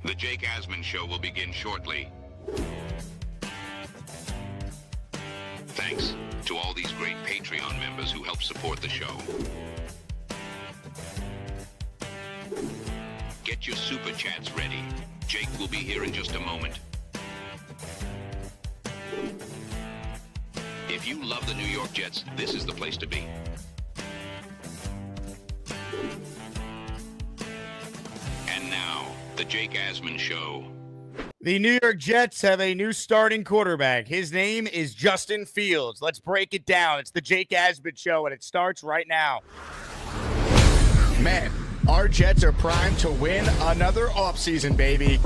The Jake Asman Show will begin shortly. Thanks to all these great Patreon members who help support the show. Get your super chats ready. Jake will be here in just a moment. If you love the New York Jets, this is the place to be. And now, the Jake Asman Show. The New York Jets have a new starting quarterback. His name is Justin Fields. Let's break it down. It's the Jake Asman Show, and it starts right now. Man, our Jets are primed to win another offseason, baby.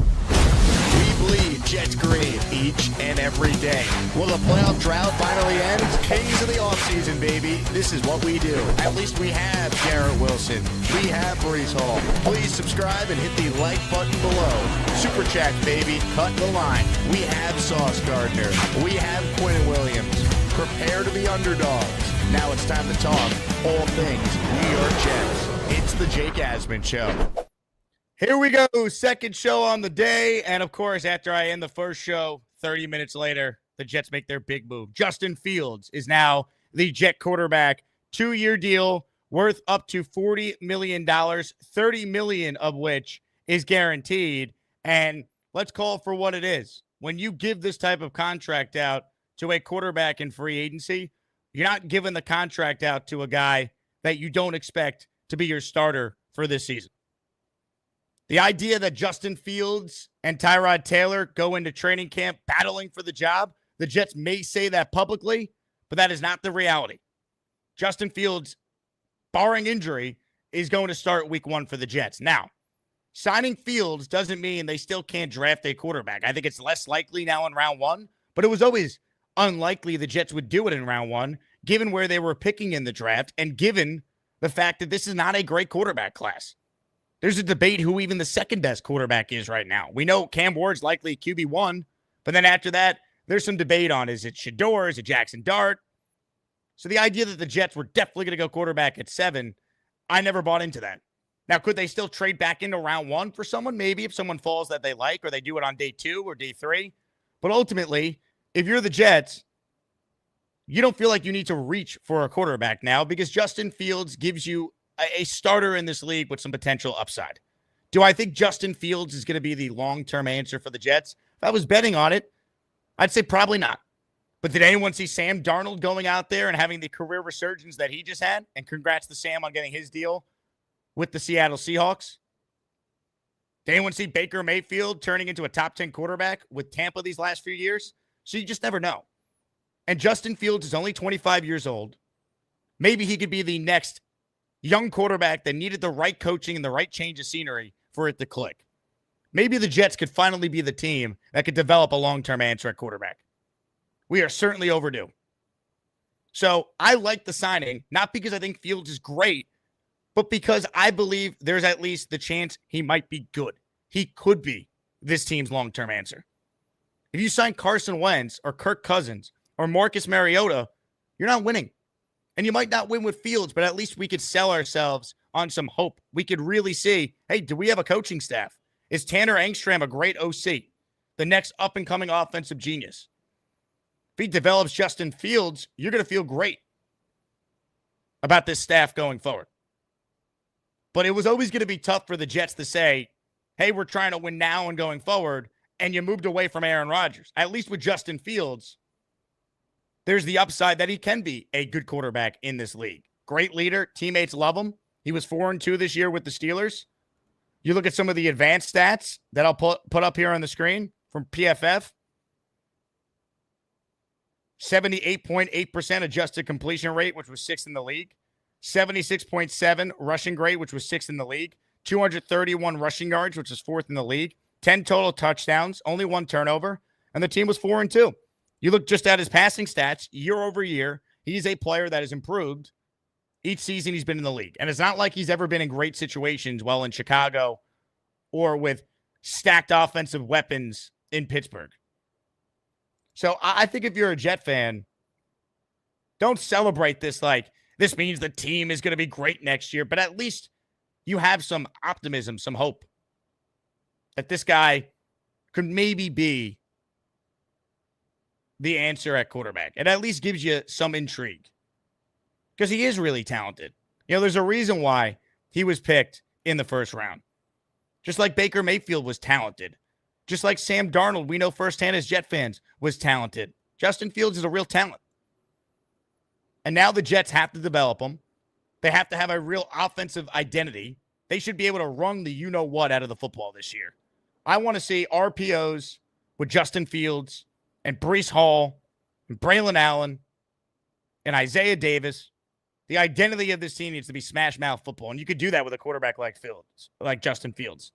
We bleed Jets green each and every day. Will the playoff drought finally end? Kings of the offseason, baby. This is what we do. At least we have Garrett Wilson. We have Breece Hall. Please subscribe and hit the like button below. Super Chat, baby. Cut the line. We have Sauce Gardner. We have Quinn Williams. Prepare to be underdogs. Now it's time to talk all things New York Jets. It's the Jake Asman Show. Here we go, second show on the day. And, of course, after I end the first show, 30 minutes later, the Jets make their big move. Justin Fields is now the Jet quarterback. 2-year deal worth up to $40 million, $30 million of which is guaranteed. And let's call it for what it is. When you give this type of contract out to a quarterback in free agency, you're not giving the contract out to a guy that you don't expect to be your starter for this season. The idea that Justin Fields and Tyrod Taylor go into training camp battling for the job, the Jets may say that publicly, but that is not the reality. Justin Fields, barring injury, is going to start week 1 for the Jets. Now, signing Fields doesn't mean they still can't draft a quarterback. I think it's less likely now in round 1, but it was always unlikely the Jets would do it in round 1, given where they were picking in the draft and given the fact that this is not a great quarterback class. There's a debate who even the second best quarterback is right now. We know Cam Ward's likely QB1, but then after that, there's some debate on, is it Shador, is it Jackson Dart? So the idea that the Jets were definitely going to go quarterback at 7, I never bought into that. Now, could they still trade back into round 1 for someone? Maybe if someone falls that they like, or they do it on day 2 or day 3. But ultimately, if you're the Jets, you don't feel like you need to reach for a quarterback now because Justin Fields gives you a starter in this league with some potential upside. Do I think Justin Fields is going to be the long-term answer for the Jets? If I was betting on it, I'd say probably not. But did anyone see Sam Darnold going out there and having the career resurgence that he just had? And congrats to Sam on getting his deal with the Seattle Seahawks. Did anyone see Baker Mayfield turning into a top 10 quarterback with Tampa these last few years? So you just never know. And Justin Fields is only 25 years old. Maybe he could be the next young quarterback that needed the right coaching and the right change of scenery for it to click. Maybe the Jets could finally be the team that could develop a long-term answer at quarterback. We are certainly overdue. So I like the signing, not because I think Fields is great, but because I believe there's at least the chance he might be good. He could be this team's long-term answer. If you sign Carson Wentz or Kirk Cousins or Marcus Mariota, you're not winning. And you might not win with Fields, but at least we could sell ourselves on some hope. We could really see, hey, do we have a coaching staff? Is Tanner Engstrom a great OC? The next up-and-coming offensive genius? If he develops Justin Fields, you're going to feel great about this staff going forward. But it was always going to be tough for the Jets to say, hey, we're trying to win now and going forward, and you moved away from Aaron Rodgers. At least with Justin Fields, there's the upside that he can be a good quarterback in this league. Great leader. Teammates love him. He was 4-2 this year with the Steelers. You look at some of the advanced stats that I'll put up here on the screen from PFF. 78.8% adjusted completion rate, which was 6th in the league. 76.7 rushing grade, which was 6th in the league. 231 rushing yards, which was 4th in the league. 10 total touchdowns, only 1 turnover. And the team was 4-2. You look just at his passing stats year over year. He's a player that has improved each season he's been in the league. And it's not like he's ever been in great situations while in Chicago or with stacked offensive weapons in Pittsburgh. So I think if you're a Jet fan, don't celebrate this like this means the team is going to be great next year, but at least you have some optimism, some hope. that this guy could maybe be the answer at quarterback. It at least gives you some intrigue because he is really talented. You know, there's a reason why he was picked in the first round. Just like Baker Mayfield was talented. Just like Sam Darnold, we know firsthand as Jet fans, was talented. Justin Fields is a real talent. And now the Jets have to develop him. They have to have a real offensive identity. They should be able to run the you-know-what out of the football this year. I want to see RPOs with Justin Fields and Breece Hall and Braylon Allen and Isaiah Davis. The identity of this team needs to be smash-mouth football, and you could do that with a quarterback like Justin Fields.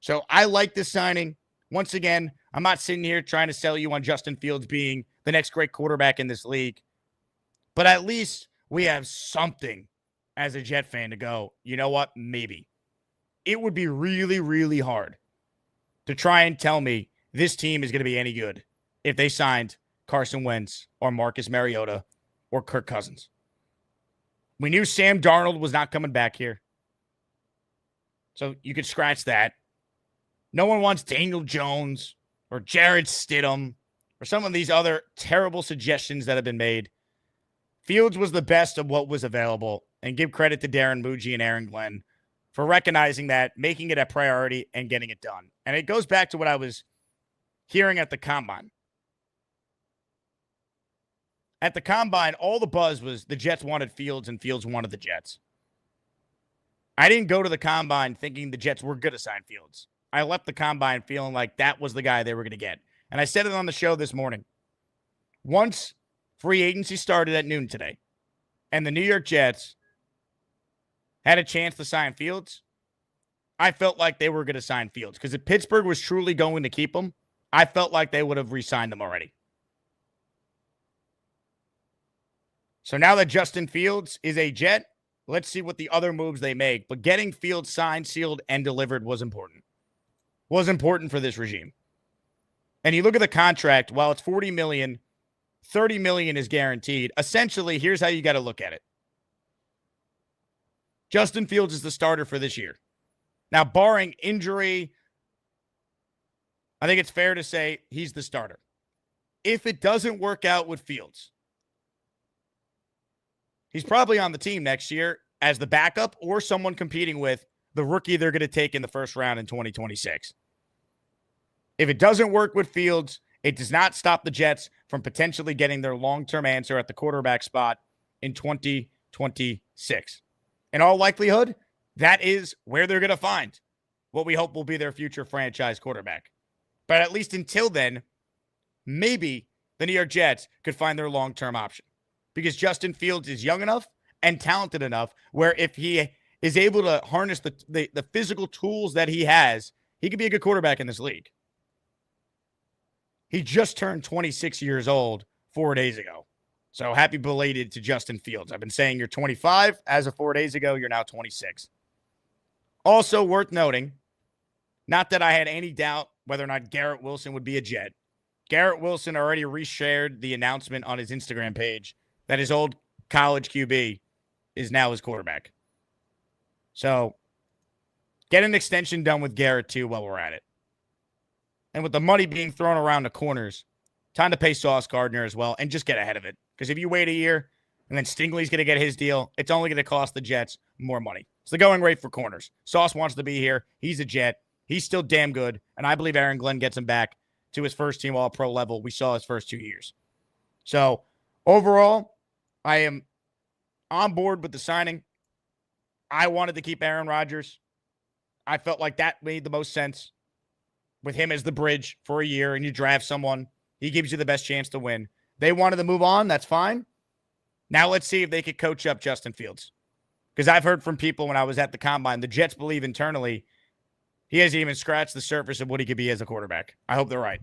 So I like this signing. Once again, I'm not sitting here trying to sell you on Justin Fields being the next great quarterback in this league, but at least we have something as a Jet fan to go, you know what, maybe. It would be really, really hard to try and tell me this team is going to be any good if they signed Carson Wentz or Marcus Mariota or Kirk Cousins. We knew Sam Darnold was not coming back here. So you could scratch that. No one wants Daniel Jones or Jared Stidham or some of these other terrible suggestions that have been made. Fields was the best of what was available, and give credit to Darren Muji and Aaron Glenn for recognizing that, making it a priority, and getting it done. And it goes back to what I was hearing at the Combine. At the Combine, all the buzz was the Jets wanted Fields and Fields wanted the Jets. I didn't go to the Combine thinking the Jets were going to sign Fields. I left the Combine feeling like that was the guy they were going to get. And I said it on the show this morning. Once free agency started at noon today, and the New York Jets had a chance to sign Fields, I felt like they were going to sign Fields. Because if Pittsburgh was truly going to keep him, I felt like they would have re-signed him already. So now that Justin Fields is a Jet, let's see what the other moves they make. But getting Fields signed, sealed, and delivered was important. Was important for this regime. And you look at the contract, while it's $40 million, $30 million is guaranteed. Essentially, here's how you got to look at it. Justin Fields is the starter for this year. Now, barring injury, I think it's fair to say he's the starter. If it doesn't work out with Fields, he's probably on the team next year as the backup or someone competing with the rookie they're going to take in the first round in 2026. If it doesn't work with Fields, it does not stop the Jets from potentially getting their long-term answer at the quarterback spot in 2026. In all likelihood, that is where they're going to find what we hope will be their future franchise quarterback. But at least until then, maybe the New York Jets could find their long-term option. Because Justin Fields is young enough and talented enough where if he is able to harness the physical tools that he has, he could be a good quarterback in this league. He just turned 26 years old 4 days ago. So happy belated to Justin Fields. I've been saying you're 25. As of 4 days ago, you're now 26. Also worth noting, not that I had any doubt whether or not Garrett Wilson would be a Jet. Garrett Wilson already reshared the announcement on his Instagram page that his old college QB is now his quarterback. So get an extension done with Garrett too while we're at it. And with the money being thrown around the corners, time to pay Sauce Gardner as well and just get ahead of it. Because if you wait a year and then Stingley's going to get his deal, it's only going to cost the Jets more money. It's the going rate for corners. Sauce wants to be here. He's a Jet. He's still damn good. And I believe Aaron Glenn gets him back to his first team All-Pro level we saw his first 2 years. So overall, I am on board with the signing. I wanted to keep Aaron Rodgers. I felt like that made the most sense with him as the bridge for a year, and you draft someone. He gives you the best chance to win. They wanted to move on. That's fine. Now let's see if they could coach up Justin Fields. Because I've heard from people when I was at the Combine, the Jets believe internally he hasn't even scratched the surface of what he could be as a quarterback. I hope they're right.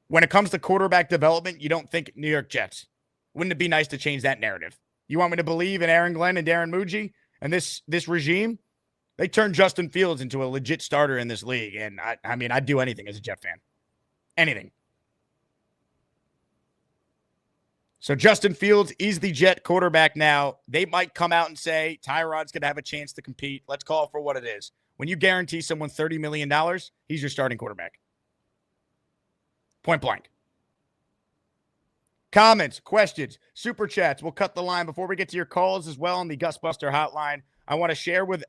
When it comes to quarterback development, you don't think New York Jets. Wouldn't it be nice to change that narrative? You want me to believe in Aaron Glenn and Darren Muji and this regime? They turned Justin Fields into a legit starter in this league. And I mean, I'd do anything as a Jet fan. Anything. So Justin Fields is the Jet quarterback now. They might come out and say Tyrod's going to have a chance to compete. Let's call it for what it is. When you guarantee someone $30 million, he's your starting quarterback. Point blank. Comments, questions, super chats. We'll cut the line before we get to your calls as well on the Gusbuster hotline. I want to share with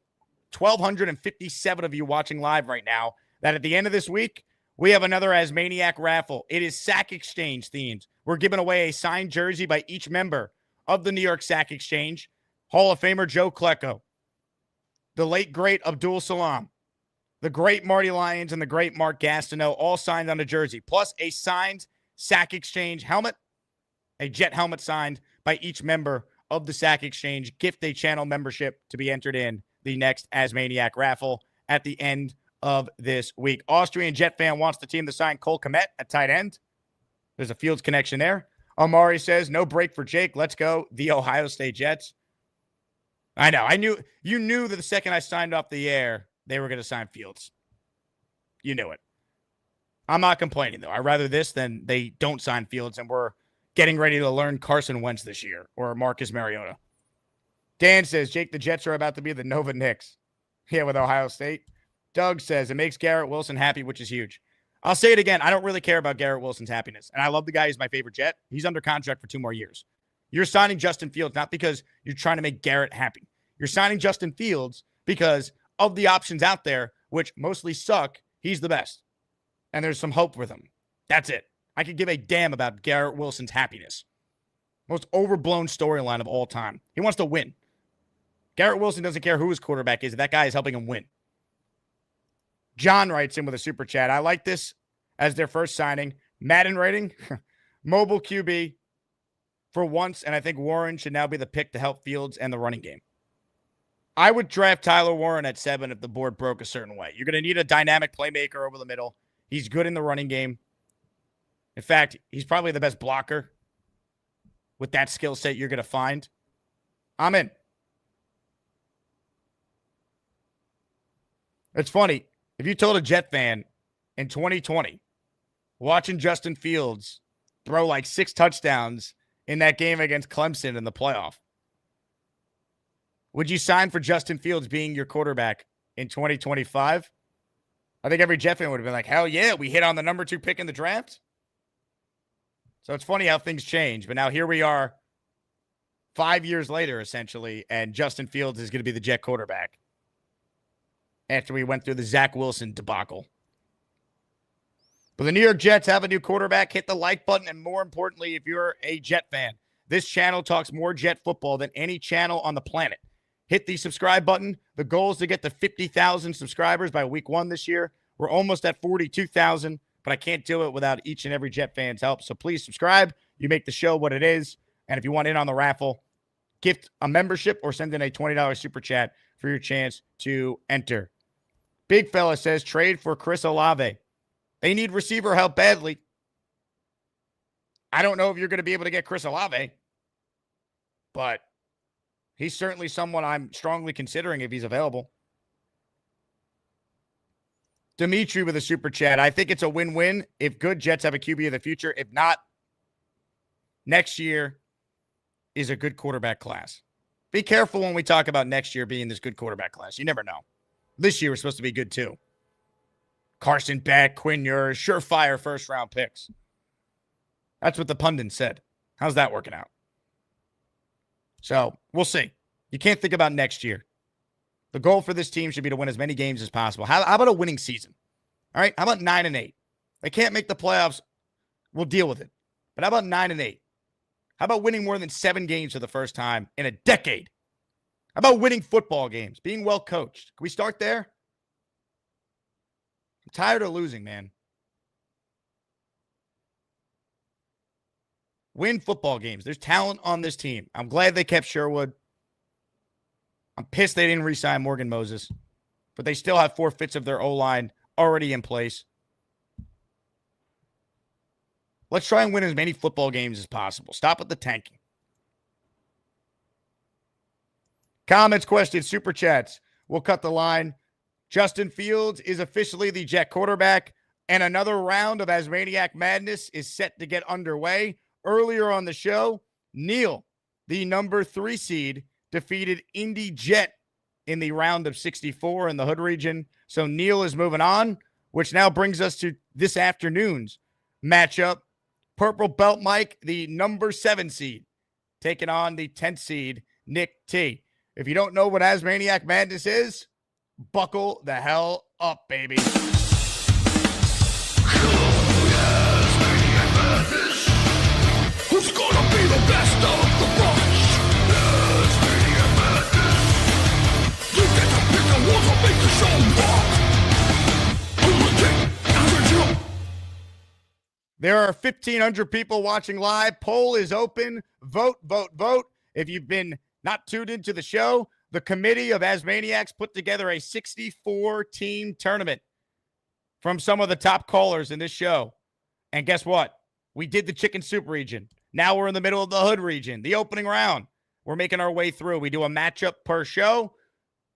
1,257 of you watching live right now that at the end of this week, we have another ASMANIAC raffle. It is Sack Exchange themed. We're giving away a signed jersey by each member of the New York Sack Exchange. Hall of Famer Joe Klecko, the late, great Abdul Salam, the great Marty Lyons, and the great Mark Gastineau all signed on a jersey, plus a signed Sack Exchange helmet, a Jet helmet signed by each member of the Sack Exchange. Gift a channel membership to be entered in the next ASMANIAC raffle at the end of this week. Austrian Jet fan wants the team to sign Cole Kmet at tight end. There's a Fields connection there. Amari says, no break for Jake. Let's go, the Ohio State Jets. I know. You knew that the second I signed off the air, they were going to sign Fields. You knew it. I'm not complaining, though. I'd rather this than they don't sign Fields and we're getting ready to learn Carson Wentz this year or Marcus Mariota. Dan says, Jake, the Jets are about to be the Nova Knicks. Yeah, with Ohio State. Doug says, it makes Garrett Wilson happy, which is huge. I'll say it again. I don't really care about Garrett Wilson's happiness. And I love the guy. He's my favorite Jet. He's under contract for 2 more years. You're signing Justin Fields not because you're trying to make Garrett happy. You're signing Justin Fields because of the options out there, which mostly suck. He's the best. And there's some hope for them. That's it. I could give a damn about Garrett Wilson's happiness. Most overblown storyline of all time. He wants to win. Garrett Wilson doesn't care who his quarterback is. That guy is helping him win. John writes in with a super chat. I like this as their first signing. Madden rating, mobile QB for once, and I think Warren should now be the pick to help Fields and the running game. I would draft Tyler Warren at 7 if the board broke a certain way. You're going to need a dynamic playmaker over the middle. He's good in the running game. In fact, he's probably the best blocker with that skill set you're going to find. I'm in. It's funny. If you told a Jet fan in 2020, watching Justin Fields throw like 6 touchdowns in that game against Clemson in the playoff, would you sign for Justin Fields being your quarterback in 2025? I think every Jet fan would have been like, hell yeah, we hit on the number 2 pick in the draft. So it's funny how things change. But now here we are 5 years later, essentially, and Justin Fields is going to be the Jet quarterback after we went through the Zach Wilson debacle. But the New York Jets have a new quarterback. Hit the like button. And more importantly, if you're a Jet fan, this channel talks more Jet football than any channel on the planet. Hit the subscribe button. The goal is to get to 50,000 subscribers by week 1 this year. We're almost at 42,000, but I can't do it without each and every Jet fan's help. So please subscribe. You make the show what it is. And if you want in on the raffle, gift a membership or send in a $20 super chat for your chance to enter. Big fella says trade for Chris Olave. They need receiver help badly. I don't know if you're going to be able to get Chris Olave, but he's certainly someone I'm strongly considering if he's available. Dimitri with a super chat. I think it's a win-win if good Jets have a QB of the future. If not, next year is a good quarterback class. Be careful when we talk about next year being this good quarterback class. You never know. This year was supposed to be good too. Carson Beck, Quinn Ewers, surefire first-round picks. That's what the pundit said. How's that working out? So, we'll see. You can't think about next year. The goal for this team should be to win as many games as possible. How about a winning season? All right? How about 9-8? They can't make the playoffs. We'll deal with it. But how about 9-8? How about winning more than 7 games for the first time in a decade? How about winning football games? Being well coached? Can we start there? I'm tired of losing, man. Win football games. There's talent on this team. I'm glad they kept Sherwood. I'm pissed they didn't re-sign Morgan Moses. But they still have 4/5 of their O-line already in place. Let's try and win as many football games as possible. Stop with the tanking. Comments, questions, super chats. We'll cut the line. Justin Fields is officially the Jet quarterback, and another round of ASMANIAC Madness is set to get underway. Earlier on the show, Neil, the number 3 seed, defeated Indy Jet in the round of 64 in the Hood region. So Neil is moving on, which now brings us to this afternoon's matchup. Purple Belt Mike, the number 7 seed, taking on the 10th seed, Nick T. If you don't know what ASMANIAC Madness is, buckle the hell up, baby. Who's gonna be the best of the bunch? ASMANIAC Madness. You get to pick the ones that make the show rock. I'm the king, I'm the Jew. There are 1,500 people watching live. Poll is open. Vote, vote, vote. If you've been not tuned into the show, the committee of ASMANIACs put together a 64-team tournament from some of the top callers in this show. And guess what? We did the Chicken Soup region. Now we're in the middle of the Hood region, the opening round. We're making our way through. We do a matchup per show.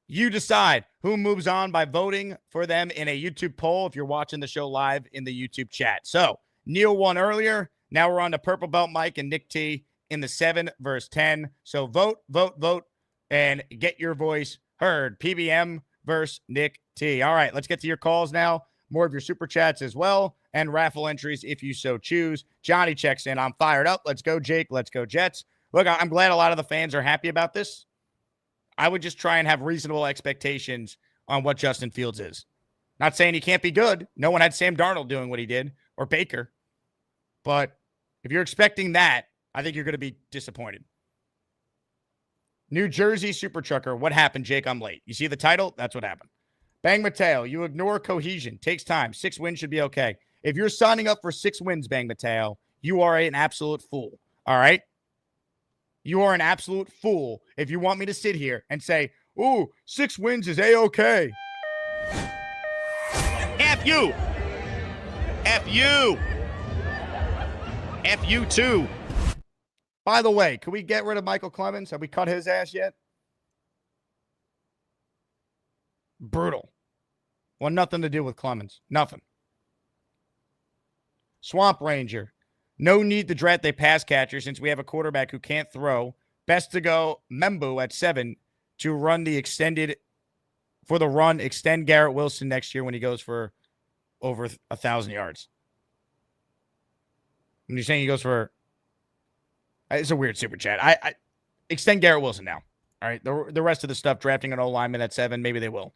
You decide who moves on by voting for them in a YouTube poll if you're watching the show live in the YouTube chat. So Neil won earlier. Now we're on to Purple Belt Mike and Nick T in the 7 versus 10. So vote, vote, vote, and get your voice heard. PBM versus Nick T. All right, let's get to your calls now. More of your super chats as well, and raffle entries if you so choose. Johnny checks in. I'm fired up. Let's go, Jake. Let's go, Jets. Look, I'm glad a lot of the fans are happy about this. I would just try and have reasonable expectations on what Justin Fields is. Not saying he can't be good. No one had Sam Darnold doing what he did, or Baker. But if you're expecting that, I think you're going to be disappointed. New Jersey Super Trucker. What happened, Jake? I'm late. You see the title? That's what happened. Bang Mateo. You ignore cohesion. Takes time. 6 wins should be okay. If you're signing up for 6 wins, Bang Mateo, you are an absolute fool. All right? You are an absolute fool if you want me to sit here and say, ooh, 6 wins is A-okay. F you. F you. F you too. By the way, can we get rid of Michael Clemens? Have we cut his ass yet? Brutal. Well, nothing to do with Clemens. Nothing. Swamp Ranger. No need to draft a pass catcher since we have a quarterback who can't throw. Best to go Membu at 7 to run the extended for the run. Extend Garrett Wilson next year when he goes for over 1,000 yards. When you're saying he goes for, it's a weird super chat. I extend Garrett Wilson now. All right. The rest of the stuff, drafting an O-lineman at 7, maybe they will.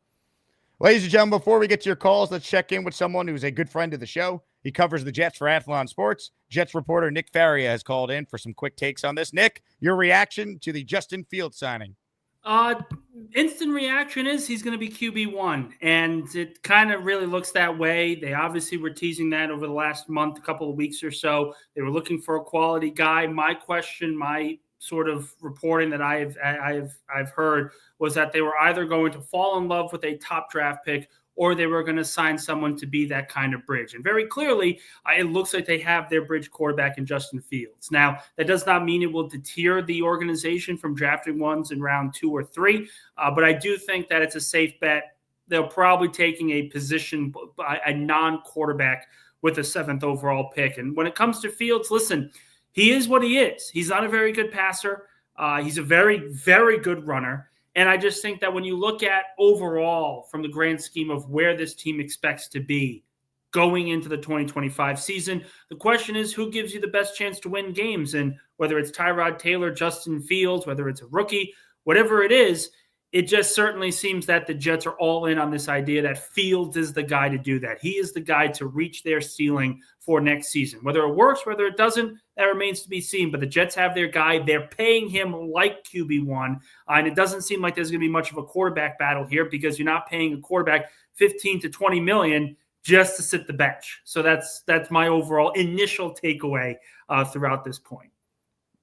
Ladies and gentlemen, before we get to your calls, let's check in with someone who's a good friend of the show. He covers the Jets for Athlon Sports. Jets reporter Nick Faria has called in for some quick takes on this. Nick, your reaction to the Justin Fields signing? Instant reaction is he's going to be QB1, and it kind of really looks that way. They obviously were teasing that over the last month, a couple of weeks or so. They were looking for a quality guy. My question, my sort of reporting that I've heard was that they were either going to fall in love with a top draft pick or they were going to sign someone to be that kind of bridge. And very clearly, it looks like they have their bridge quarterback in Justin Fields. Now, that does not mean it will deter the organization from drafting ones in round 2 or 3, but I do think that it's a safe bet. They'll probably taking a position, a non-quarterback with a 7th overall pick. And when it comes to Fields, listen, he is what he is. He's not a very good passer. He's a very, very good runner. And I just think that when you look at overall from the grand scheme of where this team expects to be going into the 2025 season, the question is who gives you the best chance to win games? And whether it's Tyrod Taylor, Justin Fields, whether it's a rookie, whatever it is, it just certainly seems that the Jets are all in on this idea that Fields is the guy to do that. He is the guy to reach their ceiling for next season. Whether it works, whether it doesn't, that remains to be seen. But the Jets have their guy. They're paying him like QB1. And it doesn't seem like there's going to be much of a quarterback battle here because you're not paying a quarterback $15 to $20 million just to sit the bench. So that's my overall initial takeaway throughout this point.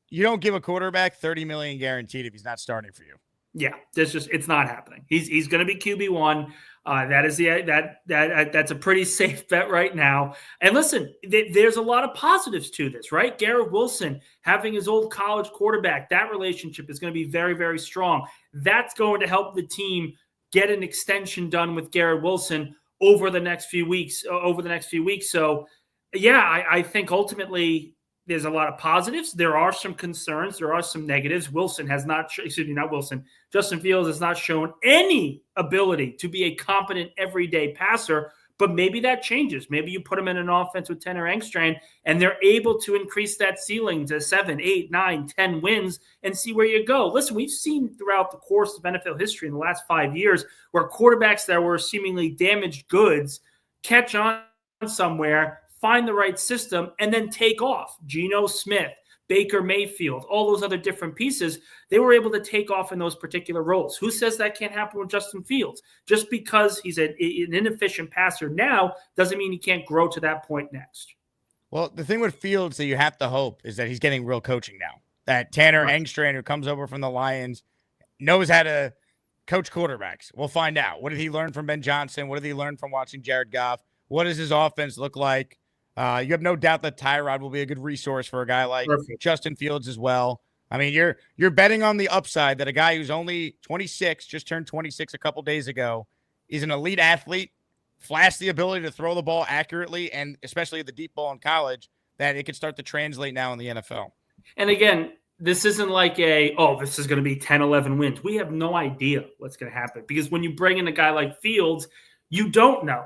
You don't give a quarterback $30 million guaranteed if he's not starting for you. Yeah, it's not happening. He's going to be QB1. That's a pretty safe bet right now. And listen, there's a lot of positives to this, right? Garrett Wilson having his old college quarterback, that relationship is going to be very, very strong. That's going to help the team get an extension done with Garrett Wilson over the next few weeks. So, yeah, I think ultimately there's a lot of positives. There are some concerns. There are some negatives. Justin Fields has not shown any ability to be a competent everyday passer, but maybe that changes. Maybe you put him in an offense with Tanner Engstrand and they're able to increase that ceiling to 7, 8, 9, 10 wins and see where you go. Listen, we've seen throughout the course of NFL history in the last 5 years where quarterbacks that were seemingly damaged goods catch on somewhere, find the right system, and then take off. Geno Smith, Baker Mayfield, all those other different pieces, they were able to take off in those particular roles. Who says that can't happen with Justin Fields? Just because he's an inefficient passer now doesn't mean he can't grow to that point next. Well, the thing with Fields that you have to hope is that he's getting real coaching now. That Tanner Engstrand, who comes over from the Lions, knows how to coach quarterbacks. We'll find out. What did he learn from Ben Johnson? What did he learn from watching Jared Goff? What does his offense look like? You have no doubt that Tyrod will be a good resource for a guy like Justin Fields as well. I mean, you're betting on the upside that a guy who's only 26, just turned 26 a couple days ago, is an elite athlete, flashed the ability to throw the ball accurately, and especially the deep ball in college, that it could start to translate now in the NFL. And again, this isn't like this is going to be 10, 11 wins. We have no idea what's going to happen because when you bring in a guy like Fields, you don't know.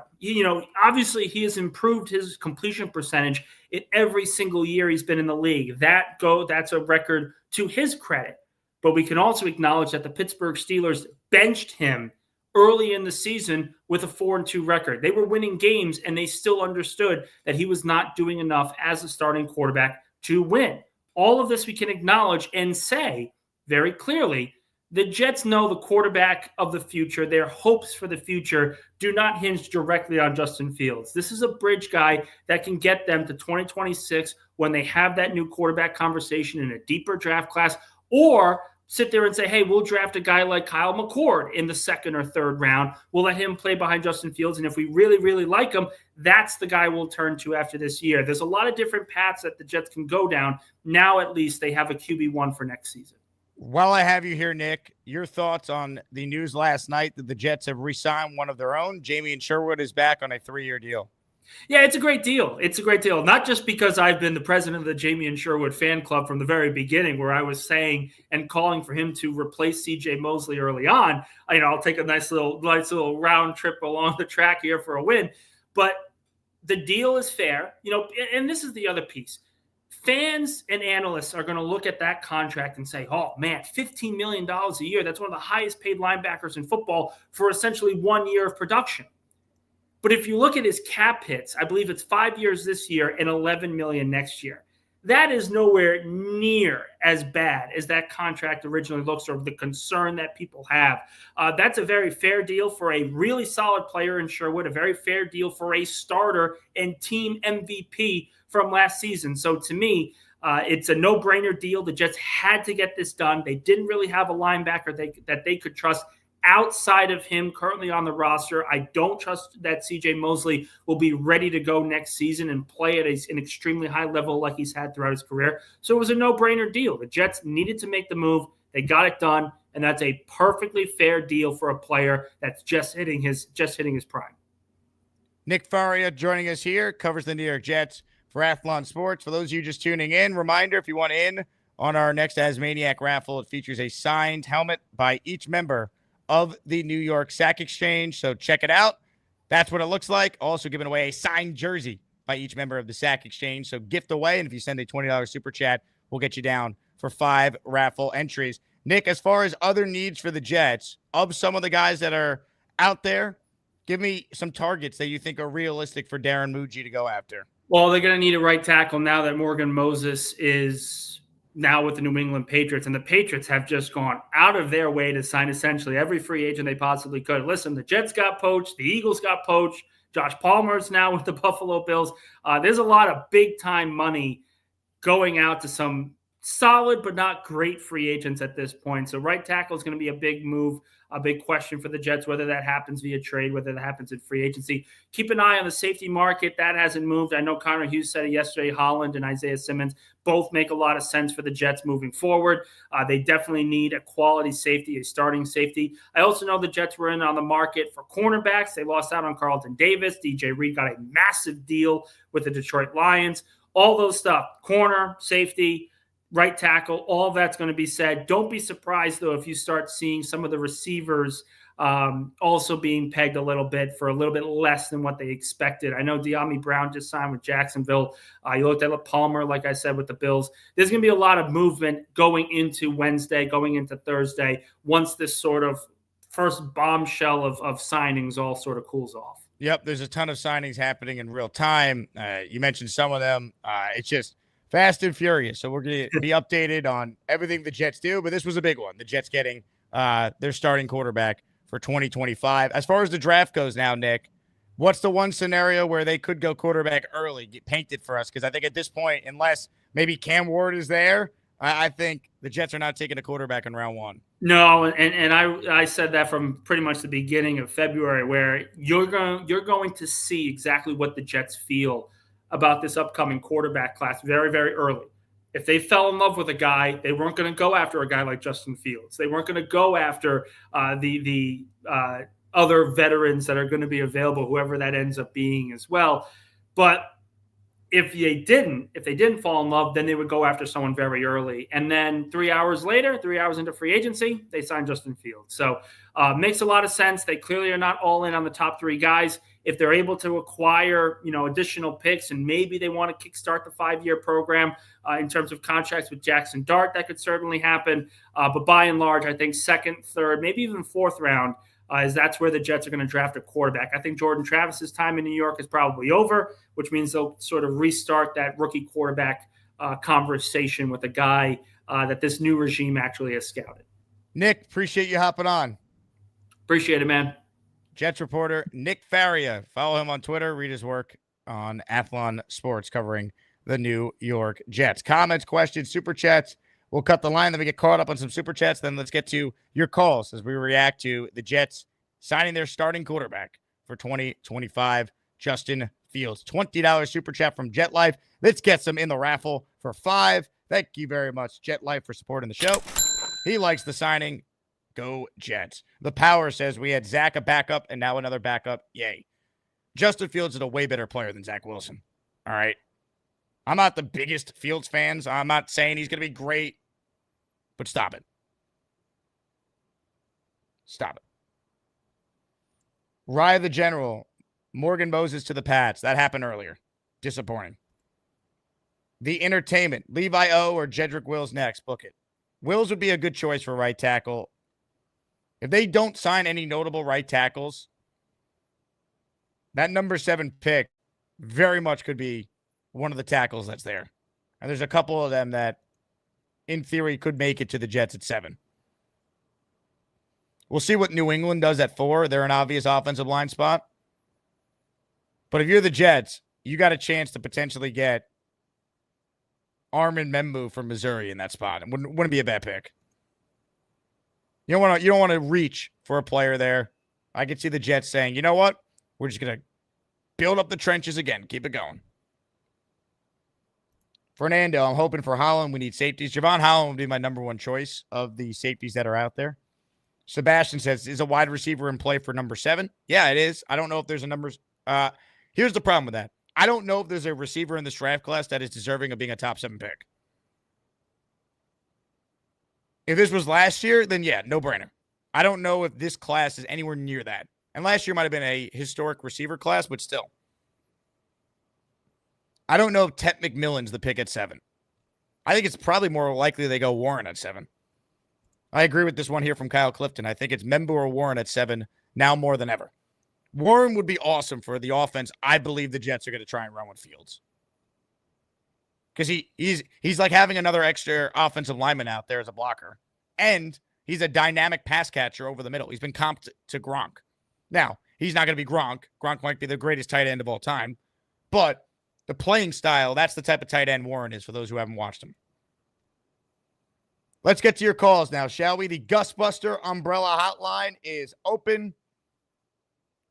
Obviously he has improved his completion percentage in every single year he's been in the league. That's a record to his credit. But we can also acknowledge that the Pittsburgh Steelers benched him early in the season with a 4-2 record. They were winning games and they still understood that he was not doing enough as a starting quarterback to win. All of this we can acknowledge and say very clearly, the Jets know the quarterback of the future, their hopes for the future do not hinge directly on Justin Fields. This is a bridge guy that can get them to 2026 when they have that new quarterback conversation in a deeper draft class, or sit there and say, hey, we'll draft a guy like Kyle McCord in the 2nd or 3rd round. We'll let him play behind Justin Fields, and if we really, really like him, that's the guy we'll turn to after this year. There's a lot of different paths that the Jets can go down. Now at least they have a QB1 for next season. While I have you here, Nick, your thoughts on the news last night that the Jets have re-signed one of their own. Jamie and Sherwood is back on a 3-year deal. Yeah, it's a great deal. It's a great deal. Not just because I've been the president of the Jamie and Sherwood fan club from the very beginning, where I was saying and calling for him to replace C.J. Mosley early on. I'll take a nice little round trip along the track here for a win. But the deal is fair. And this is the other piece. Fans and analysts are going to look at that contract and say, oh, man, $15 million a year. That's one of the highest paid linebackers in football for essentially 1 year of production. But if you look at his cap hits, I believe it's 5 years this year and $11 million next year. That is nowhere near as bad as that contract originally looks, or the concern that people have. That's a very fair deal for a really solid player in Sherwood, a very fair deal for a starter and team MVP from last season. So to me, it's a no-brainer deal. The Jets had to get this done. They didn't really have a linebacker that they could trust outside of him currently on the roster. I don't trust that C.J. Mosley will be ready to go next season and play at an extremely high level like he's had throughout his career. So it was a no-brainer deal. The Jets needed to make the move. They got it done, and that's a perfectly fair deal for a player that's just hitting his prime. Nick Faria joining us here, covers the New York Jets for Athlon Sports. For those of you just tuning in, reminder, if you want in on our next ASMANIAC raffle, it features a signed helmet by each member of the New York Sack Exchange. So check it out. That's what it looks like. Also giving away a signed jersey by each member of the Sack Exchange. So gift away. And if you send a $20 super chat, we'll get you down for 5 raffle entries. Nick, as far as other needs for the Jets, of some of the guys that are out there, give me some targets that you think are realistic for Darren Muji to go after. Well, they're going to need a right tackle now that Morgan Moses is now with the New England Patriots, and the Patriots have just gone out of their way to sign essentially every free agent they possibly could. Listen, the Jets got poached. The Eagles got poached. Josh Palmer's now with the Buffalo Bills. There's a lot of big-time money going out to some solid but not great free agents at this point. So right tackle is going to be a big move. a big question for the Jets, whether that happens via trade, whether that happens in free agency. Keep an eye on the safety market. That hasn't moved. I know Connor Hughes said it yesterday. Holland and Isaiah Simmons both make a lot of sense for the Jets moving forward. They definitely need a quality safety, a starting safety. I also know the Jets were in on the market for cornerbacks. They lost out on Carlton Davis. DJ Reed got a massive deal with the Detroit Lions. All those stuff, corner, safety, right tackle, all of that's going to be said. Don't be surprised, though, if you start seeing some of the receivers also being pegged a little bit for a little bit less than what they expected. I know De'Ami Brown just signed with Jacksonville. You looked at Palmer, like I said, with the Bills. There's going to be a lot of movement going into Wednesday, going into Thursday, once this sort of first bombshell of signings all sort of cools off. Yep, there's a ton of signings happening in real time. You mentioned some of them. It's just fast and furious. So we're going to be updated on everything the Jets do, but this was a big one. The Jets getting their starting quarterback for 2025. As far as the draft goes now, Nick, what's the one scenario where they could go quarterback early? Get painted for us, because I think at this point, unless maybe Cam Ward is there, I think the Jets are not taking a quarterback in round one. No, and I said that from pretty much the beginning of February, where you're going to see exactly what the Jets feel about this upcoming quarterback class very, very early. If they fell in love with a guy, they weren't going to go after a guy like Justin Fields. They weren't going to go after the other veterans that are going to be available, whoever that ends up being as well. But if they didn't fall in love, then they would go after someone very early. And then 3 hours later, 3 hours into free agency, they signed Justin Fields. So makes a lot of sense. They clearly are not all in on the top three guys. If they're able to acquire, additional picks, and maybe they want to kickstart the 5-year program in terms of contracts with Jackson Dart, that could certainly happen. But by and large, I think second, third, maybe even fourth round, that's where the Jets are going to draft a quarterback. I think Jordan Travis's time in New York is probably over, which means they'll sort of restart that rookie quarterback conversation with a guy that this new regime actually has scouted. Nick, appreciate you hopping on. Appreciate it, man. Jets reporter Nick Faria. Follow him on Twitter. Read his work on Athlon Sports covering the New York Jets. Comments, questions, super chats. We'll cut the line, then we get caught up on some super chats. Then let's get to your calls as we react to the Jets signing their starting quarterback for 2025, Justin Fields. $20 super chat from Jet Life. Let's get some in the raffle for $5. Thank you very much, Jet Life, for supporting the show. He likes the signing. Go Jets. The Power says we had Zach a backup and now another backup. Yay. Justin Fields is a way better player than Zach Wilson. All right. I'm not the biggest Fields fans. I'm not saying he's going to be great, but stop it. Stop it. Rye the General, Morgan Moses to the Pats. That happened earlier. Disappointing. The Entertainment, Levi O or Jedrick Wills next. Book it. Wills would be a good choice for right tackle. If they don't sign any notable right tackles, that number 7 pick very much could be one of the tackles that's there. And there's a couple of them that, in theory, could make it to the Jets at 7. We'll see what New England does at 4. They're an obvious offensive line spot. But if you're the Jets, you got a chance to potentially get Armin Membu from Missouri in that spot. It wouldn't be a bad pick. You don't want to reach for a player there. I could see the Jets saying, you know what? We're just going to build up the trenches again. Keep it going. Fernando, I'm hoping for Holland. We need safeties. Javon Holland would be my number 1 choice of the safeties that are out there. Sebastian says, is a wide receiver in play for number 7? Yeah, it is. I don't know if there's a numbers. Here's the problem with that. I don't know if there's a receiver in this draft class that is deserving of being a top 7 pick. If this was last year, then yeah, no brainer. I don't know if this class is anywhere near that. And last year might have been a historic receiver class, but still. I don't know if Tet McMillan's the pick at 7. I think it's probably more likely they go Warren at 7. I agree with this one here from Kyle Clifton. I think it's Membu or Warren at 7 now more than ever. Warren would be awesome for the offense I believe the Jets are going to try and run with Fields. Because he's like having another extra offensive lineman out there as a blocker. And he's a dynamic pass catcher over the middle. He's been comped to Gronk. Now, he's not going to be Gronk. Gronk might be the greatest tight end of all time. But the playing style, that's the type of tight end Warren is for those who haven't watched him. Let's get to your calls now, shall we? The Gusbuster Umbrella Hotline is open.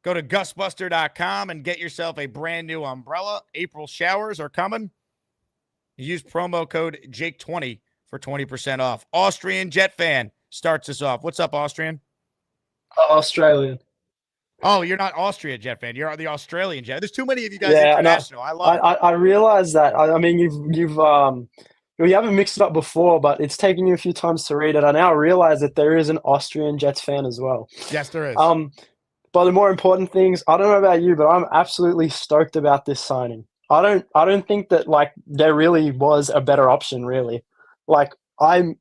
Go to gusbuster.com and get yourself a brand new umbrella. April showers are coming. Use promo code Jake20 for 20% off. Austrian Jet fan starts us off. What's up, Austrian? Australian. Oh, you're not Austrian Jet fan. You're the Australian Jet. There's too many of you guys Yeah, international. I love it. I realize that. I mean, you haven't mixed it up before, but it's taken you a few times to read it. I now realize that there is an Austrian Jets fan as well. Yes, there is. But the more important things, I don't know about you, but I'm absolutely stoked about this signing. I don't think that like there really was a better option, really. Like I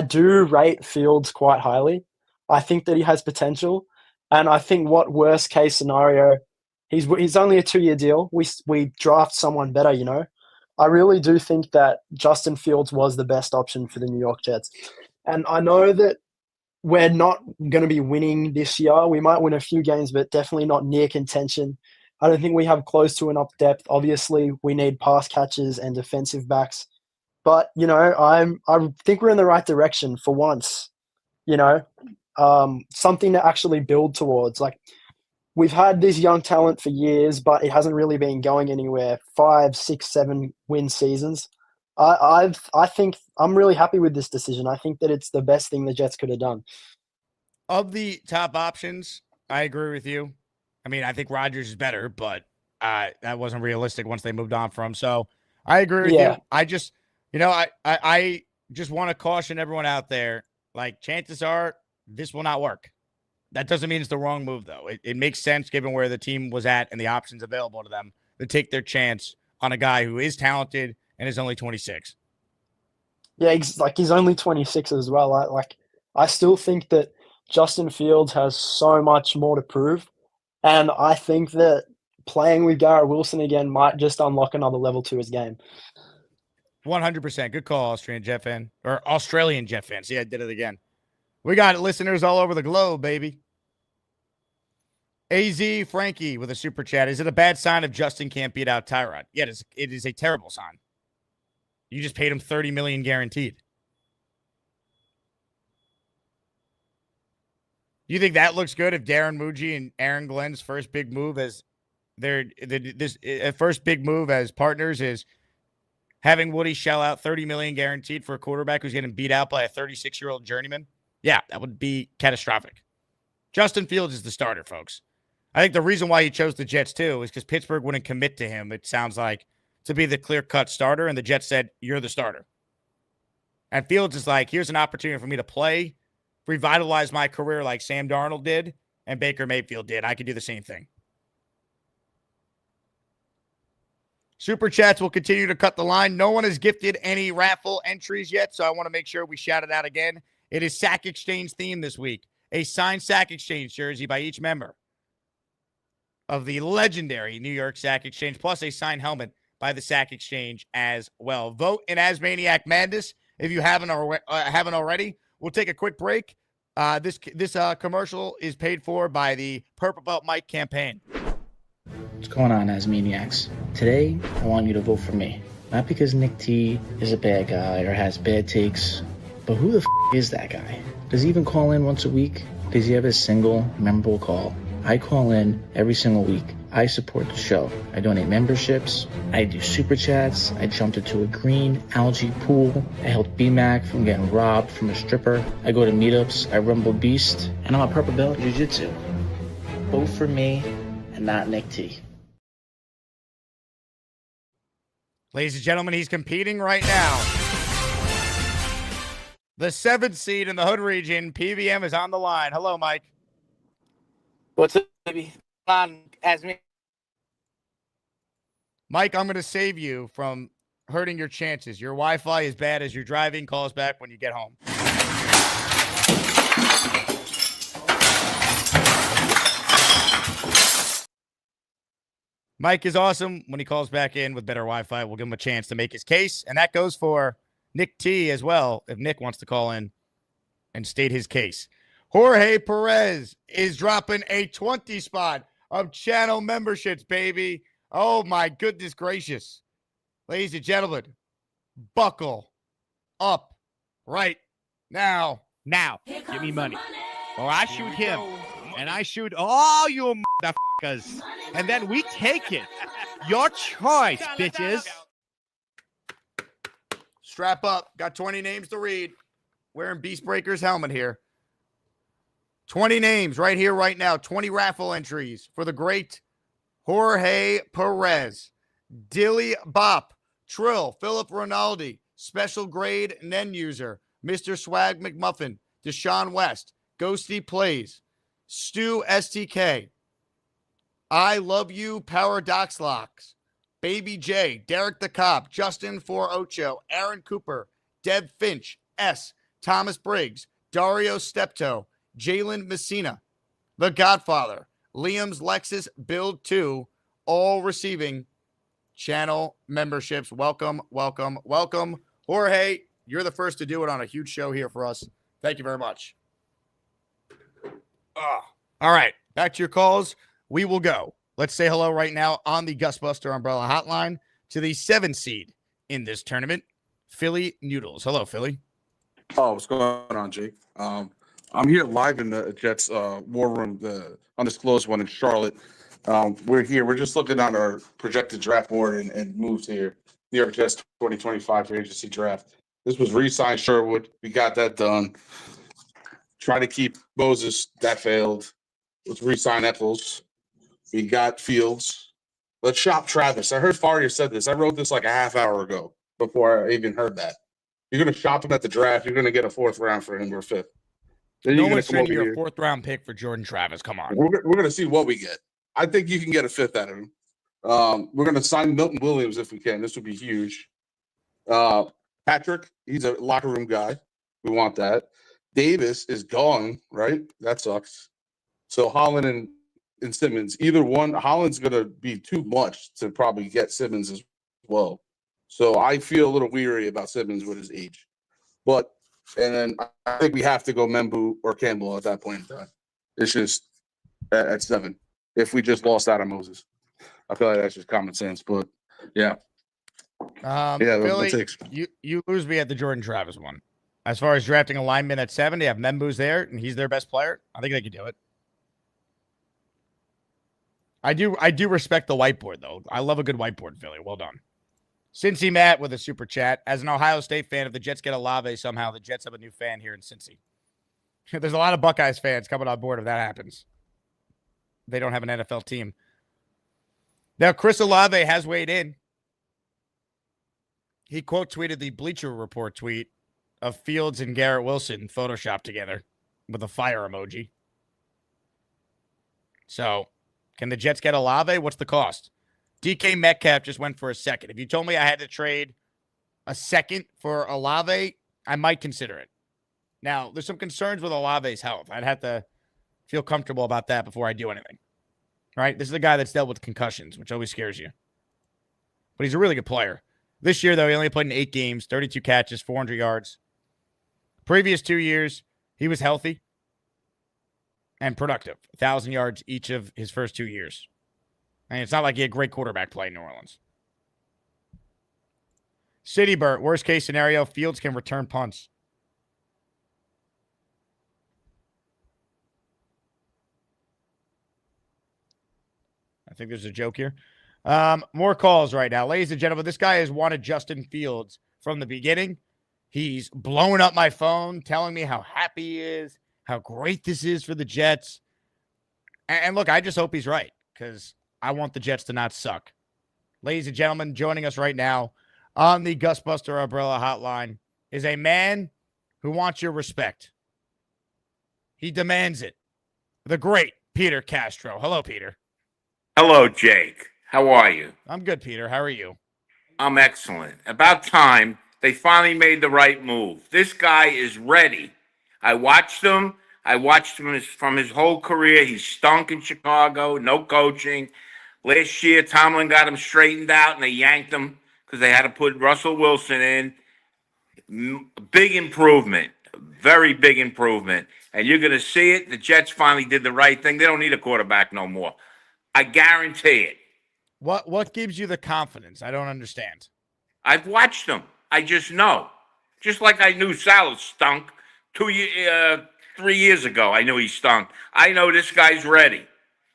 do rate Fields quite highly. I think that he has potential, and I think what worst case scenario, he's only a 2-year deal. We draft someone better, you know. I really do think that Justin Fields was the best option for the New York Jets, and I know that we're not going to be winning this year. We might win a few games, but definitely not near contention. I don't think we have close to enough depth. Obviously, we need pass catchers and defensive backs. But, you know, I think we're in the right direction for once, you know, something to actually build towards. Like, we've had this young talent for years, but it hasn't really been going anywhere. 5, 6, 7 win seasons. I think I'm really happy with this decision. I think that it's the best thing the Jets could have done. Of the top options, I agree with you. I mean, I think Rodgers is better, but that wasn't realistic once they moved on from him. So I agree with you. I just, you know, I just want to caution everyone out there. Like, chances are this will not work. That doesn't mean it's the wrong move, though. It makes sense given where the team was at and the options available to them to take their chance on a guy who is talented and is only 26. Yeah, he's only 26 as well. I still think that Justin Fields has so much more to prove. And I think that playing with Garrett Wilson again might just unlock another level to his game. 100%. Good call, Australian Jet fan. Or Australian Jet fan. See, I did it again. We got listeners all over the globe, baby. AZ Frankie with a super chat. Is it a bad sign if Justin can't beat out Tyrod? Yeah, it is a terrible sign. You just paid him $30 million guaranteed. You think that looks good if Darren Muji and Aaron Glenn's first big move as first big move as partners is having Woody shell out $30 million guaranteed for a quarterback who's getting beat out by a 36-year-old journeyman? Yeah, that would be catastrophic. Justin Fields is the starter, folks. I think the reason why he chose the Jets too is because Pittsburgh wouldn't commit to him, it sounds like, to be the clear-cut starter, and the Jets said, you're the starter. And Fields is like, here's an opportunity for me to play, revitalize my career like Sam Darnold did and Baker Mayfield did. I could do the same thing. Super Chats will continue to cut the line. No one has gifted any raffle entries yet, so I want to make sure we shout it out again. It is Sack Exchange theme this week. A signed Sack Exchange jersey by each member of the legendary New York Sack Exchange, plus a signed helmet by the Sack Exchange as well. Vote in ASMANIAC Madness if you haven't already. We'll take a quick break. This commercial is paid for by the Purple Belt Mike campaign. What's going on, Asmaniacs? Today, I want you to vote for me. Not because Nick T is a bad guy or has bad takes, but who the is that guy? Does he even call in once a week? Does he have a single memorable call? I call in every single week. I support the show. I donate memberships. I do super chats. I jumped into a green algae pool. I helped B-Mac from getting robbed from a stripper. I go to meetups. I rumble beast. And I'm a purple belt jiu-jitsu. Vote for me and not Nick T. Ladies and gentlemen, he's competing right now. The 7th seed in the Hood region, PVM, is on the line. Hello, Mike. What's up, baby? On as me. Mike, I'm going to save you from hurting your chances. Your Wi-Fi is bad as you're driving. Call us back when you get home. Mike is awesome. When he calls back in with better Wi-Fi, we'll give him a chance to make his case. And that goes for Nick T as well, if Nick wants to call in and state his case. Jorge Perez is dropping a 20 spot of channel memberships, baby. Oh, my goodness gracious. Ladies and gentlemen, buckle up right now. Now, give me money. Or I shoot him. And I shoot all you motherfuckers. And then we take it. Your choice, bitches. Strap up. Got 20 names to read. Wearing Beast Breaker's helmet here. 20 names right here, right now. 20 raffle entries for the great Jorge Perez, Dilly Bop, Trill, Philip Rinaldi, Special Grade Nen User, Mr. Swag McMuffin, Deshaun West, Ghosty Plays, Stu STK, I Love You, Power Docs Locks, Baby J, Derek the Cop, Justin 48, Aaron Cooper, Deb Finch, S, Thomas Briggs, Dario Steptoe, Jalen Messina, The Godfather, Liam's Lexus Build 2, all receiving channel memberships. Welcome, welcome, welcome. Jorge, you're the first to do it on a huge show here for us. Thank you very much. All right, back to your calls. We will go. Let's say hello right now on the Gusbuster Umbrella Hotline to the 7 seed in this tournament, Philly Noodles. Hello, Philly. Oh, what's going on, Jake? I'm here live in the Jets war room, the undisclosed one in Charlotte. We're here. We're just looking at our projected draft board and moves here. New York Jets 2025 free agency draft. This was re-signed Sherwood. We got that done. Try to keep Moses. That failed. Let's re-sign Eccles. We got Fields. Let's shop Travis. I heard Faria said this. I wrote this like a half hour ago before I even heard that. You're going to shop him at the draft. You're going to get a 4th round for him or 5th. Then No you're going one's to come over trading here. your 4th round pick for Jordan Travis. Come on. We're going to see what we get. I think you can get a 5th out of him. We're going to sign Milton Williams if we can. This would be huge. Patrick, he's a locker room guy. We want that. Davis is gone, right? That sucks. So Holland and Simmons, either one. Holland's going to be too much to probably get Simmons as well. So I feel a little weary about Simmons with his age. And then I think we have to go Membu or Campbell at that point in time. It's just at 7. If we just lost out on Moses. I feel like that's just common sense, but yeah. Philly, you lose me at the Jordan Travis one. As far as drafting a lineman at 7, they have Membu's there, and he's their best player. I think they could do it. I do respect the whiteboard, though. I love a good whiteboard, Philly. Well done. Cincy Matt with a super chat. As an Ohio State fan, if the Jets get Olave somehow, the Jets have a new fan here in Cincy. There's a lot of Buckeyes fans coming on board if that happens. They don't have an NFL team. Now, Chris Olave has weighed in. He quote tweeted the Bleacher Report tweet of Fields and Garrett Wilson photoshopped together with a fire emoji. So, can the Jets get Olave? What's the cost? DK Metcalf just went for a 2nd. If you told me I had to trade a 2nd for Olave, I might consider it. Now, there's some concerns with Olave's health. I'd have to feel comfortable about that before I do anything. Right? This is a guy that's dealt with concussions, which always scares you. But he's a really good player. This year, though, he only played in 8 games, 32 catches, 400 yards. Previous 2 years, he was healthy and productive. 1,000 yards each of his first 2 years. And it's not like he had great quarterback play in New Orleans. City Burt, worst case scenario, Fields can return punts. I think there's a joke here. More calls right now. Ladies and gentlemen, this guy has wanted Justin Fields from the beginning. He's blowing up my phone, telling me how happy he is, how great this is for the Jets. And look, I just hope he's right because I want the Jets to not suck. Ladies and gentlemen, joining us right now on the Gusbuster Umbrella Hotline is a man who wants your respect. He demands it. The great Peter Castro. Hello, Peter. Hello, Jake. How are you? I'm good, Peter. How are you? I'm excellent. About time they finally made the right move. This guy is ready. I watched him. From his whole career. He stunk in Chicago, no coaching. Last year, Tomlin got him straightened out, and they yanked him because they had to put Russell Wilson in. Big improvement, very big improvement. And you're going to see it. The Jets finally did the right thing. They don't need a quarterback no more. I guarantee it. What gives you the confidence? I don't understand. I've watched them. I just know. Just like I knew Salah stunk 3 years ago. I knew he stunk. I know this guy's ready,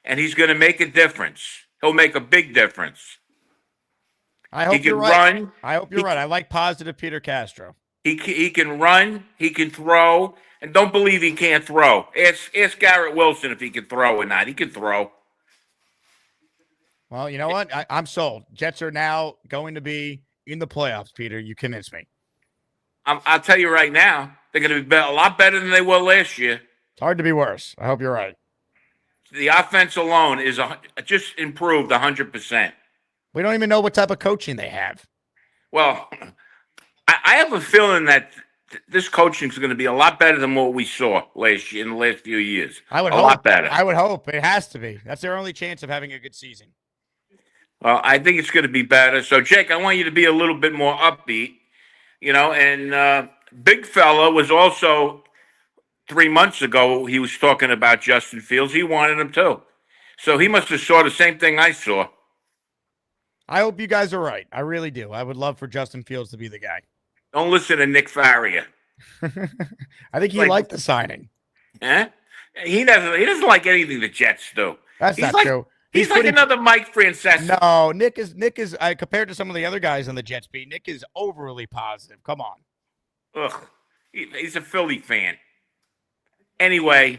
and he's going to make a difference. He'll make a big difference. I hope you're right. I hope you're right. I like positive Peter Castro. He can run. He can throw. And don't believe he can't throw. Ask Garrett Wilson if he can throw or not. He can throw. Well, you know what? I'm sold. Jets are now going to be in the playoffs, Peter. You convinced me. I'll tell you right now, they're going to be a lot better than they were last year. It's hard to be worse. I hope you're right. The offense alone is just improved 100%. We don't even know what type of coaching they have. Well, I have a feeling that this coaching is going to be a lot better than what we saw last year in the last few years. I would a hope. lot better. I would hope. It has to be. That's their only chance of having a good season. Well, I think it's going to be better. So, Jake, I want you to be a little bit more upbeat, and Big Fella was also 3 months ago, he was talking about Justin Fields. He wanted him too. So he must have saw the same thing I saw. I hope you guys are right. I really do. I would love for Justin Fields to be the guy. Don't listen to Nick Faria. I think he liked the signing. Eh? He doesn't like anything the Jets do. That's not true. He's like another Mike Francesa. No, Nick is compared to some of the other guys on the Jets beat, Nick is overly positive. Come on. Ugh. He's a Philly fan. Anyway,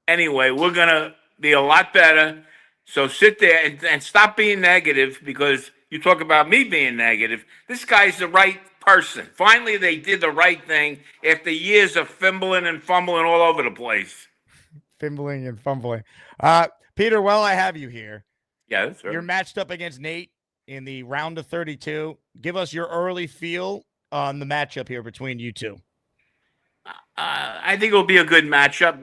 we're gonna be a lot better. So sit there and stop being negative, because you talk about me being negative. This guy's the right person. Finally, they did the right thing after years of fimbling and fumbling all over the place. Fimbling and fumbling. Peter, while I have you here, yeah, sir. You're matched up against Nate in the round of 32. Give us your early feel on the matchup here between you two. I think it'll be a good matchup.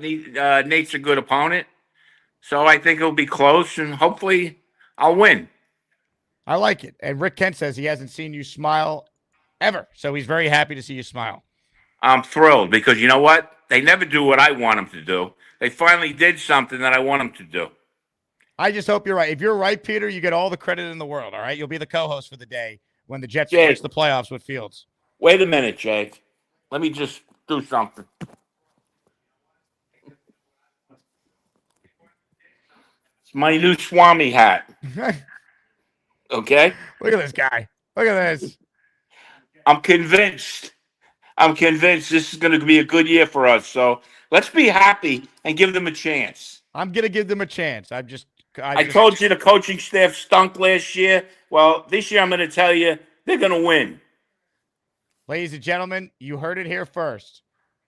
Nate's a good opponent, so I think it'll be close, and hopefully I'll win. I like it. And Rick Kent says he hasn't seen you smile ever, so he's very happy to see you smile. I'm thrilled because you know what? They never do what I want them to do. They finally did something that I want them to do. I just hope you're right. If you're right, Peter, you get all the credit in the world, all right? You'll be the co-host for the day when the Jets reach the playoffs with Fields. Wait a minute, Jake. Let me just do something. It's my new Swami hat. Okay? Look at this guy. Look at this. I'm convinced this is going to be a good year for us. So let's be happy and give them a chance. I'm going to give them a chance. I told you the coaching staff stunk last year. Well, this year I'm going to tell you they're going to win. Ladies and gentlemen, you heard it here first.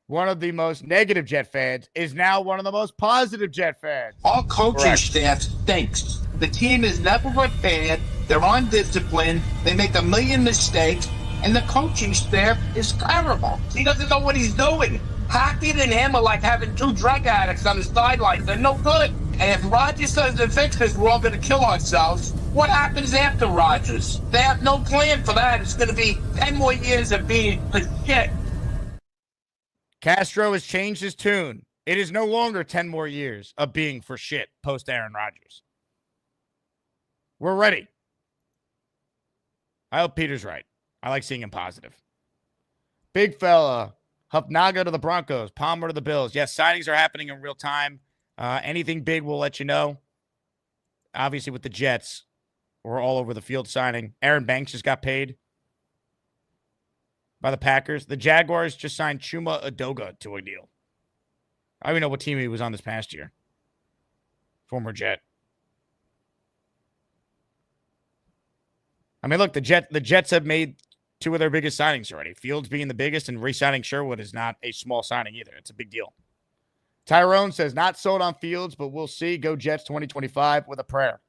One of the most negative Jet fans is now one of the most positive Jet fans. Our coaching staff stinks. The team is never prepared. They're undisciplined. They make a million mistakes. And the coaching staff is terrible. He doesn't know what he's doing. Hackett and him are like having two drug addicts on the sidelines. They're no good. And if Rodgers doesn't fix this, we're all going to kill ourselves. What happens after Rodgers? They have no plan for that. It's going to be 10 more years of being a shit. Castro has changed his tune. It is no longer 10 more years of being for shit post Aaron Rodgers. We're ready. I hope Peter's right. I like seeing him positive. Big fella. Hufnaga to the Broncos. Palmer to the Bills. Yes, signings are happening in real time. Anything big, we'll let you know. Obviously, with the Jets, we're all over the field signing. Aaron Banks just got paid by the Packers. The Jaguars just signed Chuma Adoga to a deal. I don't even know what team he was on this past year. Former Jet. I mean, look, the Jets have made two of their biggest signings already. Fields being the biggest, and re-signing Sherwood is not a small signing either. It's a big deal. Tyrone says, not sold on Fields, but we'll see. Go Jets 2025 with a prayer.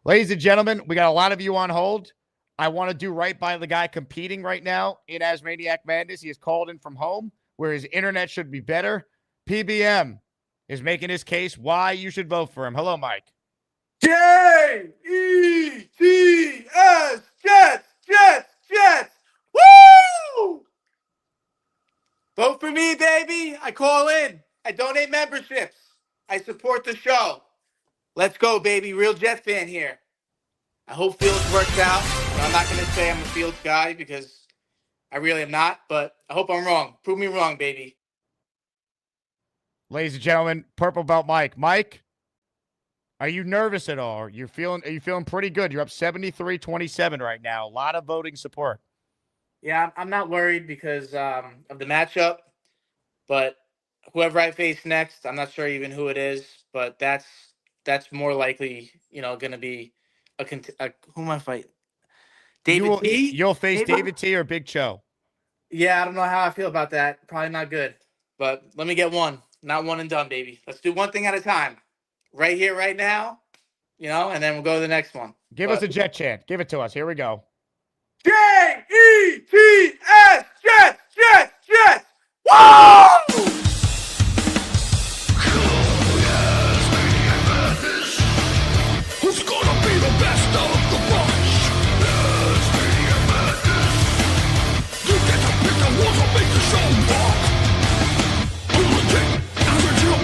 Ladies and gentlemen, we got a lot of you on hold. I want to do right by the guy competing right now in ASMANIAC Madness. He is called in from home, where his internet should be better. PBM is making his case why you should vote for him. Hello, Mike. J-E-T-S, Jets. Woo! Vote for me, baby. I call in. I donate memberships. I support the show. Let's go, baby. Real Jet fan here. I hope Fields works out. But I'm not going to say I'm a Fields guy because I really am not, but I hope I'm wrong. Prove me wrong, baby. Ladies and gentlemen, Purple Belt Mike. Mike, are you nervous at all? Are you feeling pretty good? You're up 73-27 right now. A lot of voting support. Yeah, I'm not worried because of the matchup, but whoever I face next, I'm not sure even who it is, but that's more likely, going to be who am I fighting? David T. You'll face maybe? David T or Big Cho. Yeah, I don't know how I feel about that. Probably not good, but let me get one. Not one and done, baby. Let's do one thing at a time. Right here, right now, and then we'll go to the next one. Give us a Jet chant. Give it to us. Here we go. J-E-T-S, Jets, Jets, Jets. Woo! Who's gonna be the best of the bunch? ASMANIAC Madness. You get to pick the ones that make the show rock. Who's the king? As a Jew.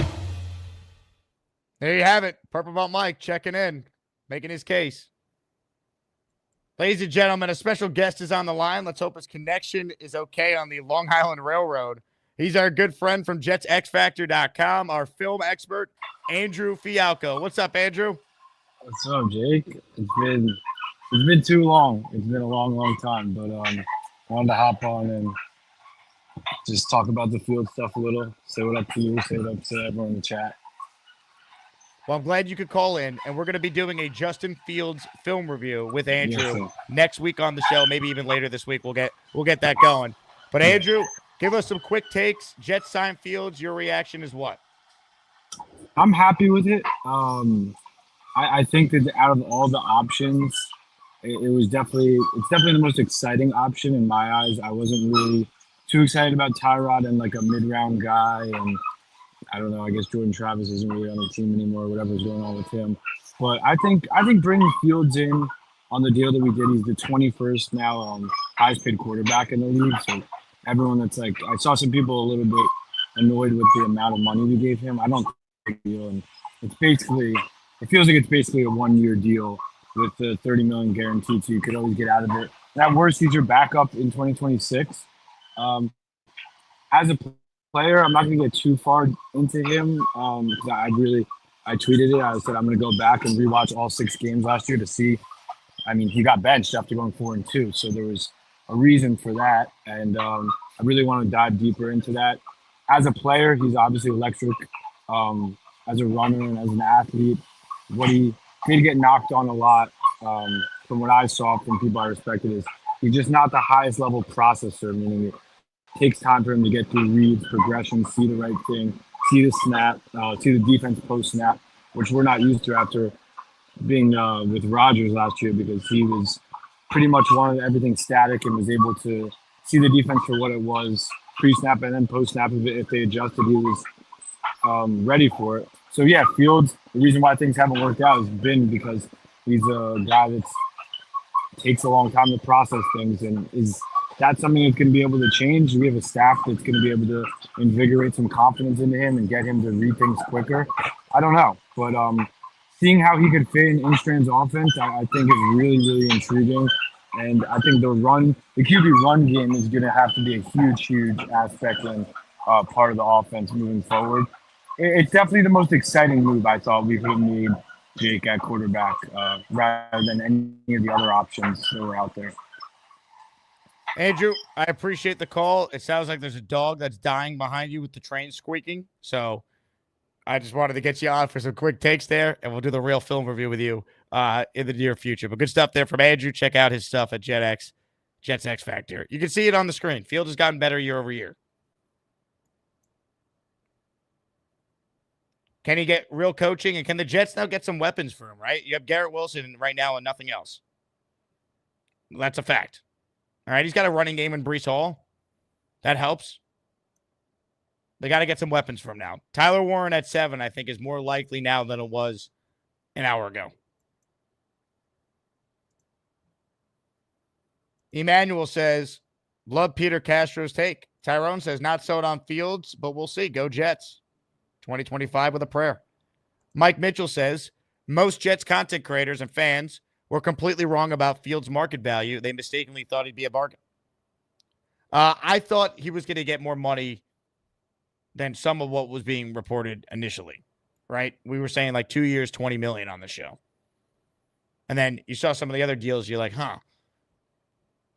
There you have it. Purple Belt Mike checking in, making his case. Ladies and gentlemen, a special guest is on the line. Let's hope his connection is okay on the Long Island Railroad. He's our good friend from JetsXFactor.com, our film expert, Andrew Fialco. What's up, Andrew? What's up, Jake? It's been too long. It's been a long time, but wanted to hop on and just talk about the field stuff a little. Say what up to you. Say what up to everyone in the chat. Well, I'm glad you could call in, and we're going to be doing a Justin Fields film review with Andrew next week on the show, maybe even later this week. We'll get that going. But Andrew, give us some quick takes. Jets sign Fields. Your reaction is what? I'm happy with it. I think that out of all the options, it's definitely the most exciting option in my eyes. I wasn't really too excited about Tyrod and like a mid-round guy, and I don't know. I guess Jordan Travis isn't really on the team anymore. Whatever's going on with him, but I think bringing Fields in on the deal that we did, he's the 21st now highest paid quarterback in the league. So everyone that's like, I saw some people a little bit annoyed with the amount of money we gave him. I don't think deal, and it feels like it's basically a 1-year deal with the $30 million guaranteed, so you could always get out of it. And at worst, he's your backup in 2026. As a player, I'm not going to get too far into him. I tweeted it. I said I'm going to go back and rewatch all 6 games last year to see. I mean, he got benched after going 4-2, so there was a reason for that, and I really want to dive deeper into that. As a player, he's obviously electric. As a runner and as an athlete, what he did get knocked on a lot, from what I saw from people I respected, is he's just not the highest level processor, meaning it takes time for him to get through reads, progression, see the right thing, see the snap, see the defense post-snap, which we're not used to after being with Rodgers last year, because he was pretty much wanted everything static and was able to see the defense for what it was pre-snap and then post-snap. If they adjusted, he was ready for it. So yeah, Fields, the reason why things haven't worked out has been because he's a guy that takes a long time to process things, and that's something that's going to be able to change. We have a staff that's going to be able to invigorate some confidence into him and get him to read things quicker. I don't know, but seeing how he could fit in Instran's offense, I think is really, really intriguing. And I think the QB run game is going to have to be a huge aspect and part of the offense moving forward. It's definitely the most exciting move I thought we could have made, Jake, at quarterback, rather than any of the other options that were out there. Andrew, I appreciate the call. It sounds like there's a dog that's dying behind you with the train squeaking. So I just wanted to get you on for some quick takes there, and we'll do the real film review with you in the near future. But good stuff there from Andrew. Check out his stuff at Jets X Factor. You can see it on the screen. Field has gotten better year over year. Can he get real coaching? And can the Jets now get some weapons for him, right? You have Garrett Wilson right now and nothing else. That's a fact. All right, he's got a running game in Breece Hall. That helps. They got to get some weapons from him now. Tyler Warren at 7, I think, is more likely now than it was an hour ago. Emmanuel says, love Peter Castro's take. Tyrone says, not sold on Fields, but we'll see. Go Jets. 2025 with a prayer. Mike Mitchell says, most Jets content creators and fans were completely wrong about Fields' market value. They mistakenly thought he'd be a bargain. I thought he was going to get more money than some of what was being reported initially, right? We were saying like 2 years, 20 million on the show. And then you saw some of the other deals. You're like,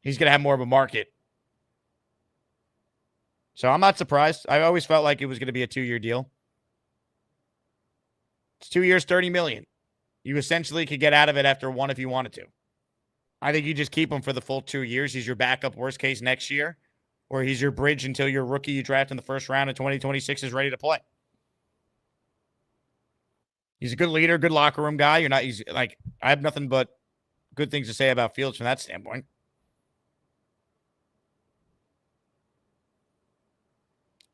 he's going to have more of a market. So I'm not surprised. I always felt like it was going to be a 2-year deal. It's 2 years, 30 million. You essentially could get out of it after 1 if you wanted to. I think you just keep him for the full 2 years. He's your backup worst case next year, or he's your bridge until your rookie you draft in the first round of 2026 is ready to play. He's a good leader, good locker room guy. I have nothing but good things to say about Fields from that standpoint.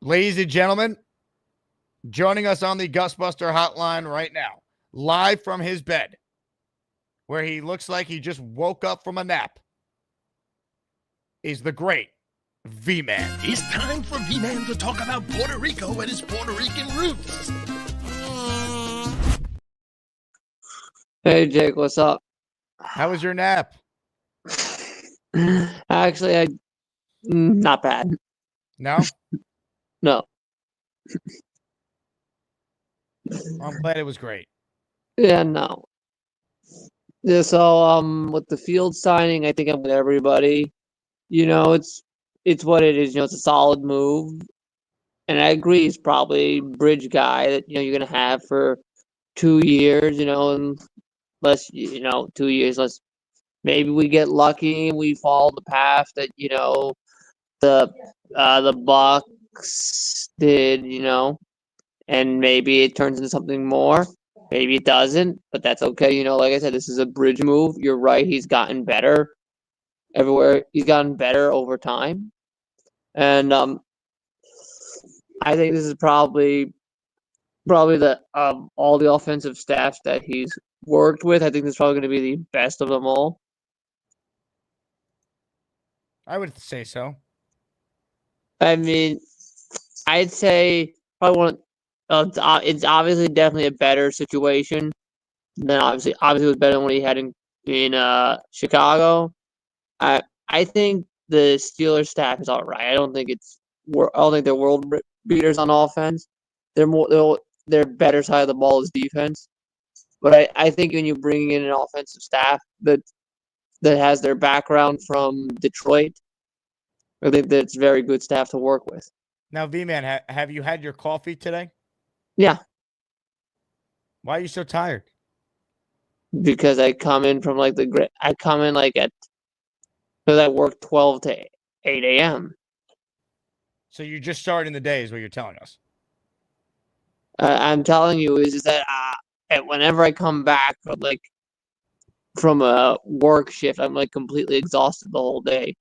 Ladies and gentlemen, joining us on the Gusbuster hotline right now, live from his bed, where he looks like he just woke up from a nap, is the great V-Man. It's time for V-Man to talk about Puerto Rico and his Puerto Rican roots. Hey, Jake, what's up? How was your nap? Actually, not bad. No? No. I'm glad it was great. Yeah, no. Yeah, so with the field signing, I think I'm with everybody. It's what it is. It's a solid move, and I agree. He's probably a bridge guy that you're gonna have for 2 years. Unless 2 years. Unless maybe we get lucky and we follow the path that the Bucks did. And maybe it turns into something more. Maybe it doesn't, but that's okay. Like I said, this is a bridge move. You're right. He's gotten better everywhere. He's gotten better over time. And I think this is probably the all the offensive staffs that he's worked with. I think this is probably going to be the best of them all. I would say so. I mean, I'd say probably one. It's obviously definitely a better situation than obviously it was better than what he had in Chicago. I think the Steelers staff is all right. I don't think they're world beaters on offense. Their better side of the ball is defense. But I think when you're bringing in an offensive staff that has their background from Detroit, I think that's very good staff to work with. Now, V-Man, have you had your coffee today? Yeah. Why are you so tired? Because I come in from because I work 12 to 8 a.m. So you're just starting the day is what you're telling us. I'm telling you is that whenever I come back from a work shift, I'm completely exhausted the whole day.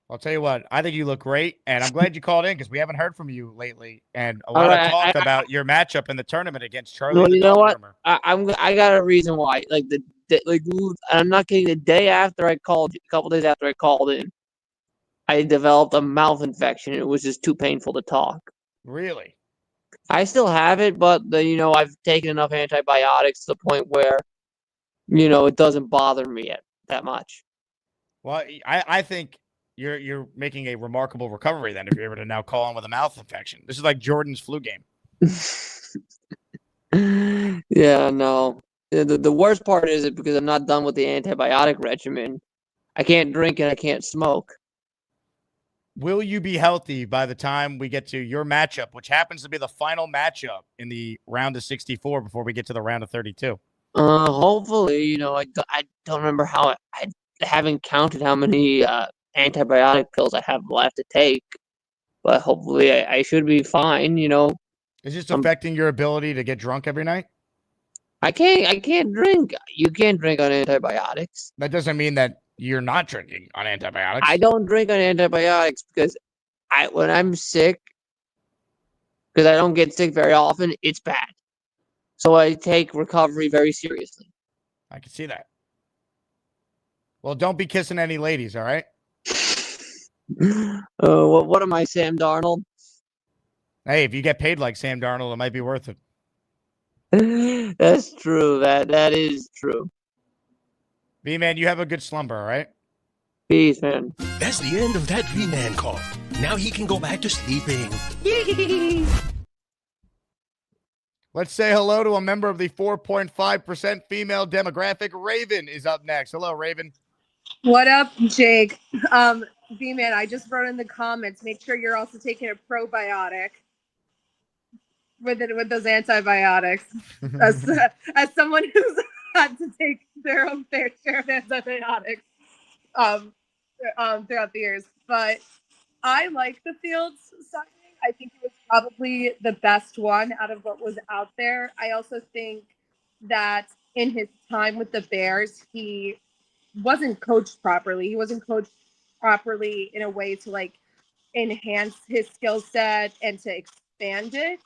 I'll tell you what, I think you look great, and I'm glad you called in because we haven't heard from you lately, and a lot of talk about your matchup in the tournament against Charlie. Well, you know what? I got a reason why. I'm not kidding. The day after I called, a couple days after I called in, I developed a mouth infection. It was just too painful to talk. Really? I still have it, but I've taken enough antibiotics to the point where, it doesn't bother me yet that much. Well, I think you're making a remarkable recovery then if you're able to now call in with a mouth infection. This is like Jordan's flu game. Yeah, no. The worst part is because I'm not done with the antibiotic regimen. I can't drink and I can't smoke. Will you be healthy by the time we get to your matchup, which happens to be the final matchup in the round of 64 before we get to the round of 32? Hopefully, I don't remember how I haven't counted how many antibiotic pills I have left to take, but hopefully I should be fine. Is this affecting your ability to get drunk every night? I can't drink. You can't drink on antibiotics. That doesn't mean that you're not drinking on antibiotics. I don't drink on antibiotics because when I'm sick, because I don't get sick very often, it's bad. So I take recovery very seriously. I can see that. Well, don't be kissing any ladies, all right? What am I, Sam Darnold? Hey, if you get paid like Sam Darnold, it might be worth it. That's true. That is true. V-Man, you have a good slumber, all right? Peace, man. That's the end of that V-Man call. Now he can go back to sleeping. Let's say hello to a member of the 4.5% female demographic. Raven is up next. Hello, Raven. What up, Jake? V-Man, I just wrote in the comments, make sure you're also taking a probiotic with those antibiotics. As someone who's had to take their own fair share of antibiotics throughout the years. But I like the Fields signing. I think it was probably the best one out of what was out there. I also think that in his time with the Bears, he wasn't coached properly. He wasn't coached properly in a way to like enhance his skill set and to expand it.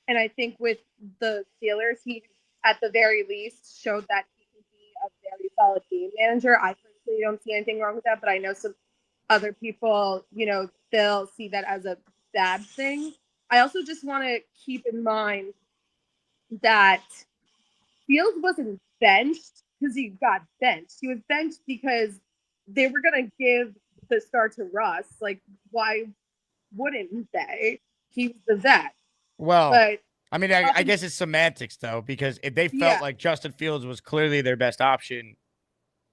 And I think with the Steelers, he at the very least showed that he can be a very solid game manager. I personally don't see anything wrong with that, but I know some other people, they'll see that as a bad thing. I also just want to keep in mind that Fields wasn't benched because he got benched. He was benched because they were going to give the start to Russ. Like, why wouldn't they? He was the vet. Well, but, I mean, I guess it's semantics, though, because if they felt like Justin Fields was clearly their best option,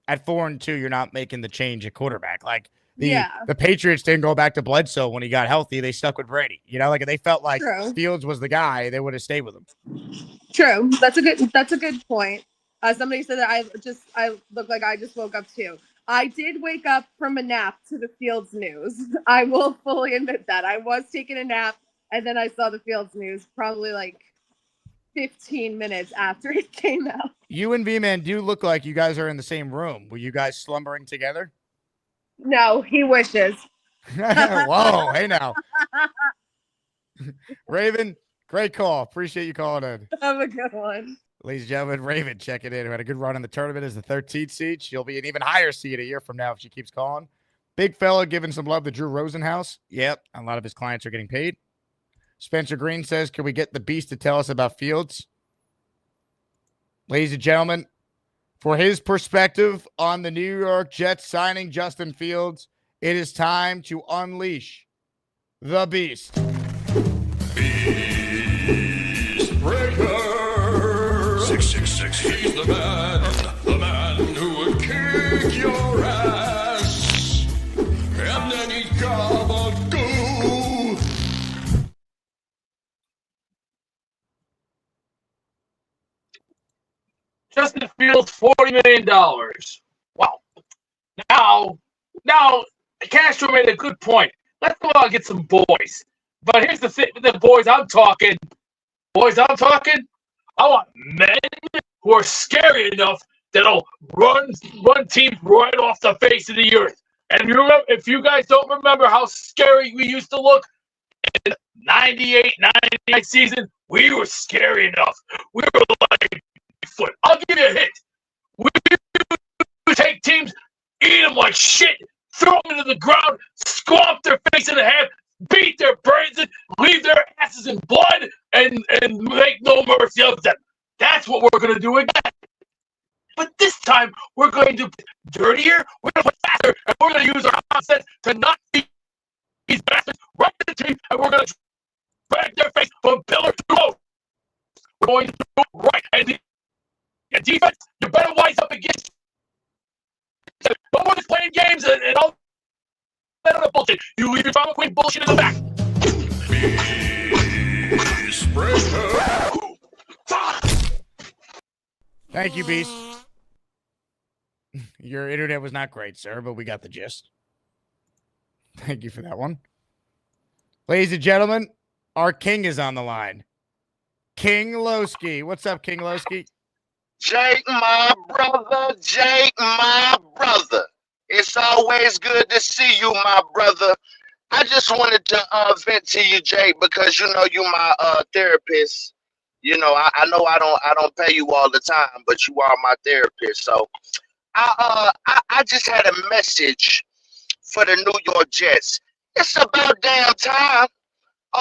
at 4-2, you're not making the change at quarterback. Like, the Patriots didn't go back to Bledsoe when he got healthy. They stuck with Brady. Like if they felt like Fields was the guy, they would have stayed with him. True. That's a good point. Somebody said that I look like I just woke up too. I did wake up from a nap to the Fields news. I will fully admit that. I was taking a nap and then I saw the Fields news probably like 15 minutes after it came out. You and V-Man do look like you guys are in the same room. Were you guys slumbering together? No, he wishes. Whoa, hey now. Raven, great call. Appreciate you calling in. Have a good one. Ladies and gentlemen, Raven checking in. Who had a good run in the tournament as the 13th seed. She'll be an even higher seed a year from now if she keeps calling. Big fella giving some love to Drew Rosenhaus. Yep, a lot of his clients are getting paid. Spencer Green says, can we get the Beast to tell us about Fields? Ladies and gentlemen, for his perspective on the New York Jets signing Justin Fields, it is time to unleash the Beast. Beast Breaker 666, he's the man who would kick your ass, and then he'd gobble-goo. Justin Fields, $40 million. Wow. Now, Castro made a good point. Let's go out and get some boys. But here's the thing, the boys I'm talking, I want men who are scary enough that'll run teams right off the face of the earth. And if you guys don't remember how scary we used to look in 98, 99 season, we were scary enough. We were like, foot. I'll give you a hint. We take teams, eat them like shit, throw them into the ground, squamp their face in half, beat their brains in, leave their asses in blood, and make no mercy of them. That's what we're going to do again. But this time, we're going to be dirtier, we're going to play faster, and we're going to use our common sense to knock these bastards right to the team, and we're going to drag their face from pillar to post. We're going to do it right. And defense, you better wise up against. No more just playing games and all that other bullshit. You leave your drama queen bullshit in the back. Thank you, Beast. Your internet was not great, sir, but we got the gist. Thank you for that one. Ladies and gentlemen, our king is on the line. King Lowski. What's up, King Lowski? Jake, my brother, it's always good to see you, my brother. I just wanted to vent to you, Jake, because you my therapist. I know I don't pay you all the time, but you are my therapist. So I just had a message for the New York Jets. It's about damn time,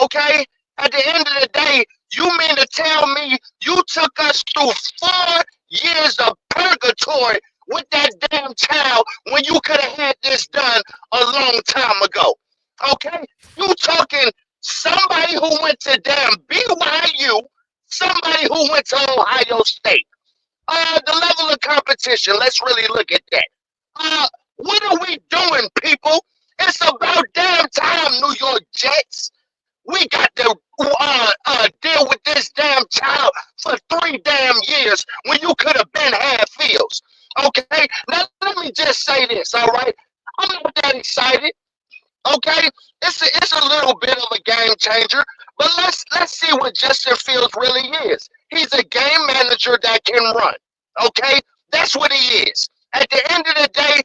okay? At the end of the day, you mean to tell me you took us through 4 years of purgatory with that damn child when you could have had this done a long time ago. Okay? You talking somebody who went to damn BYU, somebody who went to Ohio State. The level of competition, let's really look at that. What are we doing, people? It's about damn time, New York Jets. We got to deal with this damn child for 3 damn years when you could have been half fields. Okay? Now, let me just say this, all right? I'm not that excited. Okay? It's a little bit of a game changer, but let's see what Justin Fields really is. He's a game manager that can run. Okay? That's what he is. At the end of the day,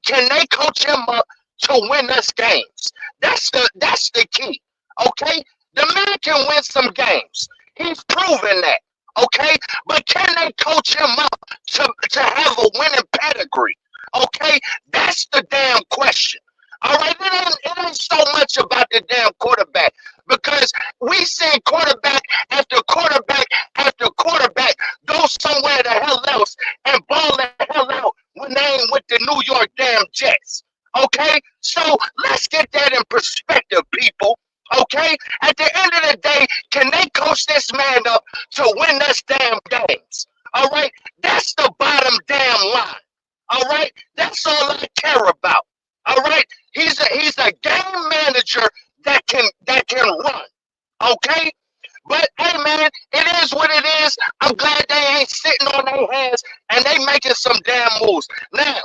can they coach him up to win us games? That's the key. Okay? The man can win some games. He's proven that. Okay? But can they coach him up to have a winning pedigree? Okay? That's the damn question. All right, it ain't so much about the damn quarterback because we seen quarterback after quarterback after quarterback go somewhere the hell else and ball the hell out when they ain't with the New York damn Jets. Okay, so let's get that in perspective, people. Okay, at the end of the day, can they coach this man up to win us damn games? All right, that's the bottom damn line. All right, that's all I care about. All right, he's a game manager that can run. Okay, but hey man, it is what it is. I'm glad they ain't sitting on their hands and they making some damn moves. Now,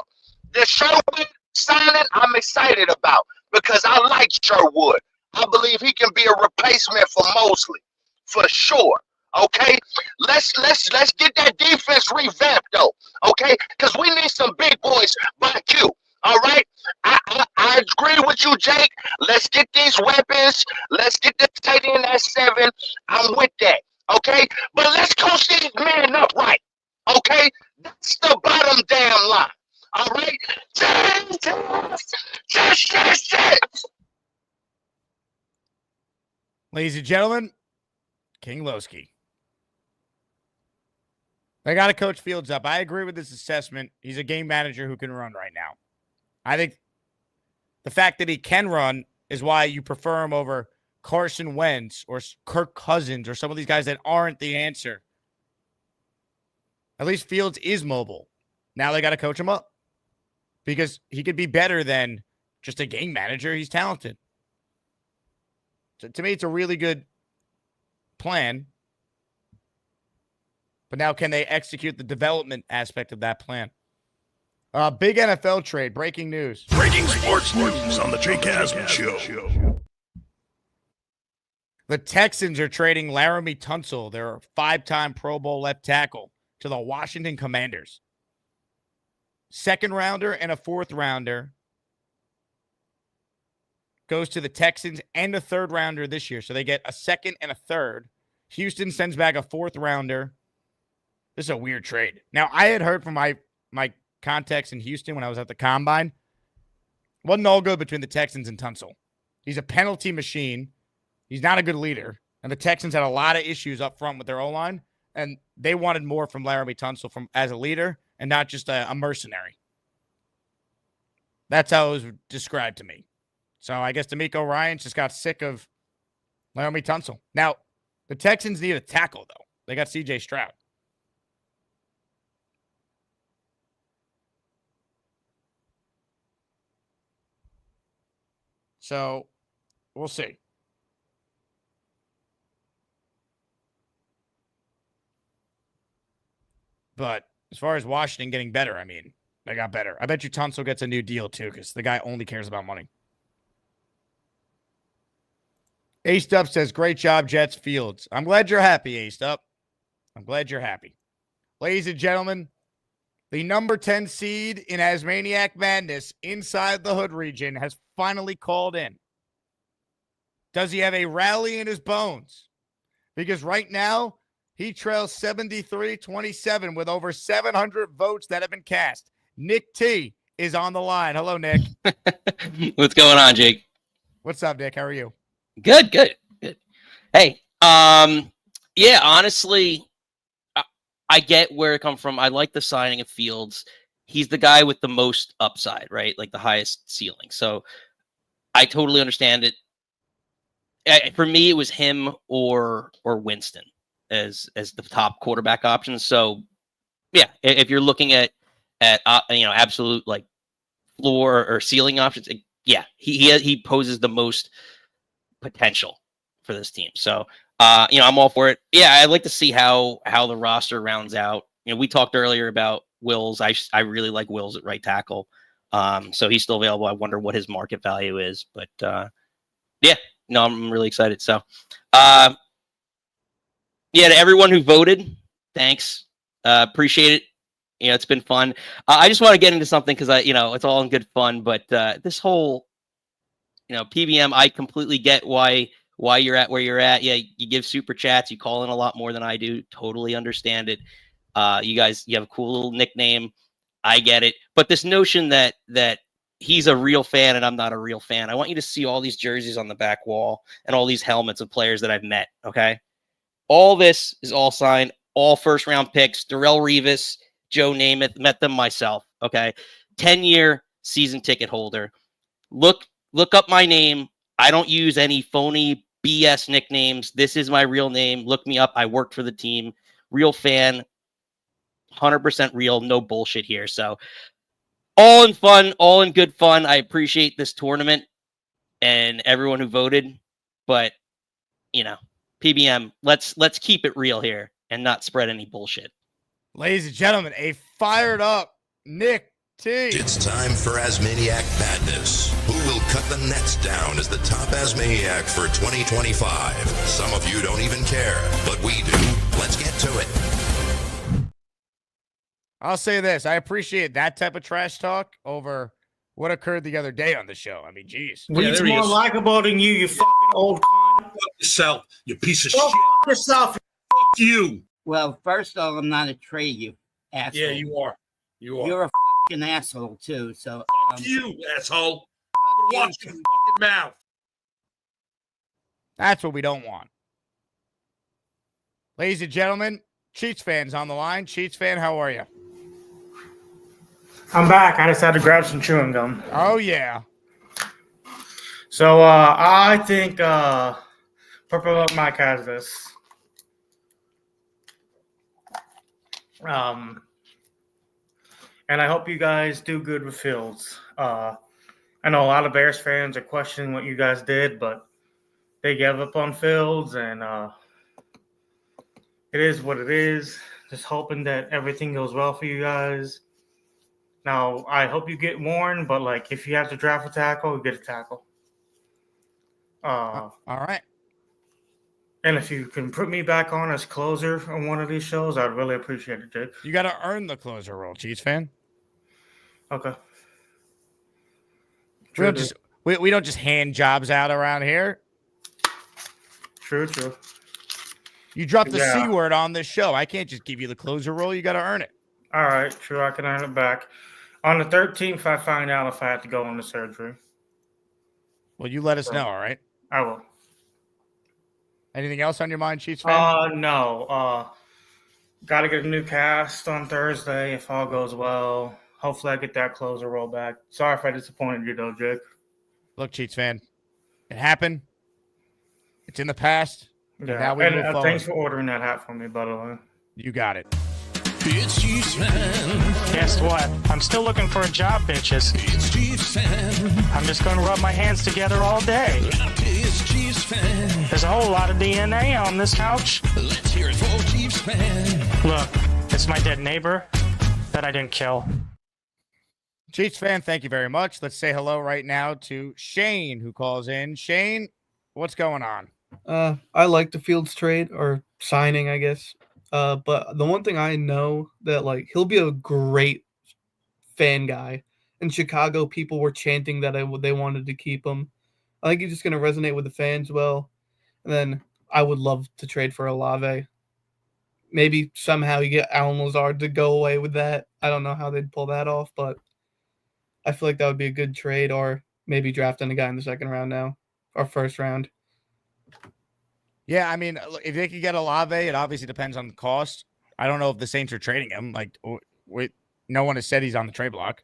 the Sherwood signing, I'm excited about because I like Sherwood. I believe he can be a replacement for Mosley, for sure. Okay, let's get that defense revamped though. Okay, because we need some big boys by Q. All right, I agree with you, Jake. Let's get these weapons. Let's get the tight end at 7. I'm with that. Okay, but let's coach these men up right. Okay, that's the bottom damn line. All right, Ladies and gentlemen, King Lowski. They got to coach Fields up. I agree with this assessment. He's a game manager who can run right now. I think the fact that he can run is why you prefer him over Carson Wentz or Kirk Cousins or some of these guys that aren't the answer. At least Fields is mobile. Now they got to coach him up because he could be better than just a game manager. He's talented. So to me, it's a really good plan. But now can they execute the development aspect of that plan? Big NFL trade. Breaking news. Breaking sports news on the Jake Asman Show. The Texans are trading Laramie Tunsil, their 5-time Pro Bowl left tackle, to the Washington Commanders. 2nd rounder and a 4th rounder goes to the Texans and a 3rd rounder this year. So they get a 2nd and a 3rd. Houston sends back a 4th rounder. This is a weird trade. Now, I had heard from my contacts in Houston when I was at the Combine. Wasn't all good between the Texans and Tunsil. He's a penalty machine. He's not a good leader. And the Texans had a lot of issues up front with their O-line. And they wanted more from Laramie Tunsil as a leader and not just a mercenary. That's how it was described to me. So I guess D'Amico Ryans just got sick of Laramie Tunsil. Now, the Texans need a tackle, though. They got C.J. Stroud. So we'll see. But as far as Washington getting better, I mean, they got better. I bet you Tunsil gets a new deal, too, because the guy only cares about money. Aced Up says, great job, Jets Fields. I'm glad you're happy, Aced Up. I'm glad you're happy. Ladies and gentlemen, the number 10 seed in Asmaniac Madness inside the Hood region has finally called in. Does he have a rally in his bones? Because right now, he trails 73-27 with over 700 votes that have been cast. Nick T is on the line. Hello, Nick. What's going on, Jake? What's up, Nick? How are you? Good. Hey, yeah, honestly, I get where it comes from. I like the signing of Fields. He's the guy with the most upside, right? Like the highest ceiling. So I totally understand it. For me, it was him or Winston as the top quarterback options. So yeah, if you're looking at absolute like floor or ceiling options, yeah, he poses the most potential for this team. So I'm all for it. Yeah, I'd like to see how the roster rounds out. We talked earlier about Wills. I really like Wills at right tackle. So he's still available. I wonder what his market value is, but yeah, no, I'm really excited. So yeah, to everyone who voted, thanks. Appreciate it. It's been fun. I just want to get into something because it's all in good fun, but this whole PBM, I completely get why you're at where you're at. Yeah, you give super chats, you call in a lot more than I do. Totally understand it. You guys, you have a cool little nickname. I get it. But this notion that he's a real fan and I'm not a real fan. I want you to see all these jerseys on the back wall and all these helmets of players that I've met. Okay. All this is all signed, all first round picks. Darrelle Revis, Joe Namath, met them myself. Okay. 10-year season ticket holder. Look up my name. I don't use any phony BS nicknames. This is my real name. Look me up. I worked for the team. Real fan. 100% real. No bullshit here. So all in fun, all in good fun. I appreciate this tournament and everyone who voted, but PBM, let's keep it real here and not spread any bullshit. Ladies and gentlemen, a fired up Nick T. It's time for ASMANIAC Madness. Who will cut the nets down as the top ASMANIAC for 2025? Some of you don't even care, but we do. Let's get to it. I'll say this. I appreciate that type of trash talk over what occurred the other day on the show. I mean, geez. Weed's more likable than you fucking old cunt. Fuck yourself, you piece of Go shit. fuck yourself. Fuck you. Well, first off, I'm not a trade, you asshole. Yeah, you are. You are. You're a fucking asshole, too. So, Fuck you, asshole. Watch your fucking mouth. That's what we don't want. Ladies and gentlemen, Cheats fans on the line. Cheats fan, how are you? I'm back. I just had to grab some chewing gum. Oh, yeah. So I think Purple Mike has this. And I hope you guys do good with Fields. I know a lot of Bears fans are questioning what you guys did, but they gave up on Fields, and it is what it is. Just hoping that everything goes well for you guys. Now, I hope you get Warren, but if you have to draft a tackle, you get a tackle. All right. And if you can put me back on as closer on one of these shows, I'd really appreciate it, Jake. You got to earn the closer role, Cheats fan. Okay. We don't just hand jobs out around here. True. You dropped the C word on this show. I can't just give you the closer role. You got to earn it. All right, true. I can earn it back. On the 13th, I find out if I have to go into surgery. Well, you let us know, all right? I will. Anything else on your mind, Cheats fan? No. Got to get a new cast on Thursday if all goes well. Hopefully I get that closer roll back. Sorry if I disappointed you, though, Jake. Look, Cheats fan, it happened. It's in the past. Yeah, now we move forward. Thanks for ordering that hat for me, by the way. You got it. It's Chiefs fan. Guess what? I'm still looking for a job, bitches. It's Chiefs fan. I'm just going to rub my hands together all day. It's Chiefs fan. There's a whole lot of DNA on this couch. Let's hear it for Chiefs fan. Look, it's my dead neighbor that I didn't kill. Chiefs fan, thank you very much. Let's say hello right now to Shane, who calls in. Shane, what's going on? I like the Fields trade or signing, I guess. But the one thing I know that he'll be a great fan guy. In Chicago, people were chanting that they wanted to keep him. I think he's just going to resonate with the fans well. And then I would love to trade for Olave. Maybe somehow you get Alan Lazard to go away with that. I don't know how they'd pull that off, but I feel like that would be a good trade, or maybe drafting a guy in the second round now or first round. Yeah, I mean, if they could get Olave, it obviously depends on the cost. I don't know if the Saints are trading him. Like, wait, no one has said he's on the trade block.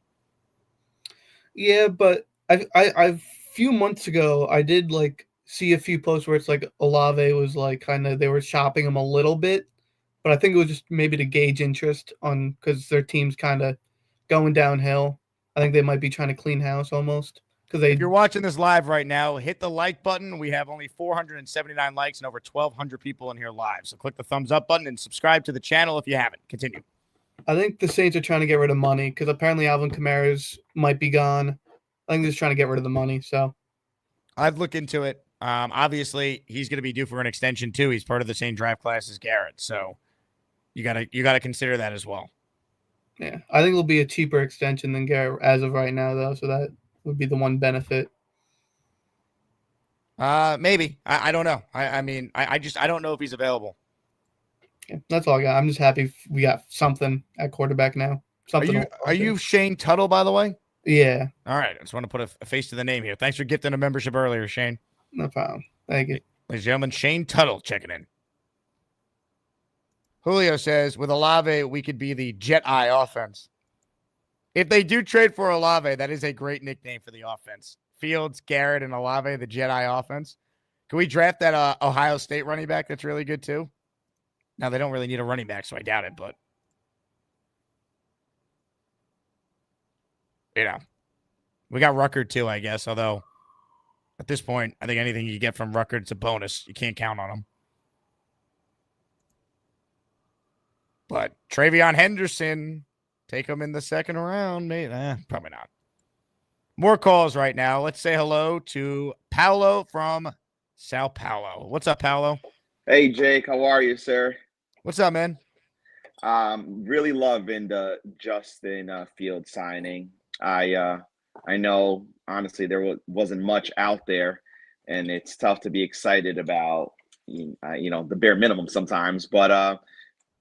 Yeah, but I few months ago I did like see a few posts where it's like Olave was like kind of they were shopping him a little bit, but I think it was just maybe to gauge interest on because their team's kind of going downhill. I think they might be trying to clean house almost because If you're watching this live right now, hit the like button. We have only 479 likes and over 1,200 people in here live. So click the thumbs up button and subscribe to the channel if you haven't. Continue. I think the Saints are trying to get rid of money because apparently Alvin Kamara's might be gone. I think they're just trying to get rid of the money. So I've looked into it. Obviously, he's going to be due for an extension too. He's part of the same draft class as Garrett, so you gotta consider that as well. yeah, I think it'll be a cheaper extension than Garrett as of right now, though. So that would be the one benefit. Maybe I don't know. I mean, I don't know if he's available. Yeah, that's all I got. I'm just happy we got something at quarterback now. Something. Are you Shane Tuttle, by the way? Yeah. All right. I just want to put a face to the name here. Thanks for gifting a membership earlier, Shane. No problem. Thank you. Ladies and gentlemen, Shane Tuttle checking in. Julio says, with Olave, we could be the Jet Eye offense. If they do trade for Olave, that is a great nickname for the offense. Fields, Garrett, and Olave, the Jet Eye offense. Can we draft that Ohio State running back that's really good too? Now, they don't really need a running back, so I doubt it, but you know, we got Rucker too, I guess. Although at this point, I think anything you get from Rucker, it's a bonus. You can't count on him. But Travion Henderson, take him in the second round, maybe. Probably not. More calls right now. Let's say hello to Paulo from Sao Paulo. What's up, Paulo? Hey, Jake. How are you, sir? What's up, man? Really loving the Justin Fields signing. I know, honestly, there wasn't much out there, and it's tough to be excited about, the bare minimum sometimes. But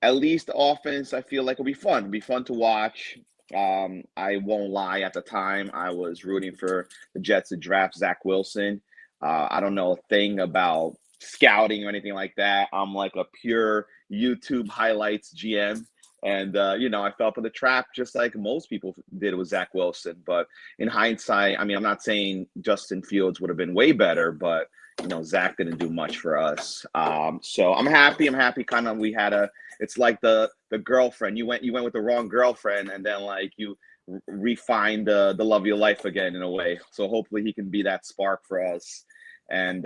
at least the offense, I feel like will be fun. It'll be fun to watch. I won't lie. At the time, I was rooting for the Jets to draft Zach Wilson. I don't know a thing about scouting or anything like that. I'm like a pure YouTube highlights GM. And, I fell for the trap just like most people did with Zach Wilson. But in hindsight, I mean, I'm not saying Justin Fields would have been way better, but, Zach didn't do much for us. So I'm happy. Kind of, it's like the girlfriend. You went with the wrong girlfriend, and then like you refine the love of your life again in a way. So hopefully he can be that spark for us. And,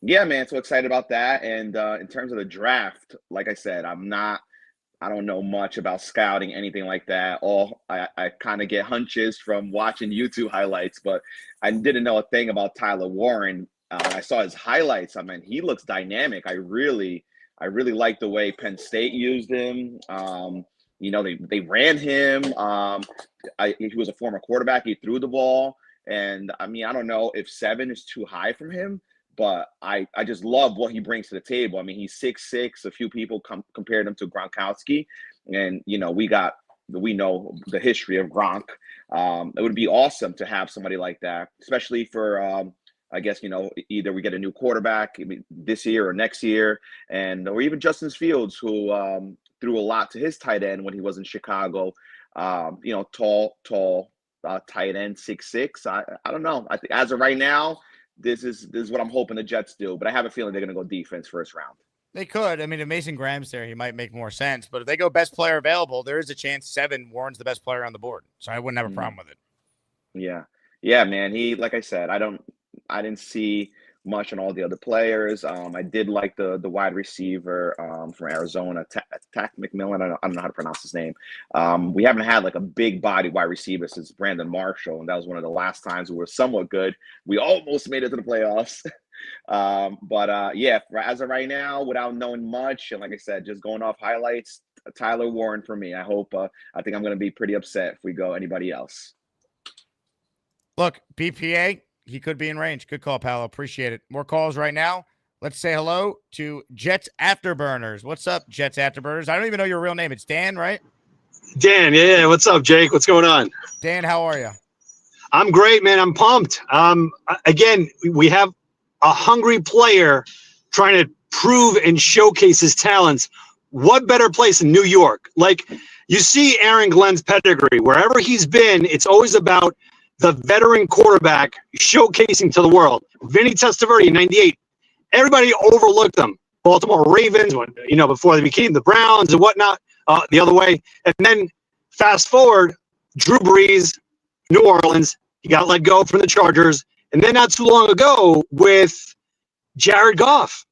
yeah, man, so excited about that. And in terms of the draft, like I said, I don't know much about scouting, anything like that. I kind of get hunches from watching YouTube highlights, but I didn't know a thing about Tyler Warren. I saw his highlights. I mean, he looks dynamic. I really like the way Penn State used him. They ran him. He was a former quarterback. He threw the ball. And I mean, I don't know if 7 is too high from him, but I just love what he brings to the table. I mean, he's 6'6". A few people compared him to Gronkowski. And, we know the history of Gronk. It would be awesome to have somebody like that, especially for, I guess, either we get a new quarterback this year or next year, or even Justin Fields, who threw a lot to his tight end when he was in Chicago. Tall tight end, 6'6". I don't know. I think as of right now, this is what I'm hoping the Jets do, but I have a feeling they're going to go defense first round. They could. I mean, if Mason Graham's there, he might make more sense. But if they go best player available, there is a chance 7 Warren's the best player on the board. So I wouldn't have a problem with it. Yeah, man. Like I said, I didn't see much on all the other players. I did like the wide receiver from Arizona, Tack McMillan. I don't know how to pronounce his name. We haven't had like a big body wide receiver since Brandon Marshall, and that was one of the last times we were somewhat good. We almost made it to the playoffs. Yeah, as of right now, without knowing much, and like I said, just going off highlights, Tyler Warren for me. I think I'm going to be pretty upset if we go anybody else. Look, BPA, he could be in range. Good call, Paolo. Appreciate it. More calls right now. Let's say hello to Jets Afterburners. What's up, Jets Afterburners? I don't even know your real name. It's Dan, right? Dan, yeah. What's up, Jake? What's going on? Dan, how are you? I'm great, man. I'm pumped. Again, we have a hungry player trying to prove and showcase his talents what better place than New York? Like, you see Aaron Glenn's pedigree. Wherever he's been, it's always about the veteran quarterback showcasing to the world. Vinny Testaverde in 98. Everybody overlooked them. Baltimore Ravens, before they became the Browns and whatnot, the other way. And then fast forward, Drew Brees, New Orleans, he got let go from the Chargers. And then not too long ago with Jared Goff.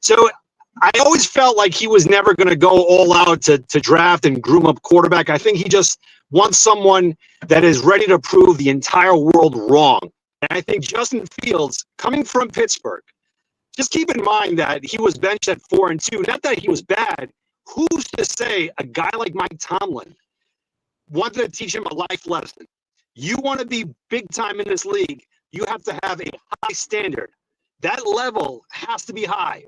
So I always felt like he was never going to go all out to draft and groom up quarterback. I think he just wants someone that is ready to prove the entire world wrong. And I think Justin Fields, coming from Pittsburgh, just keep in mind that he was benched at 4-2. Not that he was bad. Who's to say a guy like Mike Tomlin wanted to teach him a life lesson? You want to be big time in this league, you have to have a high standard. That level has to be high,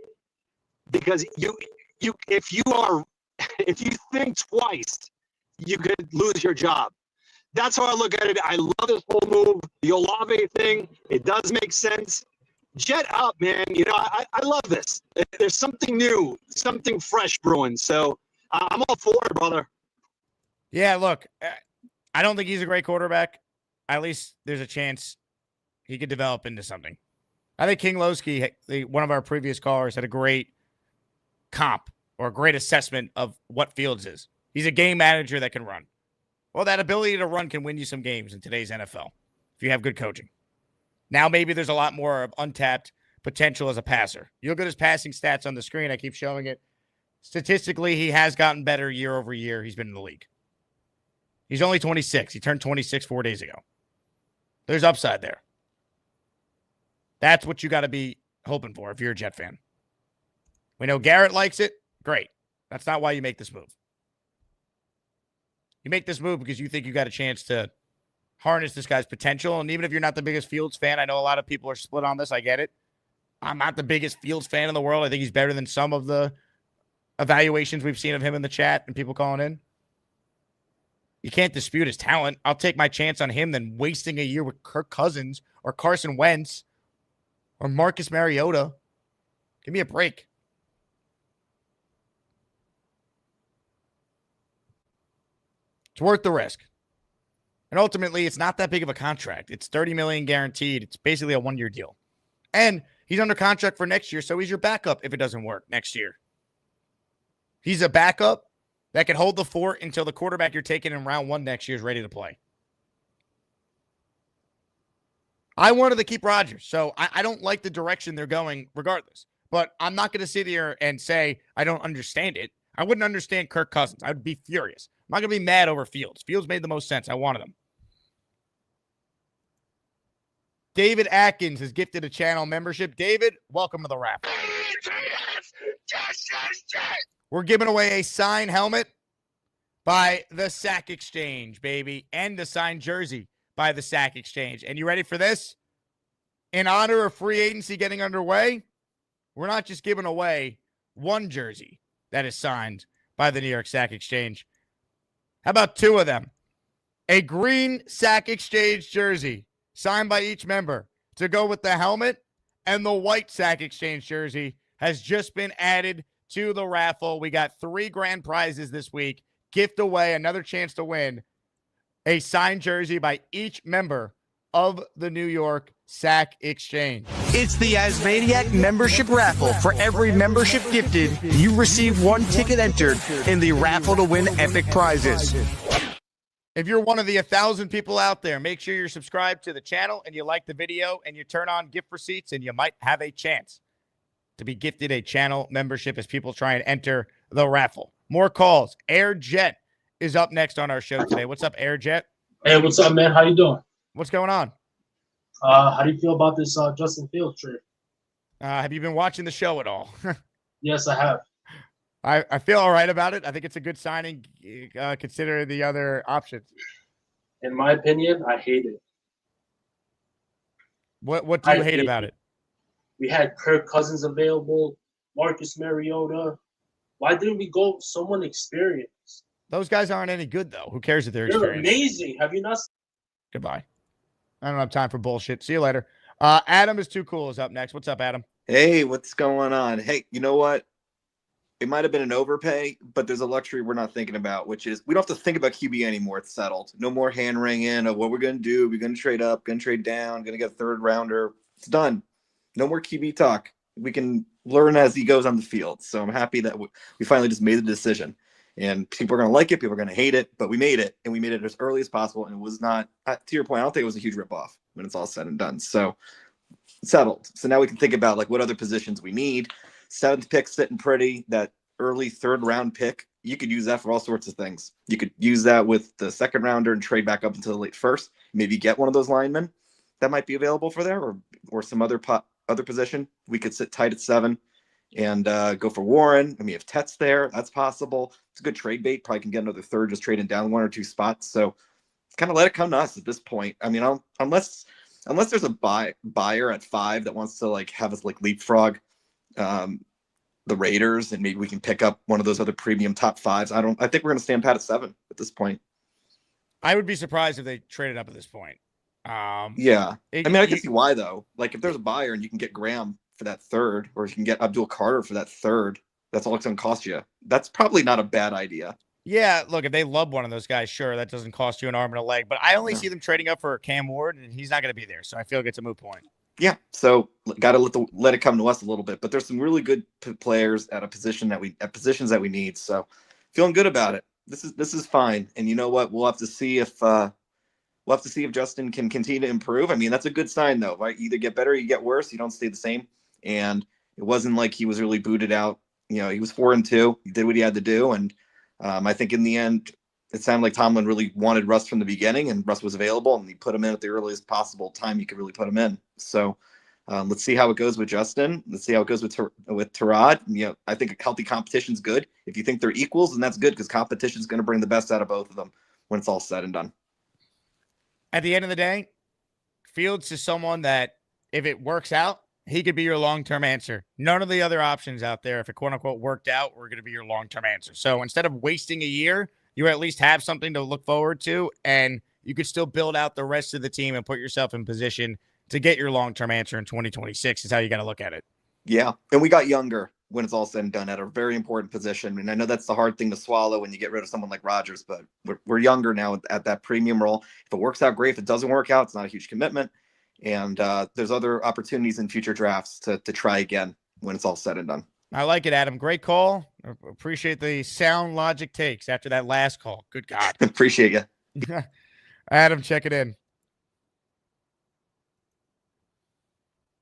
because if you think twice, you could lose your job. That's how I look at it. I love this whole move, the Olave thing. It does make sense. Jet up, man. I love this. There's something new, something fresh brewing. So I'm all for it, brother. Yeah, look, I don't think he's a great quarterback. At least there's a chance he could develop into something. I think King Lowski, one of our previous callers, had a great comp or a great assessment of what Fields is. He's a game manager that can run. Well, that ability to run can win you some games in today's NFL if you have good coaching. Now maybe there's a lot more of untapped potential as a passer. You look at his passing stats on the screen. I keep showing it. Statistically, he has gotten better year over year. He's been in the league. He's only 26. He turned 26 4 days ago. There's upside there. That's what you got to be hoping for if you're a Jet fan. We know Garrett likes it. Great. That's not why you make this move. You make this move because you think you got a chance to harness this guy's potential. And even if you're not the biggest Fields fan, I know a lot of people are split on this. I get it. I'm not the biggest Fields fan in the world. I think he's better than some of the evaluations we've seen of him in the chat and people calling in. You can't dispute his talent. I'll take my chance on him than wasting a year with Kirk Cousins or Carson Wentz or Marcus Mariota. Give me a break. It's worth the risk. And ultimately, it's not that big of a contract. It's $30 million guaranteed. It's basically a one-year deal. And he's under contract for next year, so he's your backup if it doesn't work next year. He's a backup that can hold the fort until the quarterback you're taking in round one next year is ready to play. I wanted to keep Rodgers, so I don't like the direction they're going regardless. But I'm not going to sit here and say I don't understand it. I wouldn't understand Kirk Cousins. I would be furious. I'm not going to be mad over Fields. Fields made the most sense. I wanted him. David Atkins has gifted a channel membership. David, welcome to the raffle. We're giving away a signed helmet by the Sack Exchange, baby, and a signed jersey by the Sack Exchange. And you ready for this? In honor of free agency getting underway, we're not just giving away one jersey that is signed by the New York Sack Exchange. How about two of them? A green Sack Exchange jersey signed by each member to go with the helmet, and the white Sack Exchange jersey has just been added to the raffle. We got 3 grand prizes this week. Gift away, another chance to win a signed jersey by each member of the New York Sack Exchange. It's the ASMANIAC membership raffle. For every membership gifted, you receive 1 ticket entered in the raffle to win epic prizes. If you're one of the 1,000 people out there, make sure you're subscribed to the channel and you like the video and you turn on gift receipts, and you might have a chance to be gifted a channel membership as people try and enter the raffle. More calls. Air Jet is up next on our show today. What's up, Air Jet? Hey, what's up, man? How you doing? What's going on? How do you feel about this Justin Fields trade? Have you been watching the show at all? Yes, I have. I feel all right about it. I think it's a good signing, considering the other options. In my opinion, I hate it. What do you hate about it? We had Kirk Cousins available, Marcus Mariota. Why didn't we go with someone experienced? Those guys aren't any good, though. Who cares if they're They're experienced? amazing. Have you not? Goodbye. I don't have time for bullshit. See you later. Adam is too cool is up next. What's up, Adam? Hey, what's going on? Hey, you know what? it might have been an overpay, but there's a luxury we're not thinking about, which is we don't have to think about QB anymore. It's settled. No more hand wringing of what we're going to do. We're going to trade up, going to trade down, going to get a third rounder. It's done. No more QB talk. We can learn as he goes on the field. So I'm happy that we finally just made the decision. And people are going to like it. People are going to hate it. But we made it. And we made it as early as possible. And it was not, to your point, I don't think it was a huge ripoff when it's all said and done. So settled. So now we can think about like what other positions we need. 7th pick sitting pretty. That early 3rd round pick, you could use that for all sorts of things. You could use that with the 2nd rounder and trade back up into the late 1st. Maybe get one of those linemen that might be available for there, or some other position. We could sit tight at 7 and go for Warren. I mean, if Tet's there, that's possible. It's a good trade bait. Probably can get another 3rd, just trading down 1 or 2 spots. So kind of let it come to us at this point. I mean, unless there's a buyer at 5 that wants to like have us like leapfrog the Raiders, and maybe we can pick up one of those other premium top 5s. I think we're going to stand pat at 7 at this point. I would be surprised if they traded up at this point. Yeah. I mean, I can see why, though. Like, if there's a buyer and you can get Graham for that 3rd, or you can get Abdul Carter for that 3rd, that's all it's going to cost you. That's probably not a bad idea. Yeah, look, if they love one of those guys, sure, that doesn't cost you an arm and a leg. But I only see them trading up for Cam Ward, and he's not going to be there. So I feel like it's a moot point. Yeah, so got to let it come to us a little bit. But there's some really good players at positions that we need. So feeling good about it. This is fine. And you know what? We'll have to see if Justin can continue to improve. I mean, that's a good sign, though, right? You either get better or you get worse. You don't stay the same. And it wasn't like he was really booted out. You know, he was 4-2. He did what he had to do. And I think in the end, it sounded like Tomlin really wanted Russ from the beginning, and Russ was available, and he put him in at the earliest possible time you could really put him in. So let's see how it goes with Justin. Let's see how it goes with Tyrod. You know, I think healthy competition is good. If you think they're equals, then that's good, because competition is going to bring the best out of both of them when it's all said and done. At the end of the day, Fields is someone that if it works out, he could be your long-term answer. None of the other options out there, if it quote-unquote worked out, were going to be your long-term answer. So instead of wasting a year, you at least have something to look forward to, and you could still build out the rest of the team and put yourself in position to get your long-term answer in 2026 is how you got to look at it. Yeah, and we got younger when it's all said and done at a very important position. And I know that's the hard thing to swallow when you get rid of someone like Rodgers, but we're younger now at that premium role. If it works out, great. If it doesn't work out, it's not a huge commitment. And there's other opportunities in future drafts to try again when it's all said and done. I like it, Adam. Great call. Appreciate the sound logic takes after that last call. Good God. Appreciate you. Adam, check it in.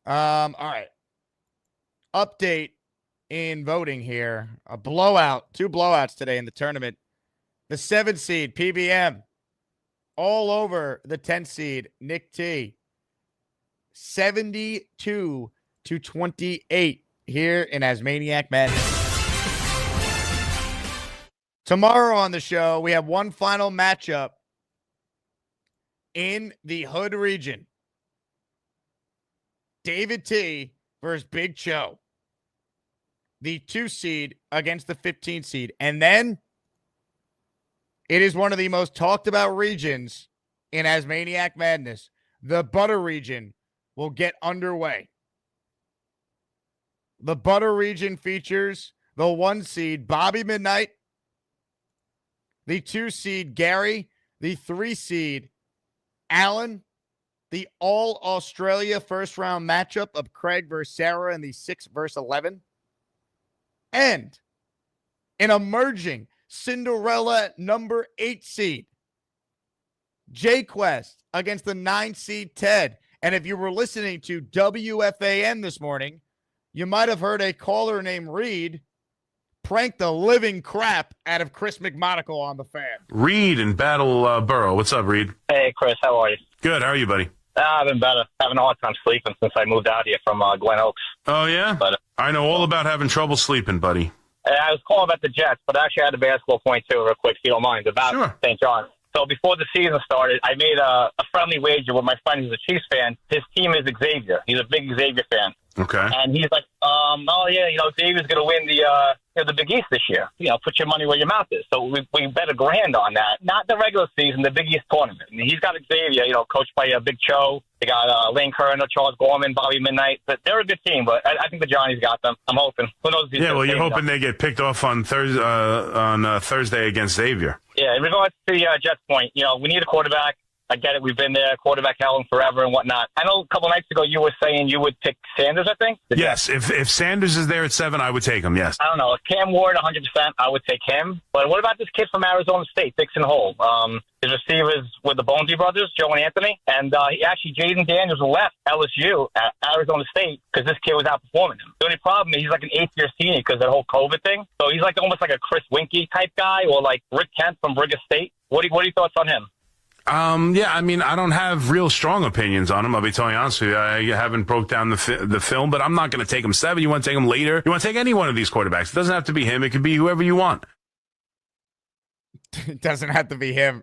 All right. Update in voting here. A blowout. 2 blowouts today in the tournament. The 7 seed, PBM, all over the 10 seed, Nick T. 72-28 here in ASMANIAC Madness. Tomorrow on the show, we have one final matchup in the Hood region. David T versus Big Cho. The 2 seed against the 15 seed. And then it is one of the most talked about regions in ASMANIAC Madness. The Butter region will get underway. The Butter region features the 1 seed, Bobby Midnight, the 2 seed, Gary, the 3 seed, Allen, the All-Australia first-round matchup of Craig versus Sarah in the 6 versus 11, and an emerging Cinderella number 8 seed, J-Quest against the 9 seed, Ted. And if you were listening to WFAN this morning, you might have heard a caller named Reed prank the living crap out of Chris McMonagle on the fan. Reed in Battleboro. What's up, Reed? Hey, Chris. How are you? Good. How are you, buddy? I've been better. Having a hard time sleeping since I moved out here from Glen Oaks. Oh, yeah? But I know all about having trouble sleeping, buddy. I was calling about the Jets, but I actually had a basketball point, too, real quick, if you don't mind, about St. John. So before the season started, I made a friendly wager with my friend who's a Chiefs fan. His team is Xavier. He's a big Xavier fan. Okay. And he's like, oh yeah, David's going to win the Big East this year. Put your money where your mouth is. So we bet $1,000 on that. Not the regular season, the Big East tournament. I mean, he's got Xavier, coached by Big Cho. They got Lane Kerner, Charles Gorman, Bobby Midnight. But they're a good team. But I think the Johnny's got them. I'm hoping. Who knows? Yeah, well, you're hoping they get picked off on Thursday against Xavier. Yeah, in regards to Jets' point, we need a quarterback. I get it. We've been there, quarterback hell and forever and whatnot. I know a couple nights ago you were saying you would pick Sanders, I think. Yes, if Sanders is there at 7, I would take him, yes. I don't know. Cam Ward, 100%, I would take him. But what about this kid from Arizona State, Dixon Hole? His receivers with the Bonesy brothers, Joe and Anthony. And Jaden Daniels left LSU at Arizona State because this kid was outperforming him. The only problem is he's like an 8th-year senior because of that whole COVID thing. So he's like almost like a Chris Winkie type guy or like Rick Kent from Brigham State. What are your thoughts on him? Yeah, I mean, I don't have real strong opinions on him. I'll be telling you honestly. I haven't broke down the film, but I'm not going to take him 7. You want to take him later? You want to take any one of these quarterbacks? It doesn't have to be him. It could be whoever you want. It doesn't have to be him.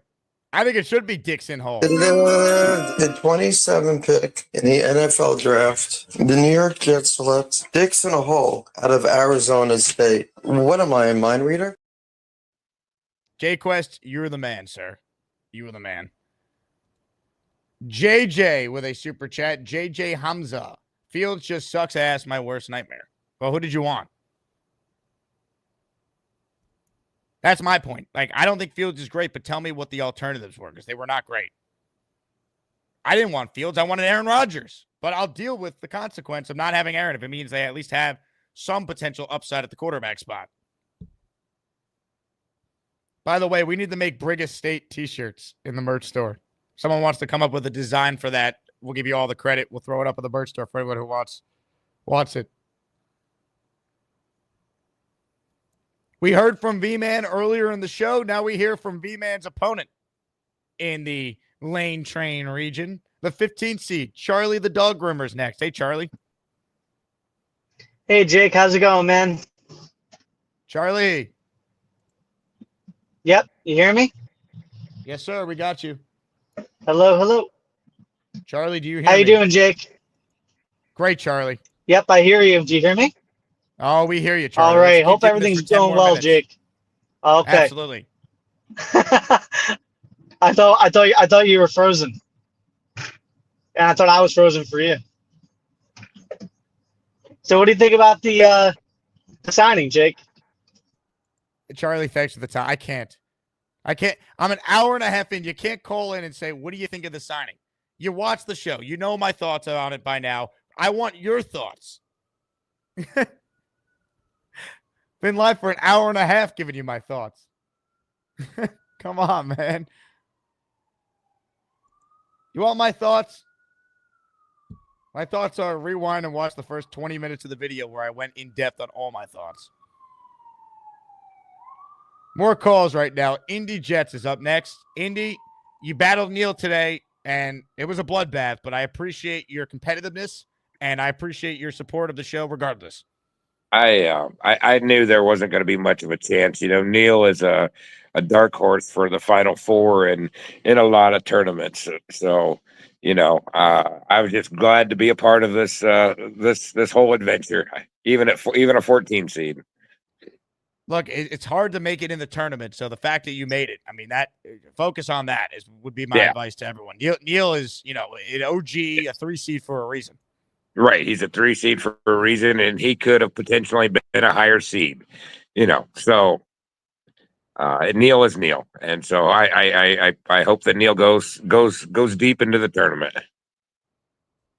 I think it should be Dixon Hole. The 27th pick in the NFL draft, the New York Jets select Dixon Hole out of Arizona State. What am I, a mind reader? J-Quest, you're the man, sir. You were the man. JJ with a super chat. JJ Hamza. Fields just sucks ass. My worst nightmare. Well, who did you want? That's my point. Like, I don't think Fields is great, but tell me what the alternatives were because they were not great. I didn't want Fields. I wanted Aaron Rodgers, but I'll deal with the consequence of not having Aaron if it means they at least have some potential upside at the quarterback spot. By the way, we need to make Brigham State t-shirts in the merch store. Someone wants to come up with a design for that. We'll give you all the credit. We'll throw it up at the merch store for anyone who wants it. We heard from V-Man earlier in the show. Now we hear from V-Man's opponent in the Lane Train region. The 15th seed, Charlie the Dog Groomer's next. Hey, Charlie. Hey, Jake. How's it going, man? Charlie. Yep. You hear me? Yes, sir. We got you. Hello, hello. Charlie, do you hear me? How you doing, Jake? Great, Charlie. Yep, I hear you. Do you hear me? Oh, we hear you, Charlie. All right. Hope everything's going well, Jake. Okay. Absolutely. I thought you were frozen. And I thought I was frozen for you. So what do you think about the signing, Jake? Charlie, thanks for the time. I can't. I'm an hour and a half in. You can't call in and say, what do you think of the signing? You watch the show. You know my thoughts on it by now. I want your thoughts. Been live for an hour and a half giving you my thoughts. Come on, man. You want my thoughts? My thoughts are rewind and watch the first 20 minutes of the video where I went in depth on all my thoughts. More calls right now. Indy Jets is up next. Indy, you battled Neil today, and it was a bloodbath, but I appreciate your competitiveness, and I appreciate your support of the show regardless. I knew there wasn't going to be much of a chance. Neil is a dark horse for the Final Four and in a lot of tournaments. So, I was just glad to be a part of this this whole adventure, even a 14 seed. Look, it's hard to make it in the tournament, so the fact that you made it, I mean, that focus on that would be my advice to everyone. Neil is, an OG, a 3 seed for a reason. Right, he's a 3 seed for a reason, and he could have potentially been a higher seed. So Neil is Neil, and so I hope that Neil goes deep into the tournament.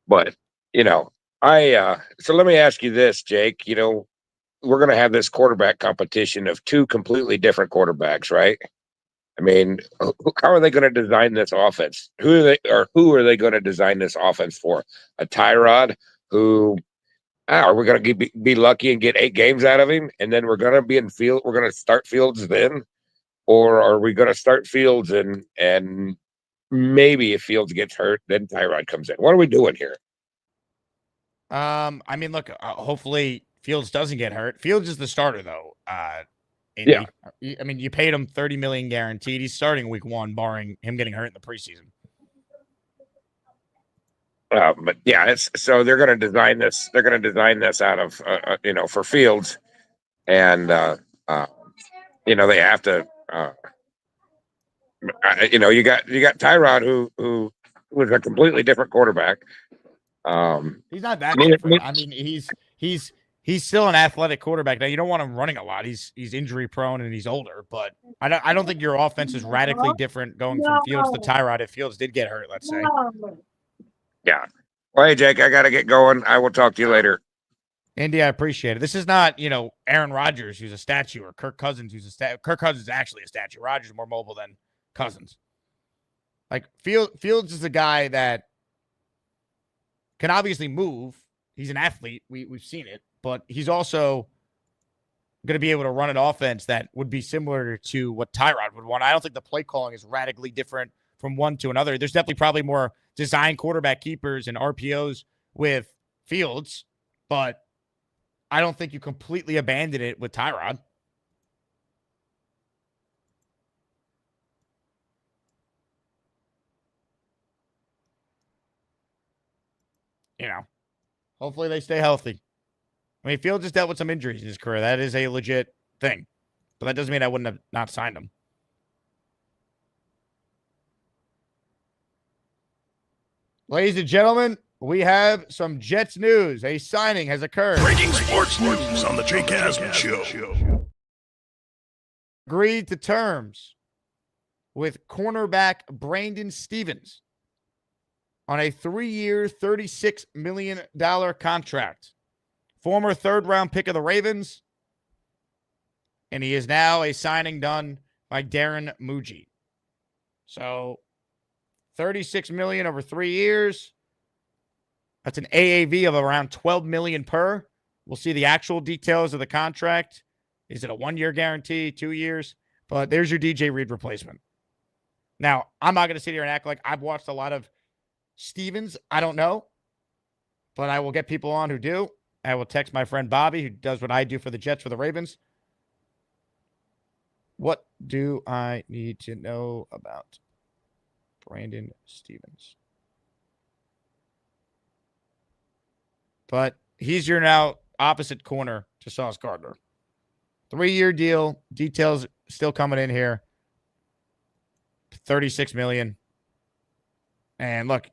But so let me ask you this, Jake. We're going to have this quarterback competition of 2 completely different quarterbacks, right? I mean, how are they going to design this offense? Who are they going to design this offense for? A Tyrod who are we going to be lucky and get 8 games out of him, and then we're going to be in field? We're going to start Fields then, or are we going to start Fields and maybe if Fields gets hurt, then Tyrod comes in? What are we doing here? I mean, look, hopefully Fields doesn't get hurt. Fields is the starter, though. Yeah. I mean, you paid him $30 million guaranteed. He's starting week 1, barring him getting hurt in the preseason. But yeah, it's so they're going to design this. They're going to design this out of for Fields, and they have to. You got Tyrod who was a completely different quarterback. He's not that I mean, different. I mean, he's still an athletic quarterback. Now you don't want him running a lot. He's injury prone and he's older, but I don't think your offense is radically different going from Fields to Tyrod if Fields did get hurt, let's say. Yeah. Well, hey, Jake, I got to get going. I will talk to you later. Andy, I appreciate it. This is not, Aaron Rodgers, who's a statue, or Kirk Cousins, who's a statue. Kirk Cousins is actually a statue. Rodgers is more mobile than Cousins. Like, Fields is a guy that can obviously move. He's an athlete. We've seen it. But he's also going to be able to run an offense that would be similar to what Tyrod would want. I don't think the play calling is radically different from one to another. There's definitely probably more design quarterback keepers and RPOs with Fields, but I don't think you completely abandon it with Tyrod. Hopefully they stay healthy. I mean, Fields has dealt with some injuries in his career. That is a legit thing. But that doesn't mean I wouldn't have not signed him. Ladies and gentlemen, we have some Jets news. A signing has occurred. Breaking sports news on the Jake Asman Show. Agreed to terms with cornerback Brandon Stevens on a 3-year, $36 million contract. Former third-round pick of the Ravens, and he is now a signing done by Darren Muji. So, $36 million over 3 years. That's an AAV of around $12 million per. We'll see the actual details of the contract. Is it a 1-year guarantee, 2 years? But there's your DJ Reed replacement. Now, I'm not going to sit here and act like I've watched a lot of Stevens. I don't know, but I will get people on who do. I will text my friend Bobby, who does what I do for the Jets for the Ravens. What do I need to know about Brandon Stevens? But he's your now opposite corner to Sauce Gardner. 3-year deal. Details still coming in here. $36 million. And look,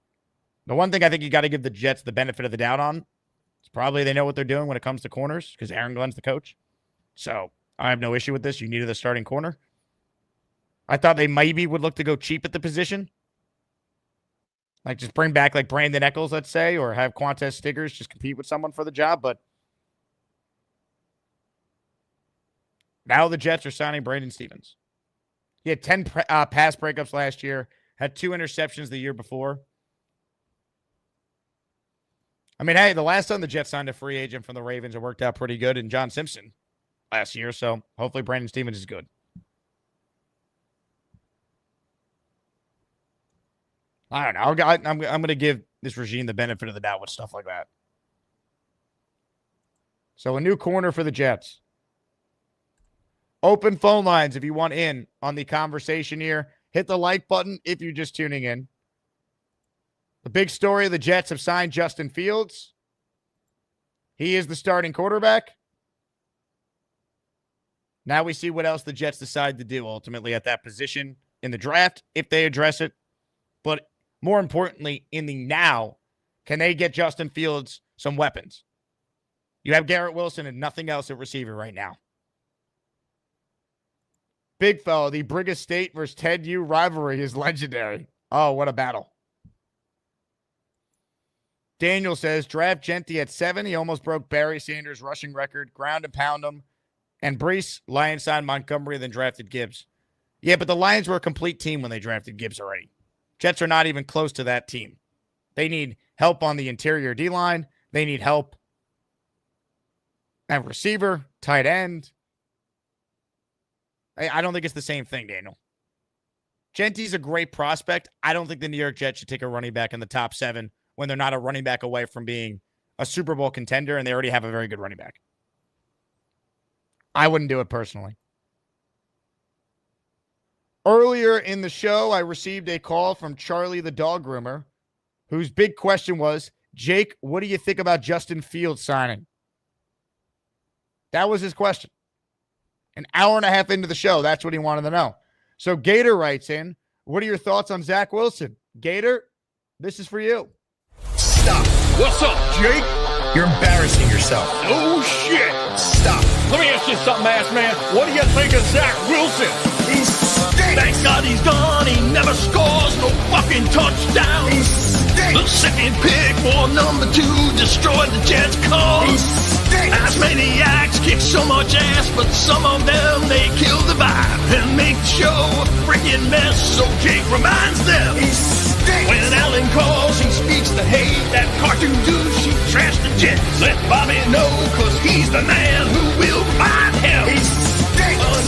the one thing I think you got to give the Jets the benefit of the doubt on is probably they know what they're doing when it comes to corners because Aaron Glenn's the coach. So I have no issue with this. You needed a starting corner. I thought they maybe would look to go cheap at the position. Like just bring back like Brandon Eccles, let's say, or have Quantez Stiggers just compete with someone for the job. But now the Jets are signing Brandon Stevens. He had 10 pass breakups last year, had 2 interceptions the year before. I mean, hey, the last time the Jets signed a free agent from the Ravens, it worked out pretty good in John Simpson last year. So hopefully Brandon Stevens is good. I don't know. I'm going to give this regime the benefit of the doubt with stuff like that. So a new corner for the Jets. Open phone lines if you want in on the conversation here. Hit the like button if you're just tuning in. The big story, the Jets have signed Justin Fields. He is the starting quarterback. Now we see what else the Jets decide to do ultimately at that position in the draft, if they address it. But more importantly, in the now, can they get Justin Fields some weapons? You have Garrett Wilson and nothing else at receiver right now. Big fella, the Brigham State versus Ted U rivalry is legendary. Oh, what a battle. Daniel says, draft Genty at 7. He almost broke Barry Sanders' rushing record, ground and pound him. And Brees, Lions signed Montgomery, then drafted Gibbs. Yeah, but the Lions were a complete team when they drafted Gibbs already. Jets are not even close to that team. They need help on the interior D-line. They need help at receiver, tight end. I don't think it's the same thing, Daniel. Genty's a great prospect. I don't think the New York Jets should take a running back in the top 7 when they're not a running back away from being a Super Bowl contender and they already have a very good running back. I wouldn't do it personally. Earlier in the show, I received a call from Charlie the dog groomer whose big question was, Jake, what do you think about Justin Fields signing? That was his question. An hour and a half into the show, that's what he wanted to know. So Gator writes in, what are your thoughts on Zach Wilson? Gator, this is for you. Stop. What's up, Jake? You're embarrassing yourself. Oh, shit. Stop. Let me ask you something, ass man. What do you think of Zach Wilson? He stinks. Thank God he's gone. He never scores no fucking touchdown. He stinks. The second pick for number 2 destroyed the Jets' cause. He stinks. Asmaniacs kick so much ass, but some of them, they kill the vibe and make the show a freaking mess. So Jake reminds them. He stinks. When Alan calls, he speaks the hate. That cartoon douche, he trashed the Jets. Let Bobby know, cause he's the man who will find him. He stinks.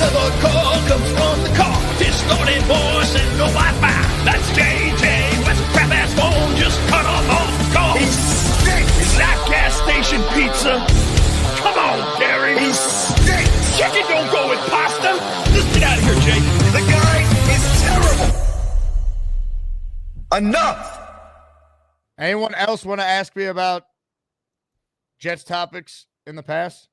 Another call comes from the car. Distorted voice and no Wi-Fi. That's JJ with a crap ass phone. Just cut off all the calls. He stinks. Is that gas station pizza? Come on, Gary. He stinks. Chicken don't go with pasta. Just get out of here, Jake. The guy is terrible. Enough. Anyone else want to ask me about Jets topics in the past?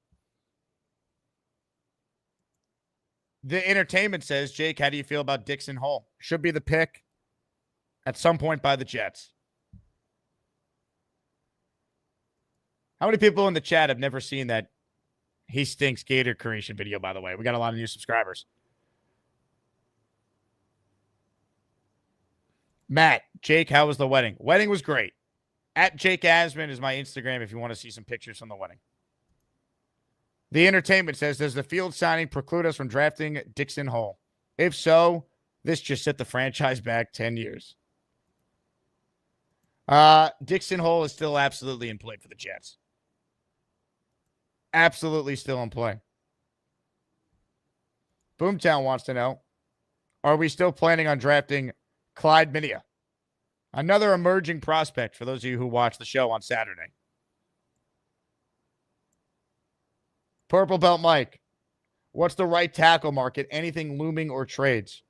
The Entertainment says, Jake, how do you feel about Dixon Hall? Should be the pick at some point by the Jets. How many people in the chat have never seen that He Stinks Gator creation video, by the way? We got a lot of new subscribers. Matt, Jake, how was the wedding? Wedding was great. At Jake Asman is my Instagram if you want to see some pictures from the wedding. The Entertainment says, does the Field signing preclude us from drafting Dixon Hall? If so, this just set the franchise back 10 years. Dixon Hall is still absolutely in play for the Jets. Absolutely still in play. Boomtown wants to know, are we still planning on drafting Clyde Minia? Another emerging prospect for those of you who watch the show on Saturday. Purple Belt Mike, what's the right tackle market? Anything looming or trades?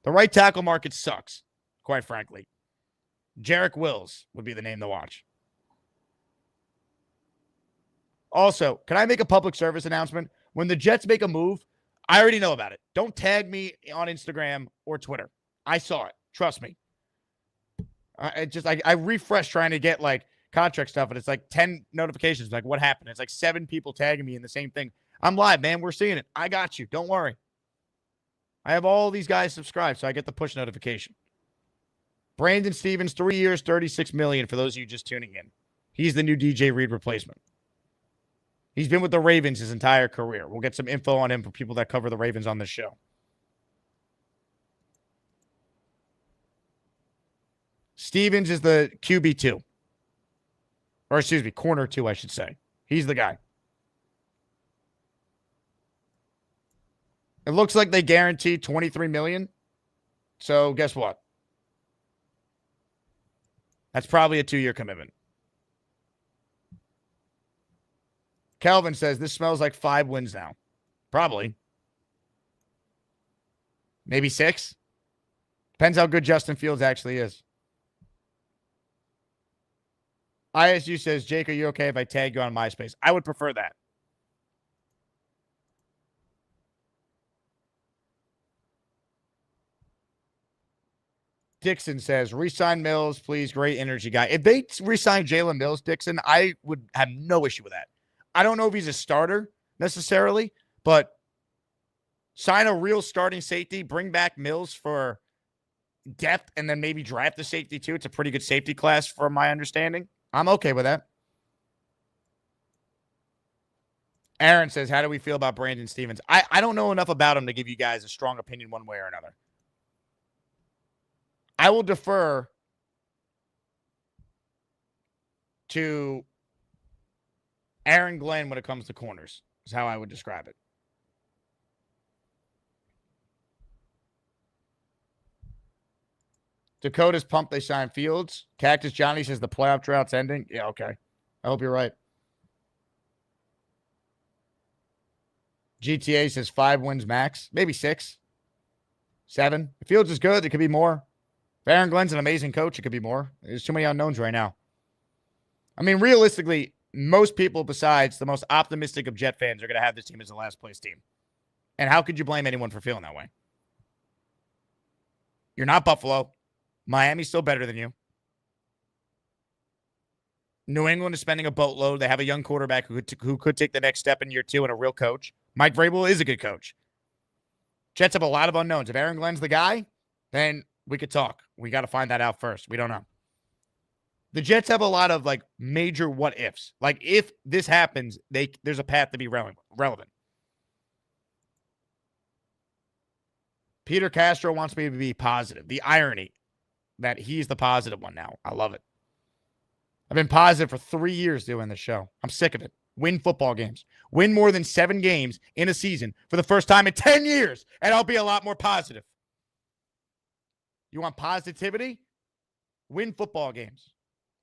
The right tackle market sucks, quite frankly. Jarek Wills would be the name to watch. Also, can I make a public service announcement? When the Jets make a move, I already know about it. Don't tag me on Instagram or Twitter. I saw it. Trust me. I refresh trying to get like contract stuff, and it's like 10 notifications. Like, what happened? It's like 7 people tagging me in the same thing. I'm live, man. We're seeing it. I got you. Don't worry. I have all these guys subscribed, so I get the push notification. Brandon Stevens, 3 years, $36 million for those of you just tuning in. He's the new DJ Reed replacement. He's been with the Ravens his entire career. We'll get some info on him for people that cover the Ravens on this show. Stevens is the QB2. Or excuse me, corner 2, I should say. He's the guy. It looks like they guaranteed $23 million. So guess what? That's probably a 2-year commitment. Calvin says this smells like 5 wins now. Probably. Maybe 6. Depends how good Justin Fields actually is. ISU says, Jake, are you okay if I tag you on MySpace? I would prefer that. Dixon says, re-sign Mills, please. Great energy guy. If they re-sign Jalen Mills, Dixon, I would have no issue with that. I don't know if he's a starter necessarily, but sign a real starting safety, bring back Mills for depth, and then maybe draft the safety too. It's a pretty good safety class from my understanding. I'm okay with that. Aaron says, how do we feel about Brandon Stevens? I don't know enough about him to give you guys a strong opinion one way or another. I will defer to Aaron Glenn when it comes to corners, is how I would describe it. Dakota's pumped they signed Fields. Cactus Johnny says the playoff drought's ending. Yeah, okay. I hope you're right. GTA says 5 wins max. Maybe 6. 7. If Fields is good, it could be more. If Aaron Glenn's an amazing coach, it could be more. There's too many unknowns right now. I mean, realistically, most people besides the most optimistic of Jet fans are going to have this team as a last place team. And how could you blame anyone for feeling that way? You're not Buffalo. Miami's still better than you. New England is spending a boatload. They have a young quarterback who could take the next step in year 2 and a real coach. Mike Vrabel is a good coach. Jets have a lot of unknowns. If Aaron Glenn's the guy, then we could talk. We got to find that out first. We don't know. The Jets have a lot of like major what ifs. Like if this happens, there's a path to be relevant. Peter Castro wants me to be positive. The irony that he's the positive one now. I love it. I've been positive for 3 years doing this show. I'm sick of it. Win football games. Win more than 7 games in a season for the first time in 10 years, and I'll be a lot more positive. You want positivity? Win football games.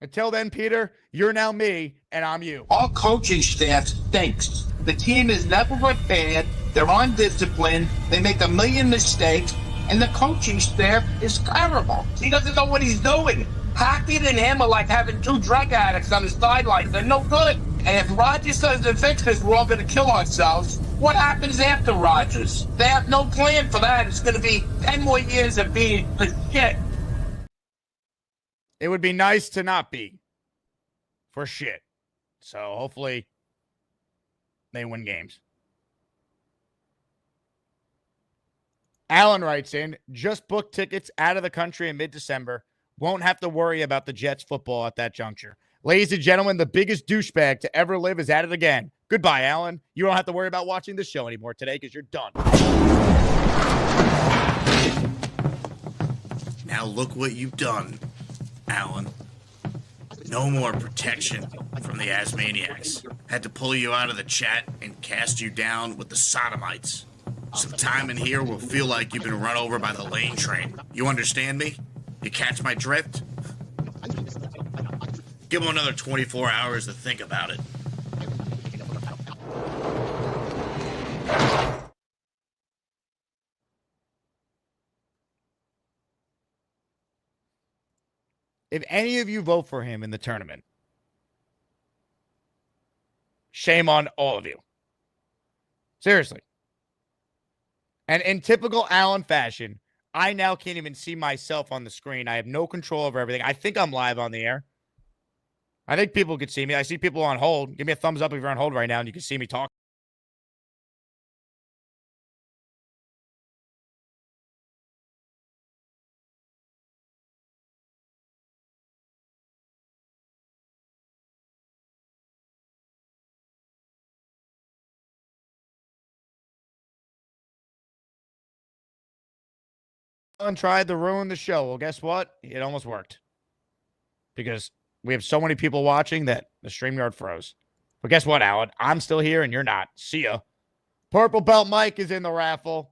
Until then, Peter, you're now me, and I'm you. Our coaching staff stinks. The team is never prepared. They're undisciplined. They make a million mistakes, and the coaching staff is terrible. He doesn't know what he's doing. Hackett and him are like having 2 drug addicts on the sidelines. They're no good. And if Rodgers doesn't fix this, we're all going to kill ourselves. What happens after Rodgers? They have no plan for that. It's going to be 10 more years of being the shit. It would be nice to not be for shit. So hopefully they win games. Alan writes in, just book tickets out of the country in mid-December. Won't have to worry about the Jets football at that juncture. Ladies and gentlemen, the biggest douchebag to ever live is at it again. Goodbye, Alan. You don't have to worry about watching this show anymore today because you're done. Now look what you've done, Alan. No more protection from the Asmaniacs. Had to pull you out of the chat and cast you down with the sodomites. Some time in here will feel like you've been run over by the lane train. You understand me? You catch my drift? Give him another 24 hours to think about it. If any of you vote for him in the tournament, shame on all of you. Seriously. And in typical Allen fashion, I now can't even see myself on the screen. I have no control over everything. I think I'm live on the air. I think people could see me. I see people on hold. Give me a thumbs up if you're on hold right now and you can see me talk. And tried to ruin the show. Well, guess what? It almost worked. Because we have so many people watching that the StreamYard froze. But guess what, Alan? I'm still here and you're not. See ya. Purple Belt Mike is in the raffle.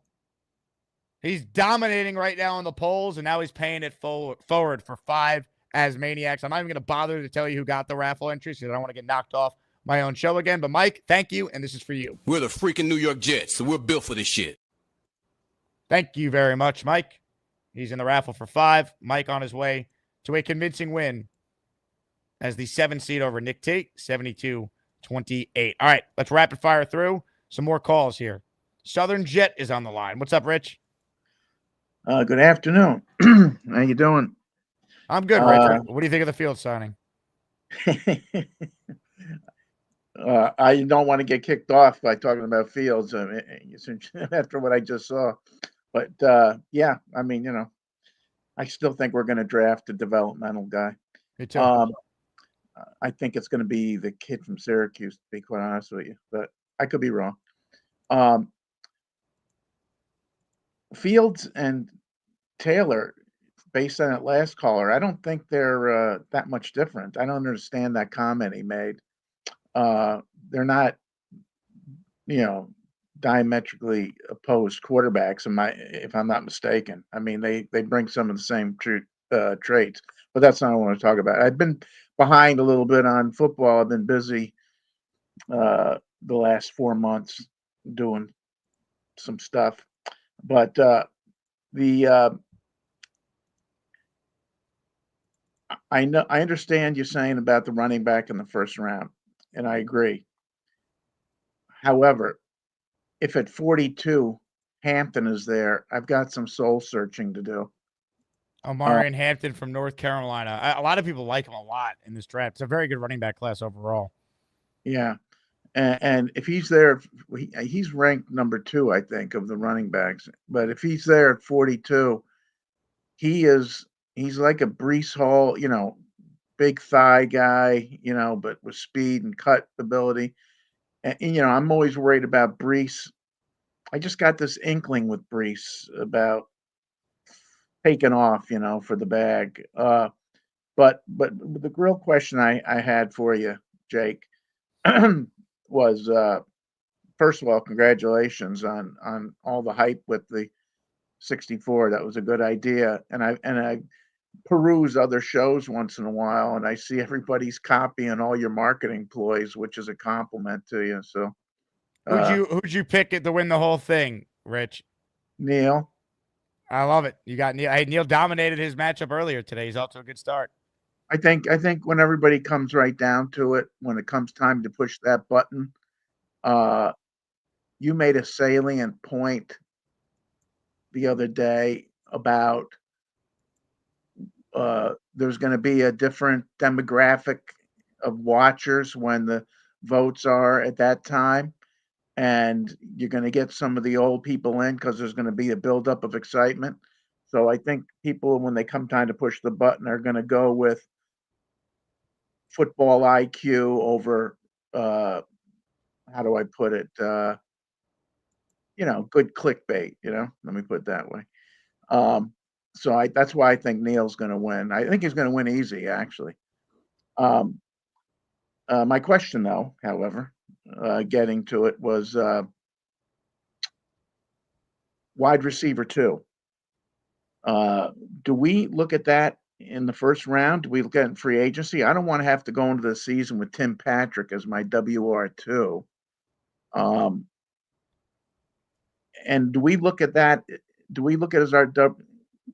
He's dominating right now on the polls, and now he's paying it forward for 5 Asmaniacs. I'm not even going to bother to tell you who got the raffle entries because I don't want to get knocked off my own show again. But, Mike, thank you, and this is for you. We're the freaking New York Jets, so we're built for this shit. Thank you very much, Mike. He's in the raffle for 5. Mike on his way to a convincing win as the 7 seed over Nick Tate, 72-28. All right, let's rapid fire through some more calls here. Southern Jet is on the line. What's up, Rich? Good afternoon. How you doing? I'm good, Richard. What do you think of the Field signing? I don't want to get kicked off by talking about Fields after what I just saw. But, yeah, I mean, you know, I still think we're going to draft a developmental guy. Me too. I think it's going to be the kid from Syracuse, to be quite honest with you. But I could be wrong. Fields and Taylor, based on that last caller, I don't think they're that much different. I don't understand that comment he made. They're not, you know, diametrically opposed quarterbacks, if I'm not mistaken. I mean, they bring some of the same traits, but that's not what I want to talk about. I've been behind a little bit on football. I've been busy the last 4 months doing some stuff, but I know, I understand you saying about the running back in the first round, and I agree. However, if at 42 Hampton is there, I've got some soul searching to do. Omarion Hampton from North Carolina. A lot of people like him a lot in this draft. It's a very good running back class overall. Yeah. And if he's there, he's ranked number 2, I think, of the running backs. But if he's there at 42, he's like a Brees Hall, big thigh guy, but with speed and cut ability. And I'm always worried about Brees. I just got this inkling with Brees about taking off, for the bag. But the real question I had for you, Jake, was first of all, congratulations on all the hype with the 64. That was a good idea. And I peruse other shows once in a while, and I see everybody's copying all your marketing ploys, which is a compliment to you. So, Who'd you pick it to win the whole thing, Rich? Neil. I love it. You got Neil. Hey, Neil dominated his matchup earlier today. He's off to a good start. I think when everybody comes right down to it, when it comes time to push that button, you made a salient point the other day about there's going to be a different demographic of watchers when the votes are at that time, and you're going to get some of the old people in because there's going to be a buildup of excitement. So I think people, when they come time to push the button, are going to go with football IQ over how do I put it? Good clickbait. Let me put it that way. So that's why I think Neil's going to win. I think he's going to win easy, actually. My question, though, however, getting to it, was wide receiver 2. Do we look at that in the first round? Do we look at it in free agency? I don't want to have to go into the season with Tim Patrick as my WR2. And do we look at that? Do we look at as our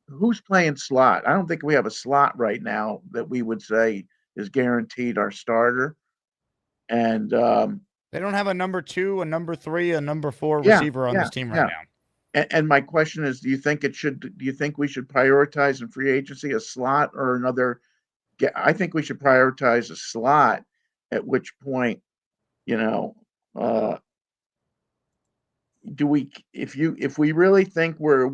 who's playing slot? I don't think we have a slot right now that we would say is guaranteed our starter. And they don't have a number 2, a number 3, a number 4 receiver on this team right now. And my question is, do you think we should prioritize in free agency a slot or another? I think we should prioritize a slot, at which point, do we, if we really think we're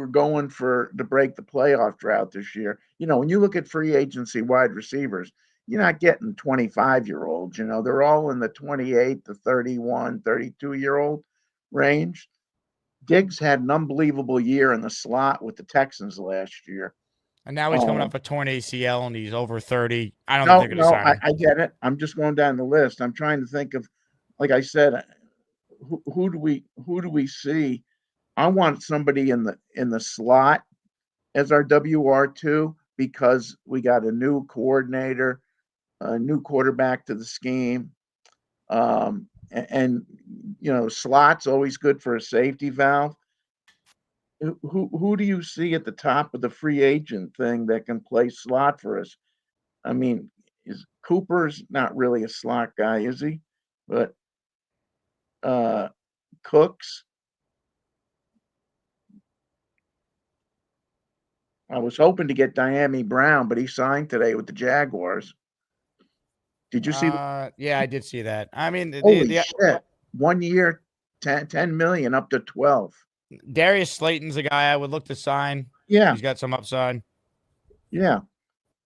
going to break the playoff drought this year, when you look at free agency wide receivers, you're not getting 25-year-olds, they're all in the 28 to 31, 32-year-old range. Diggs had an unbelievable year in the slot with the Texans last year. And now he's coming off a torn ACL and he's over 30. I don't think they're going to sign him. I get it. I'm just going down the list. I'm trying to think of, like I said, who do we see? I want somebody in the slot as our WR2 because we got a new coordinator, a new quarterback to the scheme. And slot's always good for a safety valve. Who do you see at the top of the free agent thing that can play slot for us? I mean, Cooper's not really a slot guy, is he? But Cooks. I was hoping to get Diami Brown, but he signed today with the Jaguars. Did you see? Yeah, I did see that. I mean, holy shit! 1 year, 10 million up to 12. Darius Slayton's a guy I would look to sign. Yeah, he's got some upside. Yeah,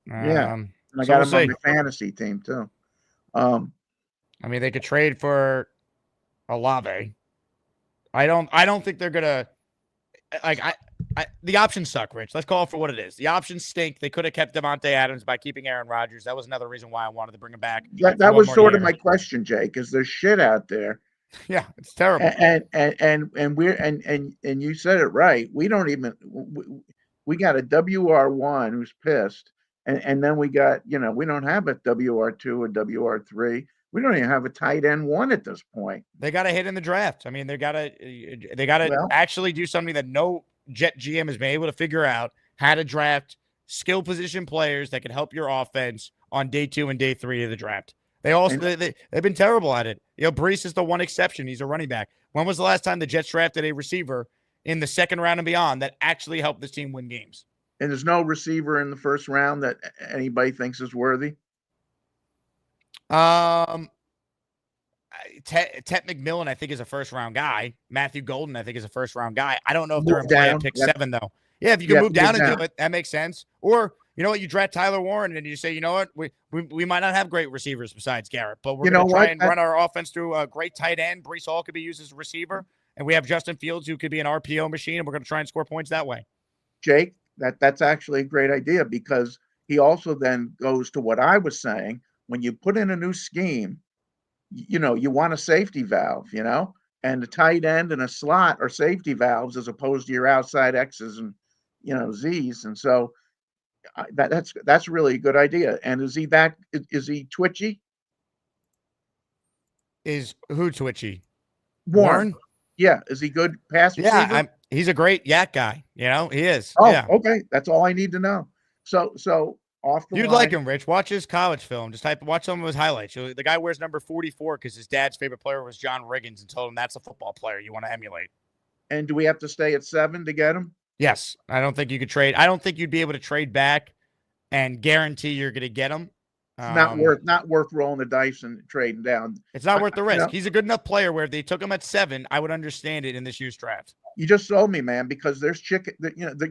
And I got him on my fantasy team too. I mean, they could trade for Olave. I don't think they're gonna the options suck, Rich. Let's call it for what it is. The options stink. They could have kept Devontae Adams by keeping Aaron Rodgers. That was another reation why I wanted to bring him back. That was sort of my question, Jake. Is there's shit out there? Yeah, it's terrible. And you said it right. We don't even we got a WR1 who's pissed, and then we got we don't have a WR2 or WR3. We don't even have a tight end 1 at this point. They got to hit in the draft. I mean, they got to actually do something that no Jet GM has been able to figure out how to draft skill position players that can help your offense on day 2 and day 3 of the draft. They've been terrible at it. Brees is the one exception. He's a running back. When was the last time the Jets drafted a receiver in the second round and beyond that actually helped this team win games? And there's no receiver in the first round that anybody thinks is worthy. Tet McMillan, I think, is a first-round guy. Matthew Golden, I think, is a first-round guy. I don't know if they're in play at pick 7, though. Yeah, if you can move down and do it, that makes sense. Or, you know what, you draft Tyler Warren and you say, you know what, we might not have great receivers besides Garrett, but we're going to try and run our offense through a great tight end. Brees Hall could be used as a receiver, and we have Justin Fields, who could be an RPO machine, and we're going to try and score points that way. Jake, that's actually a great idea, because he also then goes to what I was saying. When you put in a new scheme, you want a safety valve, and a tight end and a slot are safety valves as opposed to your outside X's and, Z's. And so that's really a good idea. And is he twitchy? Is who twitchy? Warren? Yeah. Is he good pass receiver? Yeah, he's a great yak guy. He is. Oh, yeah. Okay. That's all I need to know. So off the You'd line. like him, Rich. Watch his college film. Just watch some of his highlights. The guy wears number 44 because his dad's favorite player was John Riggins, and told him that's a football player you want to emulate. And do we have to stay at 7 to get him? Yes. I don't think you could trade. I don't think you'd be able to trade back and guarantee you're going to get him. It's not worth rolling the dice and trading down. It's not worth the risk. He's a good enough player where if they took him at 7, I would understand it in this year's draft. You just sold me, man, because there's chicken.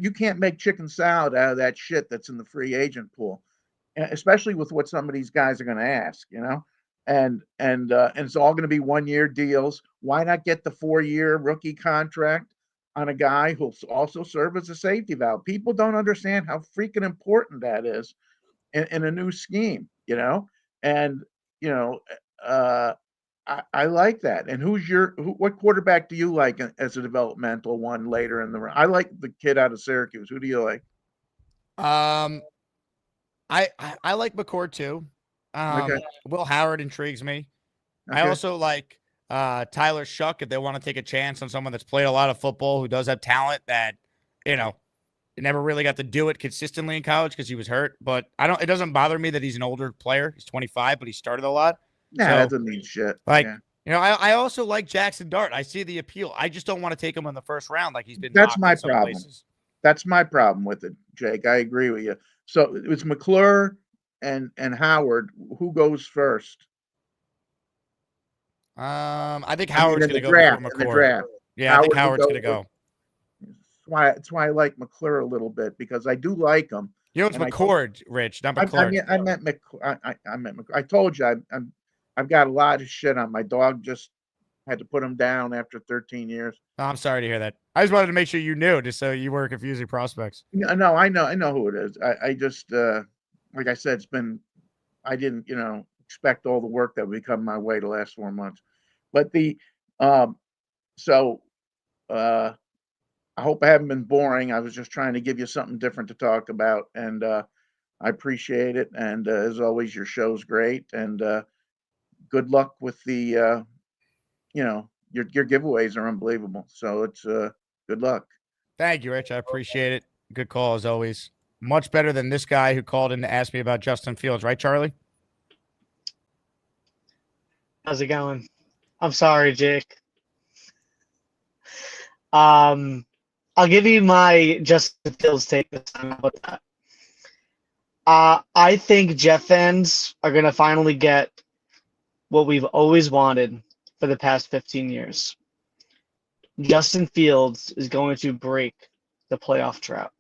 You can't make chicken salad out of that shit that's in the free agent pool, especially with what some of these guys are going to ask. And it's all going to be 1-year deals. Why not get the 4-year rookie contract on a guy who'll also serve as a safety valve? People don't understand how freaking important that is in a new scheme. And I like that. And what quarterback do you like as a developmental one later in the round? I like the kid out of Syracuse. Who do you like? I like McCord too. Okay. Will Howard intrigues me. Okay. I also like Tyler Shuck if they want to take a chance on someone that's played a lot of football, who does have talent that, never really got to do it consistently in college because he was hurt. But it doesn't bother me that he's an older player. He's 25, but he started a lot. Nah, that doesn't mean shit. I also like Jackson Dart. I see the appeal. I just don't want to take him in the first round like he's been. That's my problem. That's my problem with it, Jake. I agree with you. So it's McClure and Howard. Who goes first? I think Howard's going to go draft, before in the McCord. draft. Yeah, I think Howard's going to go. That's why I like McClure a little bit, because I do like him. It's McCord, Rich, not McClure. I meant McClure. I meant McClure. I told you I've got a lot of shit on my dog. Just had to put him down after 13 years. Oh, I'm sorry to hear that. I just wanted to make sure you knew, just so you weren't confusing prospects. No, I know who it is. I just like I said, I didn't expect all the work that would come my way the last 4 months. But I hope I haven't been boring. I was just trying to give you something different to talk about, and I appreciate it. And as always, your show's great, and good luck with the your giveaways are unbelievable. So it's good luck. Thank you, Rich. I appreciate it. Good call as always. Much better than this guy who called in to ask me about Justin Fields, right, Charlie? How's it going? I'm sorry, Jake. I'll give you my Justin Fields take this time. How about that? I think Jet fans are going to finally get what we've always wanted for the past 15 years. Justin Fields is going to break the playoff drought.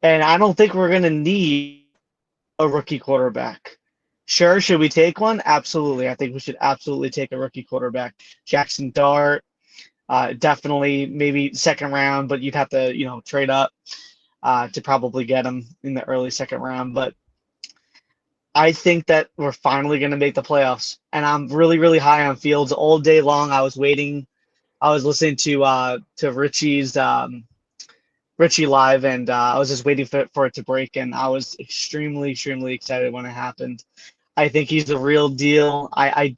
And I don't think we're going to need a rookie quarterback. Sure, should we take one? Absolutely. I think we should absolutely take a rookie quarterback. Jackson Dart, definitely maybe second round, but you'd have to, trade up to probably get him in the early second round. But I think that we're finally going to make the playoffs. And I'm really, really high on Fields all day long. I was listening to Richie live, and I was just waiting for it to break, and I was extremely, extremely excited when it happened. I think he's the real deal. I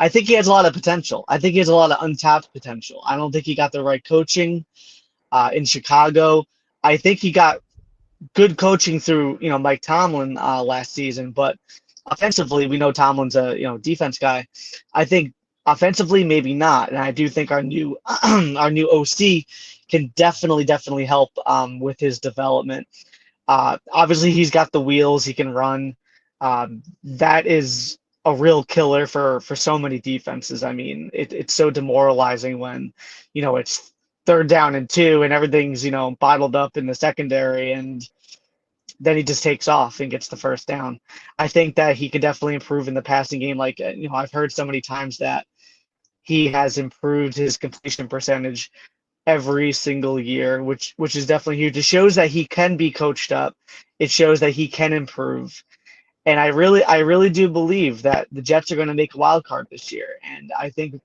think he has a lot of potential. I think he has a lot of untapped potential. I don't think he got the right coaching in Chicago. I think he got good coaching through, Mike Tomlin last season, but offensively, we know Tomlin's a, defense guy. I think offensively, maybe not. And I do think our new our new OC can definitely help with his development. Obviously, he's got the wheels. He can run. That is a real killer for so many defenses. I mean, it's so demoralizing when, it's 3rd down and 2 and everything's, bottled up in the secondary, and then he just takes off and gets the first down. I think that he could definitely improve in the passing game. Like, I've heard so many times that he has improved his completion percentage every single year, which is definitely huge. It shows that he can be coached up. It shows that he can improve. And I really do believe that the Jets are going to make a wild card this year. And I think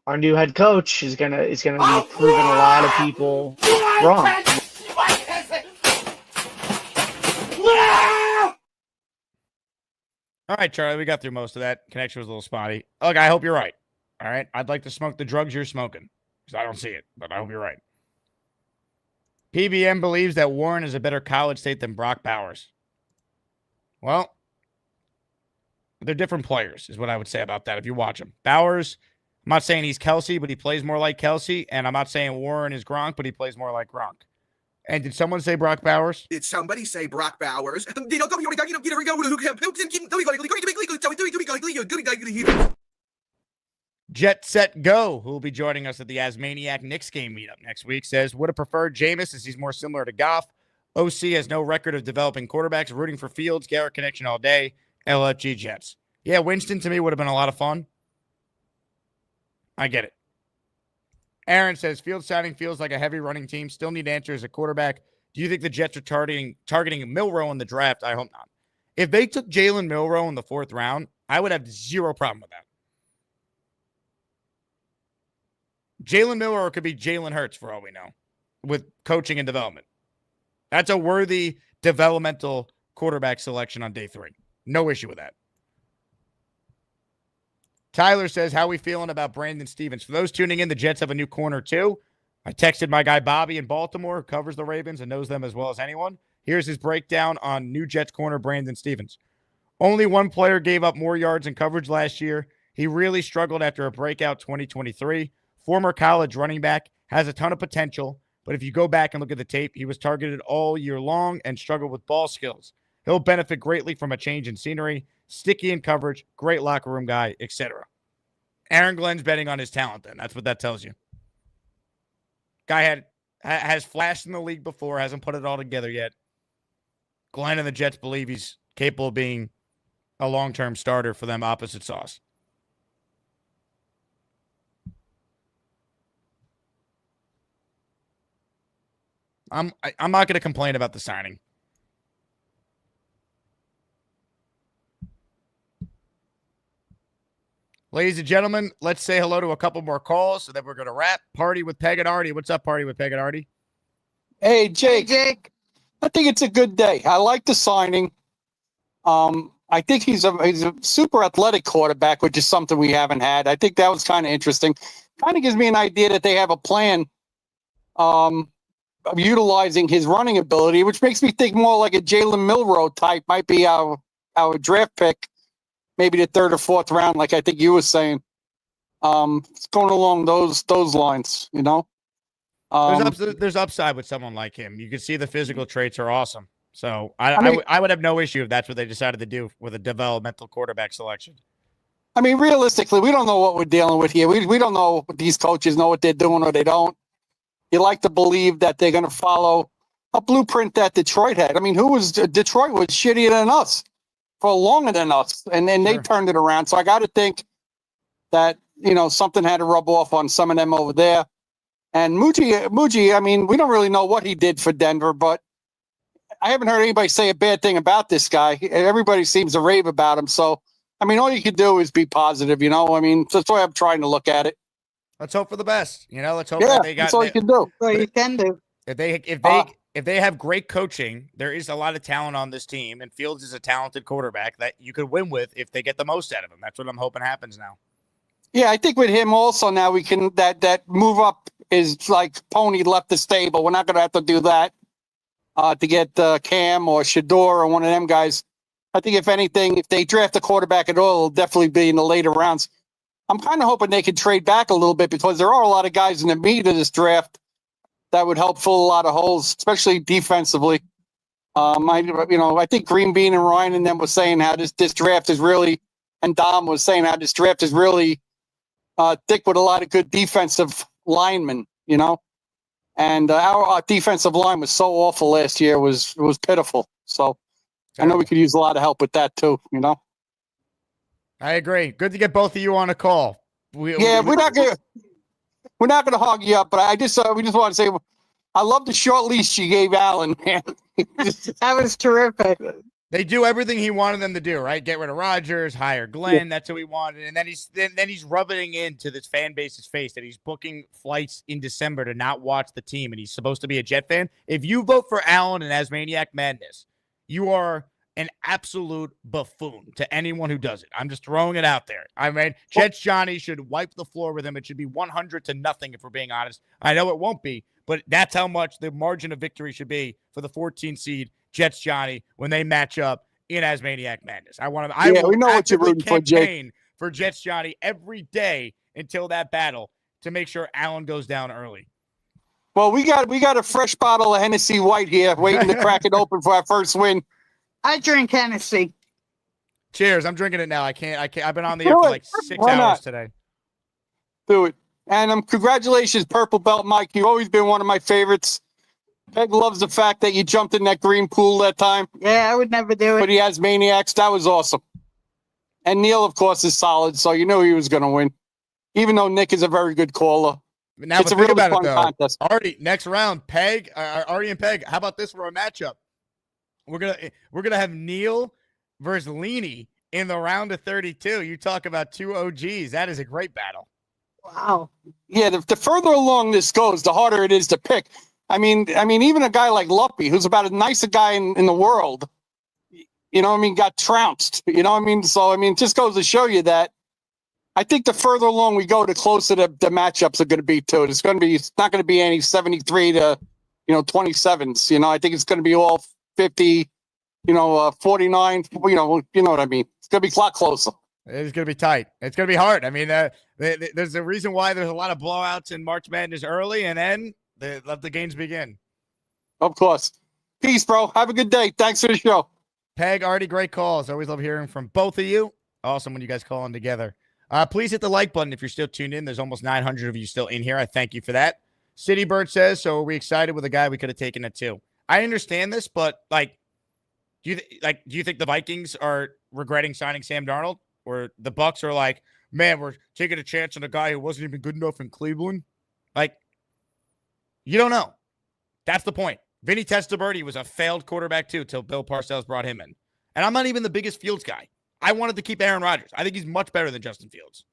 our new head coach is gonna be proving a lot of people wrong. All right, Charlie, we got through most of that. Connection was a little spotty. Look, I hope you're right. All right. I'd like to smoke the drugs you're smoking because I don't see it, but I hope you're right. PBM believes that Warren is a better college state than Brock Bowers. Well, they're different players, is what I would say about that if you watch them. Bowers, I'm not saying he's Kelsey, but he plays more like Kelsey. And I'm not saying Warren is Gronk, but he plays more like Gronk. And did someone say Brock Bowers? Did somebody say Brock Bowers? Jet Set Go, who will be joining us at the ASMANIAC Knicks game meetup next week, says, would have preferred Jameis as he's more similar to Goff. OC has no record of developing quarterbacks, rooting for Fields, Garrett connection all day, LFG Jets. Yeah, Winston to me would have been a lot of fun. I get it. Aaron says, Fields signing feels like a heavy running team. Still need answers at quarterback. Do you think the Jets are targeting Milroe in the draft? I hope not. If they took Jalen Milroe in the 4th round, I would have zero problem with that. Jalen Milroe could be Jalen Hurts for all we know with coaching and development. That's a worthy developmental quarterback selection on day 3. No issue with that. Tyler says, how are we feeling about Brandon Stevens? For those tuning in, the Jets have a new corner too. I texted my guy Bobby in Baltimore, who covers the Ravens and knows them as well as anyone. Here's his breakdown on new Jets corner Brandon Stevens. Only one player gave up more yards in coverage last year. He really struggled after a breakout 2023. Former college running back, has a ton of potential, but if you go back and look at the tape, he was targeted all year long and struggled with ball skills. He'll benefit greatly from a change in scenery, sticky in coverage, great locker room guy, etc. Aaron Glenn's betting on his talent then. That's what that tells you. Guy has flashed in the league before, hasn't put it all together yet. Glenn and the Jets believe he's capable of being a long-term starter for them opposite sauce. I'm not going to complain about the signing. Ladies and gentlemen, let's say hello to a couple more calls so that we're going to wrap. Party with Peg and Artie. What's up, Party with Peg and Artie? Hey, Jake. I think it's a good day. I like the signing. I think he's a super athletic quarterback, which is something we haven't had. I think that was kind of interesting. Kind of gives me an idea that they have a plan of utilizing his running ability, which makes me think more like a Jalen Milroe type might be our draft pick, maybe the 3rd or 4th round, like I think you were saying. It's going along those lines, you know. There's upside with someone like him. You can see the physical traits are awesome. So I would have no issue if that's what they decided to do with a developmental quarterback selection. I mean, realistically, we don't know what we're dealing with here. We don't know if these coaches know what they're doing or they don't. You like to believe that they're going to follow a blueprint that Detroit had. I mean, Detroit was shittier than us for longer than us, and then they turned it around. So I got to think that, you know, something had to rub off on some of them over there. And Muji, I mean, we don't really know what he did for Denver, but I haven't heard anybody say a bad thing about this guy. Everybody seems to rave about him. So, I mean, all you can do is be positive, you know? I mean, that's why I'm trying to look at it. Let's hope for the best. You know, let's hope Yeah, that they got that's all you can do. Well, you can do. If they have great coaching, there is a lot of talent on this team, and Fields is a talented quarterback that you could win with if they get the most out of him. That's what I'm hoping happens now. Yeah, I think with him also now we can that move up is like Pony left the stable. We're not going to have to do that. to get Cam or Shador or one of them guys. I think if anything, if they draft a quarterback at all, it'll definitely be in the later rounds. I'm kind of hoping they could trade back a little bit because there are a lot of guys in the meat of this draft that would help fill a lot of holes, especially defensively. I think Green Bean and Ryan and them was saying how this draft is really, and Dom was saying how this draft is really thick with a lot of good defensive linemen, and our defensive line was so awful last year. It was pitiful. So I know we could use a lot of help with that too, I agree. Good to get both of you on a call. We're not gonna hog you up, but we just want to say I love the short leash you gave Alan, man. That was terrific. They do everything he wanted them to do, right? Get rid of Rodgers, hire Glenn. That's who he wanted, and then he's rubbing into this fan base's face that he's booking flights in December to not watch the team, and he's supposed to be a Jet fan. If you vote for Allen and ASMANIAC Madness, you are an absolute buffoon to anyone who does it. I'm just throwing it out there. I mean, Jets Johnny should wipe the floor with him. It should be 100-0 if we're being honest. I know it won't be, but that's how much the margin of victory should be for the 14 seed Jets Johnny when they match up in ASMANIAC Madness. We know what you're rooting for, Jake. For Jets Johnny every day until that battle to make sure Allen goes down early. Well, we got a fresh bottle of Hennessy White here, waiting to crack it open for our first win. I drink Hennessy. Cheers! I'm drinking it now. I can't. I've been on the air for like 6 hours today. Do it. And congratulations, Purple Belt Mike. You've always been one of my favorites. Peg loves the fact that you jumped in that green pool that time. Yeah, I would never do it. But he has Maniacs. That was awesome. And Neil, of course, is solid, so you knew he was going to win. Even though Nick is a very good caller. Now, it's a think really about fun it, though. contest. Artie, next round, Peg, Artie and Peg. How about this for a matchup? We're gonna have Neil versus Leany in the round of 32. You talk about two OGs. That is a great battle. Wow. Yeah, the further along this goes, the harder it is to pick. I mean, even a guy like Luppy, who's about as nice a guy in the world, got trounced. So it just goes to show you that I think the further along we go, the closer the matchups are going to be to it. It's not going to be any 73 to 27s. I think it's going to be all 50, 49. You know what I mean. It's going to be a lot closer. It's going to be tight. It's going to be hard. I mean, there's a reason why there's a lot of blowouts in March Madness early, and then let the games begin. Of course. Peace, bro. Have a good day. Thanks for the show. Peg, Artie, great calls. Always love hearing from both of you. Awesome when you guys call in together. Please hit the like button if you're still tuned in. There's almost 900 of you still in here. I thank you for that. City Bird says, so are we excited with a guy we could have taken at 2? I understand this, but do you think the Vikings are regretting signing Sam Darnold? Or the Bucks are like, man, we're taking a chance on a guy who wasn't even good enough in Cleveland? You don't know. That's the point. Vinny Testaverde was a failed quarterback too till Bill Parcells brought him in. And I'm not even the biggest Fields guy. I wanted to keep Aaron Rodgers. I think he's much better than Justin Fields.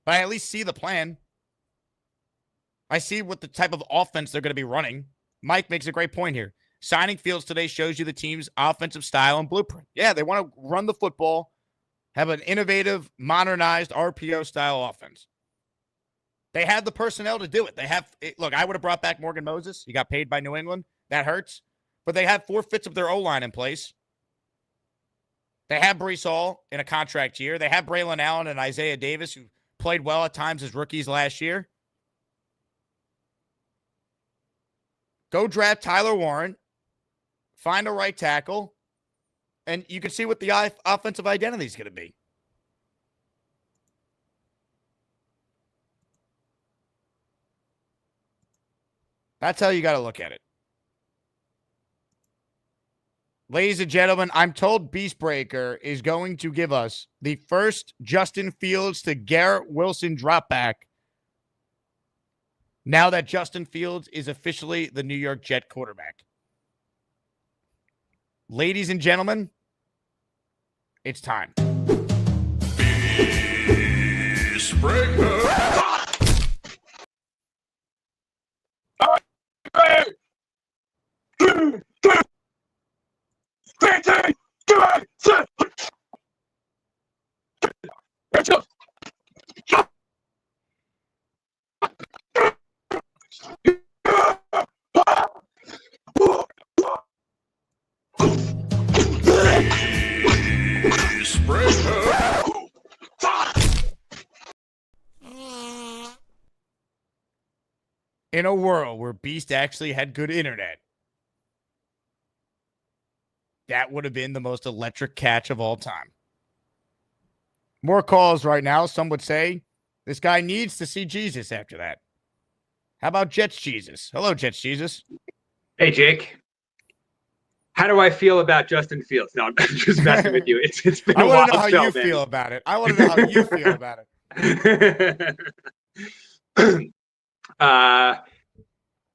But I at least see the plan. I see what the type of offense they're going to be running. Mike makes a great point here. Signing Fields today shows you the team's offensive style and blueprint. Yeah, they want to run the football, have an innovative, modernized RPO-style offense. They have the personnel to do it. Look, I would have brought back Morgan Moses. He got paid by New England. That hurts. But they have 4/5 of their O-line in place. They have Breece Hall in a contract year. They have Braylon Allen and Isaiah Davis, who played well at times as rookies last year. Go draft Tyler Warren. Find a right tackle. And you can see what the offensive identity is going to be. That's how you got to look at it. Ladies and gentlemen, I'm told Beastbreaker is going to give us the first Justin Fields to Garrett Wilson drop back now that Justin Fields is officially the New York Jet quarterback. Ladies and gentlemen, it's time. Beastbreaker. in a world where Beast actually had good internet, that would have been the most electric catch of all time. More calls right now. Some would say this guy needs to see Jesus after that. How about Jets Jesus? Hello, Jets Jesus. Hey, Jake. How do I feel about Justin Fields? No, I'm just messing with you. It's been a I wild want to know how spell, you man. feel about it. I want to know how you feel about it.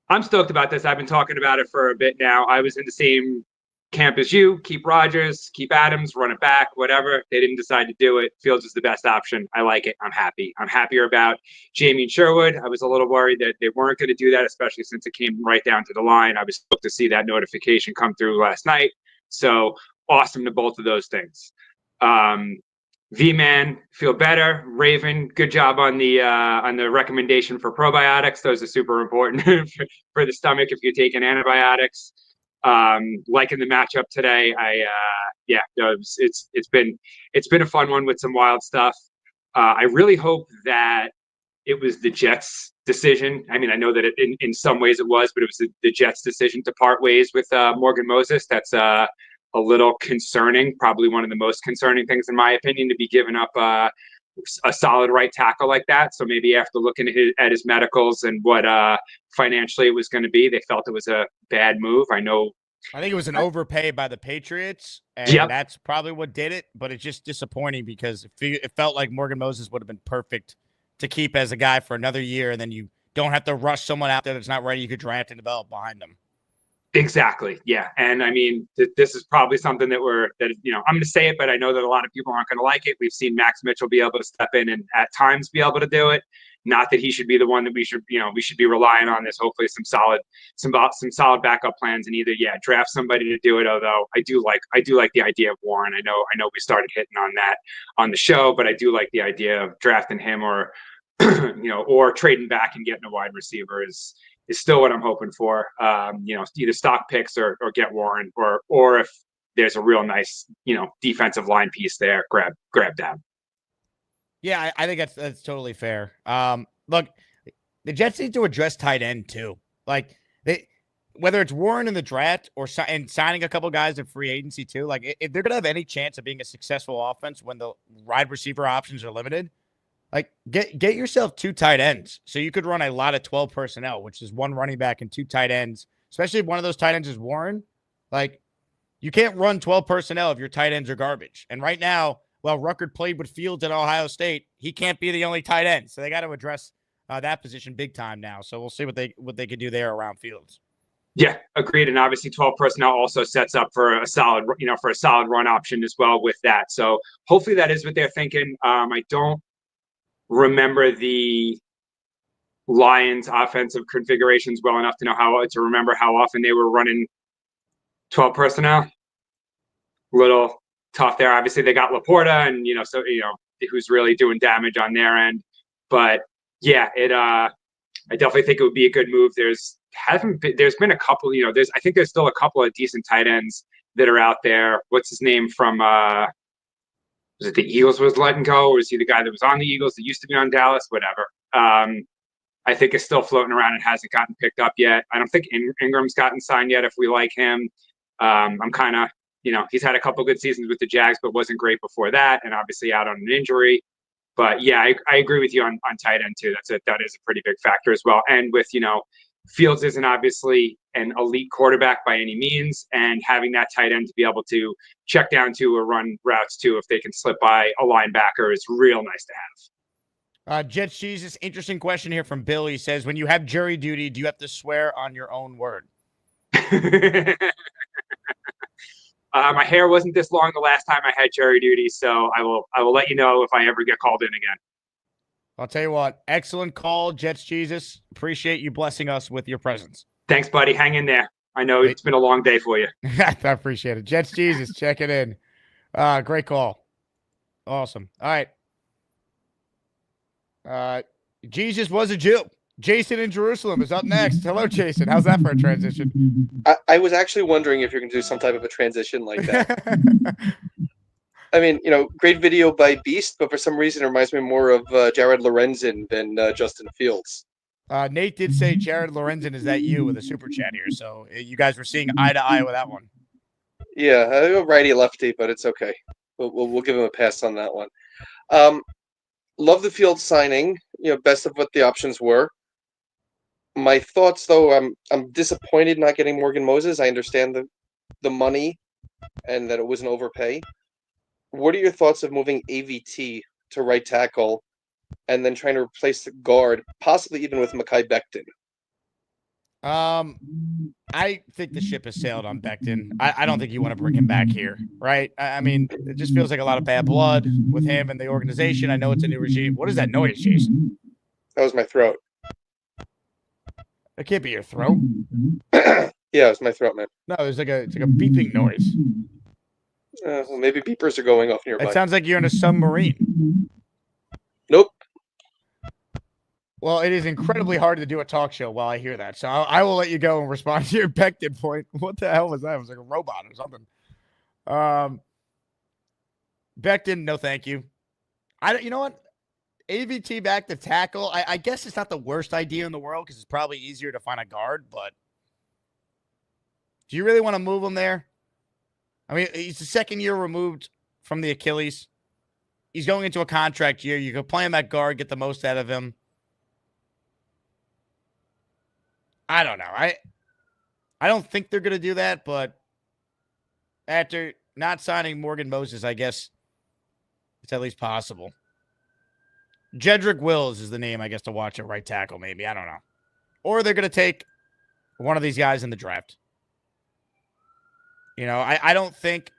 I'm stoked about this. I've been talking about it for a bit now. I was in the same camp as you. Keep Rodgers, keep Adams, run it back, whatever. They didn't decide to do it. Fields is the best option. I like it. I'm happy. I'm happier about Jamie and Sherwood. I was a little worried that they weren't going to do that, especially since it came right down to the line. I was stoked to see that notification come through last night. So awesome to both of those things. V-Man, feel better. Raven, good job on the recommendation for probiotics. Those are super important for the stomach if you're taking antibiotics. Liking the matchup today. It's been a fun one with some wild stuff. I really hope that it was the Jets' decision. I mean, I know that in some ways it was, but it was the Jets' decision to part ways with Morgan Moses. That's a little concerning, probably one of the most concerning things in my opinion, to be giving up a solid right tackle like that. So maybe after looking at his medicals and what financially it was going to be, they felt it was a bad move. I think it was an overpay by the Patriots, and that's probably what did it. But it's just disappointing because it felt like Morgan Moses would have been perfect to keep as a guy for another year, and then you don't have to rush someone out there that's not ready. You could draft and develop behind them. Exactly. Yeah. And I mean, this is probably something that I'm going to say it, but I know that a lot of people aren't going to like it. We've seen Max Mitchell be able to step in and at times be able to do it. Not that he should be the one that we should be relying on. There's hopefully some solid backup plans and either, draft somebody to do it. Although I do like the idea of Warren. I know we started hitting on that on the show, but I do like the idea of drafting him or, or trading back and getting a wide receiver is still what I'm hoping for. Either stock picks or get Warren or if there's a real nice, defensive line piece there, grab that. Yeah, I think that's totally fair. Look, the Jets need to address tight end too. Like whether it's Warren in the draft or signing a couple guys in free agency too. Like if they're gonna have any chance of being a successful offense when the wide receiver options are limited, like get yourself 2 tight ends so you could run a lot of 12 personnel, which is 1 running back and 2 tight ends. Especially if one of those tight ends is Warren. Like you can't run 12 personnel if your tight ends are garbage. And right now, while Ruckert played with Fields at Ohio State, he can't be the only tight end. So they got to address that position big time now. So we'll see what they can do there around Fields. Yeah, agreed. And obviously 12 personnel also sets up for a solid run option as well with that. So hopefully that is what they're thinking. I don't remember the Lions offensive configurations well enough to remember how often they were running 12 personnel. Little tough there. Obviously they got Laporta and who's really doing damage on their end. But yeah, I definitely think it would be a good move. There's been a couple, I think there's still a couple of decent tight ends that are out there. What's his name from was it the Eagles was letting go, or is he the guy that was on the Eagles that used to be on Dallas? Whatever. I think is still floating around and hasn't gotten picked up yet. I don't think Ingram's gotten signed yet if we like him. I'm kind of, he's had a couple good seasons with the Jags, but wasn't great before that, and obviously out on an injury. But yeah, I agree with you on tight end too. That is a pretty big factor as well. And with, Fields isn't obviously an elite quarterback by any means, and having that tight end to be able to check down to or run routes to if they can slip by a linebacker is real nice to have. Jets Jesus, interesting question here from Bill. He says, when you have jury duty, do you have to swear on your own word? My hair wasn't this long the last time I had jury duty, so I will let you know if I ever get called in again. I'll tell you what, excellent call, Jets Jesus. Appreciate you blessing us with your presence. Thanks, buddy. Hang in there. I know it's been a long day for you. I appreciate it. Jets Jesus, check it in. Great call. Awesome. All right. Jesus was a Jew. Jason in Jerusalem is up next. Hello, Jason. How's that for a transition? I was actually wondering if you're going to do some type of a transition like that. I mean, great video by Beast, but for some reason it reminds me more of Jared Lorenzen than Justin Fields. Nate did say Jared Lorenzen, is that you, with a super chat here. So you guys were seeing eye to eye with that one. Yeah, I go righty lefty, but it's okay. We'll give him a pass on that one. Love the Field signing. Best of what the options were. My thoughts, though, I'm disappointed not getting Morgan Moses. I understand the money and that it was an overpay. What are your thoughts of moving AVT to right tackle and then trying to replace the guard, possibly even with Mekhi Becton? I think the ship has sailed on Becton. I don't think you want to bring him back here, right? I mean, it just feels like a lot of bad blood with him and the organization. I know it's a new regime. What is that noise, Jason? That was my throat. It can't be your throat. Yeah, it was my throat, man. No, it's like a beeping noise. Well, maybe beepers are going off nearby. It sounds like you're in a submarine. Nope. Well, it is incredibly hard to do a talk show while I hear that. So I will let you go and respond to your Becton point. What the hell was that? It was like a robot or something. Becton, no thank you. You know what? AVT back to tackle. I guess it's not the worst idea in the world because it's probably easier to find a guard, but do you really want to move him there? I mean, he's the second year removed from the Achilles. He's going into a contract year. You could play him at guard, get the most out of him. I don't know. I don't think they're going to do that, but after not signing Morgan Moses, I guess it's at least possible. Jedrick Wills is the name, I guess, to watch at right tackle, maybe. I don't know. Or they're going to take one of these guys in the draft. I don't think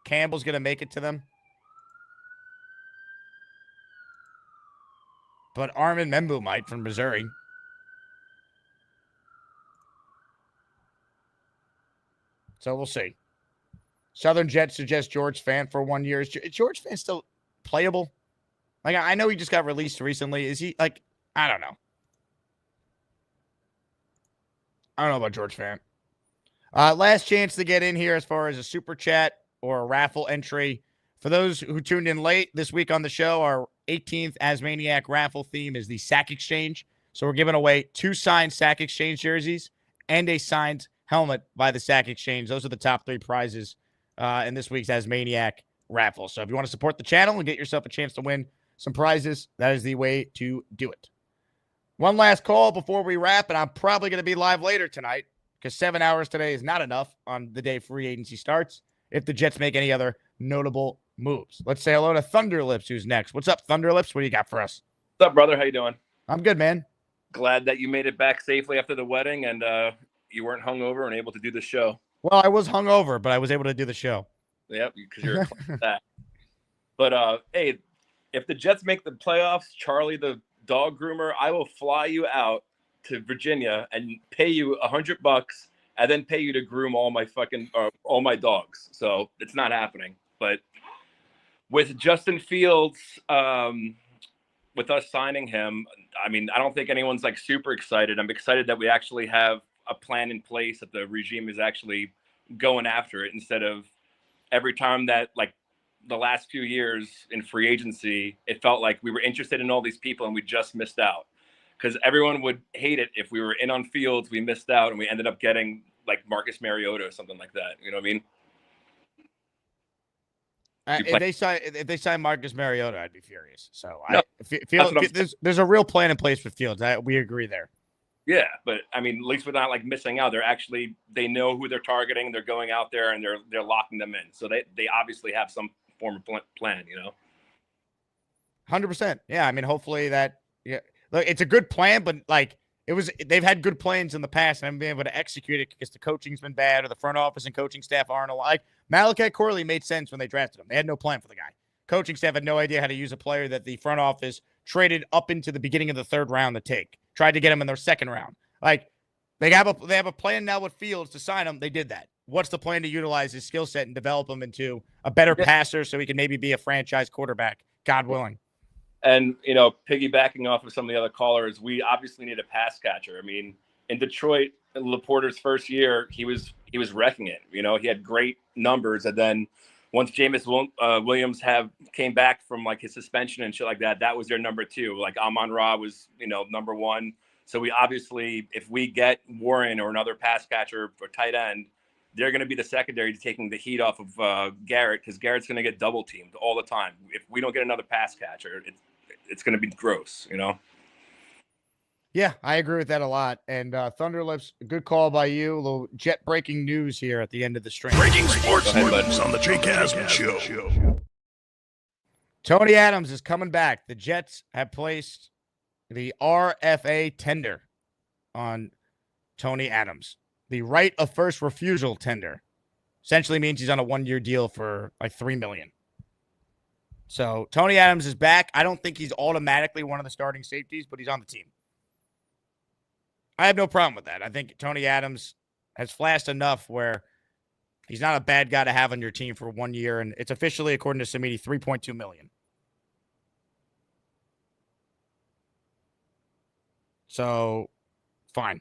Campbell's going to make it to them. But Armin Membu might from Missouri. So we'll see. Southern Jets suggest George Fant for 1 year. Is George Fant still playable? Like, I know he just got released recently. Is he, like, I don't know. I don't know about George Fant. Last chance to get in here as far as a super chat or a raffle entry. For those who tuned in late this week on the show, our 18th ASMANIAC raffle theme is the Sack Exchange. So we're giving away 2 signed Sack Exchange jerseys and a signed helmet by the Sack Exchange. Those are the top 3 prizes in this week's ASMANIAC raffle. So if you want to support the channel and get yourself a chance to win some prizes, that is the way to do it. One last call before we wrap, and I'm probably going to be live later tonight because 7 hours today is not enough on the day free agency starts if the Jets make any other notable moves. Let's say hello to Thunderlips, who's next. What's up, Thunderlips? What do you got for us? What's up, brother? How you doing? I'm good, man. Glad that you made it back safely after the wedding and you weren't hungover and able to do the show. Well, I was hungover, but I was able to do the show. Yep, because you're a clown at that. But hey, if the Jets make the playoffs, Charlie the dog groomer, I will fly you out to Virginia and pay you $100 and then pay you to groom all my dogs. So it's not happening. But with Justin Fields, with us signing him, I mean, I don't think anyone's like super excited. I'm excited that we actually have a plan in place, that the regime is actually going after it instead of every time that, like, the last few years in free agency, it felt like we were interested in all these people and we just missed out. Because everyone would hate it if we were in on Fields, we missed out, and we ended up getting like Marcus Mariota or something like that. You know what I mean? If they sign Marcus Mariota, I'd be furious. So there's a real plan in place for Fields. We agree there. Yeah, but I mean, at least we're not like missing out. They know who they're targeting. They're going out there and they're locking them in. So they obviously have some form of plan, 100%. Yeah, I mean, hopefully that. Yeah, look, it's a good plan, but like they've had good plans in the past and haven't been able to execute it because the coaching's been bad or the front office and coaching staff aren't alike. Malachi Corley made sense when they drafted him. They had no plan for the guy. Coaching staff had no idea how to use a player that the front office traded up into the beginning of the 3rd round to take. Tried to get him in their 2nd round. Like, they have a plan now with Fields to sign him. They did that. What's the plan to utilize his skill set and develop him into a better passer so he can maybe be a franchise quarterback, God willing? And, piggybacking off of some of the other callers, we obviously need a pass catcher. I mean, in Detroit, in Laporta's first year, he was wrecking it. He had great numbers, and then once Williams came back from like his suspension and shit like that, that was their number 2. Like Amon-Ra was, number 1. So we obviously, if we get Warren or another pass catcher or tight end, they're going to be the secondary taking the heat off of Garrett, because Garrett's going to get double teamed all the time. If we don't get another pass catcher, it's going to be gross, Yeah, I agree with that a lot. And Thunderlips, good call by you. A little Jet breaking news here at the end of the stream. Breaking sports news on the Jake Asman Show. Tony Adams is coming back. The Jets have placed the RFA tender on Tony Adams. The right of first refusal tender. Essentially means he's on a 1-year deal for like $3 million. So Tony Adams is back. I don't think he's automatically one of the starting safeties, but he's on the team. I have no problem with that. I think Tony Adams has flashed enough where he's not a bad guy to have on your team for 1 year, and it's officially, according to Samiti, $3.2 million. So, fine.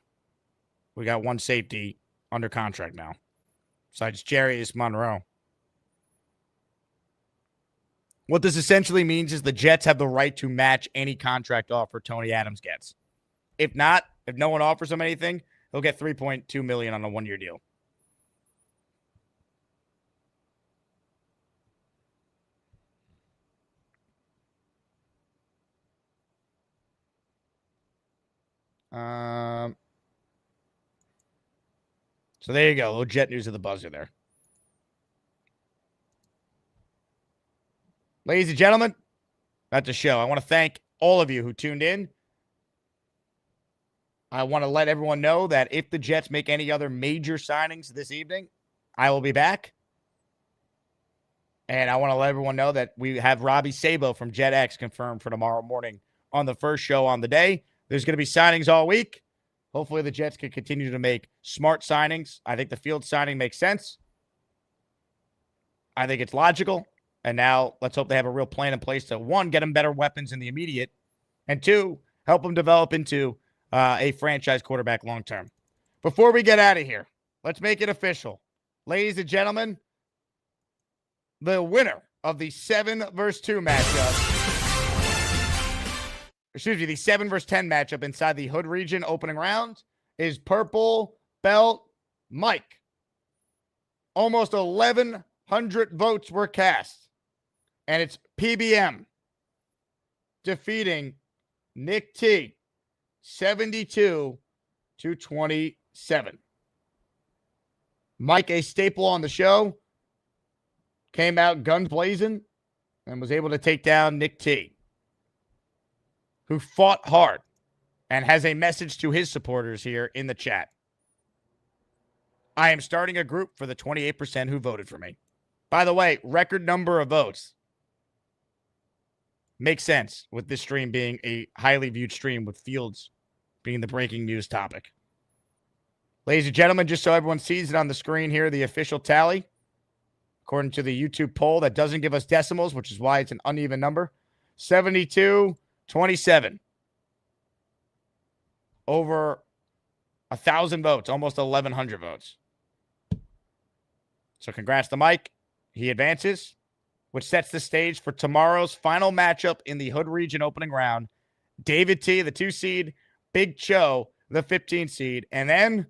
We got one safety under contract now, besides Jarius Monroe. What this essentially means is the Jets have the right to match any contract offer Tony Adams gets. If not, if no one offers him anything, he'll get $3.2 million on a 1-year deal. So there you go. A little Jet news of the buzzer there. Ladies and gentlemen, that's the show. I want to thank all of you who tuned in. I want to let everyone know that if the Jets make any other major signings this evening, I will be back. And I want to let everyone know that we have Robbie Sabo from JetX confirmed for tomorrow morning on the first show on the day. There's going to be signings all week. Hopefully the Jets can continue to make smart signings. I think the Field signing makes sense. I think it's logical. And now let's hope they have a real plan in place to, 1, get them better weapons in the immediate, and 2, help them develop into a franchise quarterback long-term. Before we get out of here, let's make it official. Ladies and gentlemen, the winner of the 7 versus 2 matchup, the 7 versus 10 matchup inside the Hood region opening round is Purple Belt Mike. Almost 1,100 votes were cast, and it's PBM defeating Nick T 72-27. Mike, a staple on the show, came out guns blazing and was able to take down Nick T, who fought hard and has a message to his supporters here in the chat. I am starting a group for the 28% who voted for me. By the way, record number of votes. Makes sense with this stream being a highly viewed stream with Fields being the breaking news topic. Ladies and gentlemen, just so everyone sees it on the screen here, the official tally, according to the YouTube poll that doesn't give us decimals, which is why it's an uneven number, 72-27. Over 1,000 votes, almost 1,100 votes. So congrats to Mike. He advances, which sets the stage for tomorrow's final matchup in the Hood region opening round. David T, the 2 seed, Big Cho, the 15 seed. And then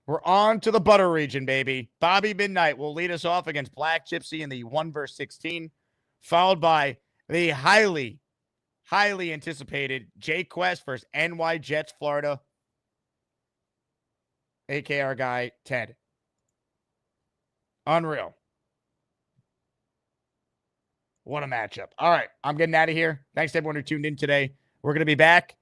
we're on to the Butter region, baby. Bobby Midnight will lead us off against Black Gypsy in the 1 versus 16, followed by the highly anticipated J Quest versus NY Jets, Florida, aka our guy, Ted. Unreal. What a matchup. All right, I'm getting out of here. Thanks to everyone who tuned in today. We're going to be back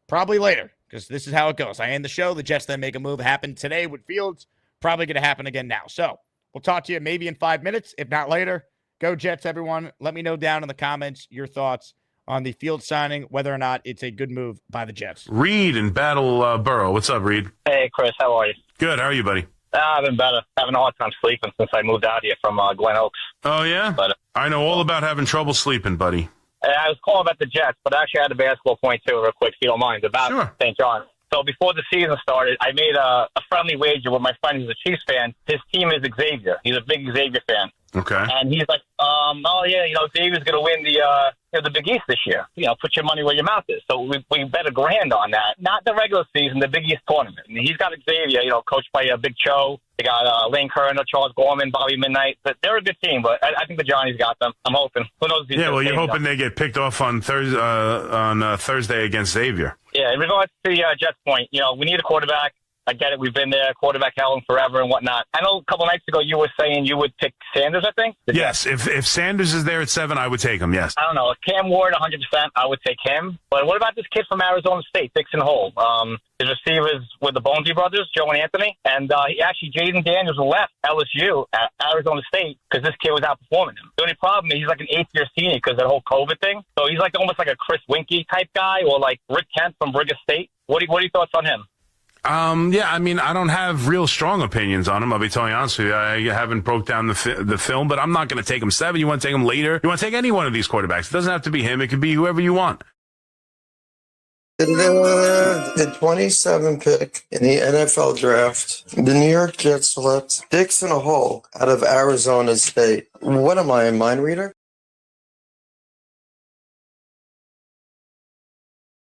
probably later because this is how it goes. I end the show. The Jets then make a move. Happened today with Fields. Probably going to happen again now. So we'll talk to you maybe in 5 minutes, if not later. Go Jets, everyone. Let me know down in the comments your thoughts on the Field signing, whether or not it's a good move by the Jets. Reed in Battleboro. What's up, Reed? Hey, Chris. How are you? Good. How are you, buddy? I've been better. Having a hard time sleeping since I moved out here from Glen Oaks. Oh, yeah? But I know all about having trouble sleeping, buddy. I was calling about the Jets, but I actually had a basketball point, too, real quick, if you don't mind, about St. John. So before the season started, I made a friendly wager with my friend who's a Chiefs fan. His team is Xavier. He's a big Xavier fan. Okay. And he's like, oh yeah, Xavier's gonna win the Big East this year. Put your money where your mouth is. So we bet $1,000 on that. Not the regular season, the Big East tournament. I mean, he's got Xavier, coached by Big Cho. They got Lane Kerner, Charles Gorman, Bobby Midnight. But they're a good team. But I think the Johnny's got them. I'm hoping. Who knows? Yeah, well, you're hoping they get picked off on Thursday against Xavier. Yeah, in regards to Jets' point, we need a quarterback. I get it. We've been there, quarterback hell forever and whatnot. I know a couple nights ago you were saying you would pick Sanders, I think. Yes, if Sanders is there at 7, I would take him, yes. I don't know. Cam Ward, 100%, I would take him. But what about this kid from Arizona State, Dixon Hole? His receivers with the Bonesy brothers, Joe and Anthony. And Jaden Daniels left LSU at Arizona State because this kid was outperforming him. The only problem is he's like an 8th-year senior because of that whole COVID thing. So he's like almost like a Chris Winkie type guy or like Rick Kent from Brigham State. What are your thoughts on him? Yeah, I mean, I don't have real strong opinions on him. I'll be totally honest with you. I haven't broke down the film, but I'm not going to take him 7. You want to take him later? You want to take any one of these quarterbacks? It doesn't have to be him. It could be whoever you want. The 27 pick in the NFL draft, the New York Jets select Dixon Hole out of Arizona State. What am I, a mind reader?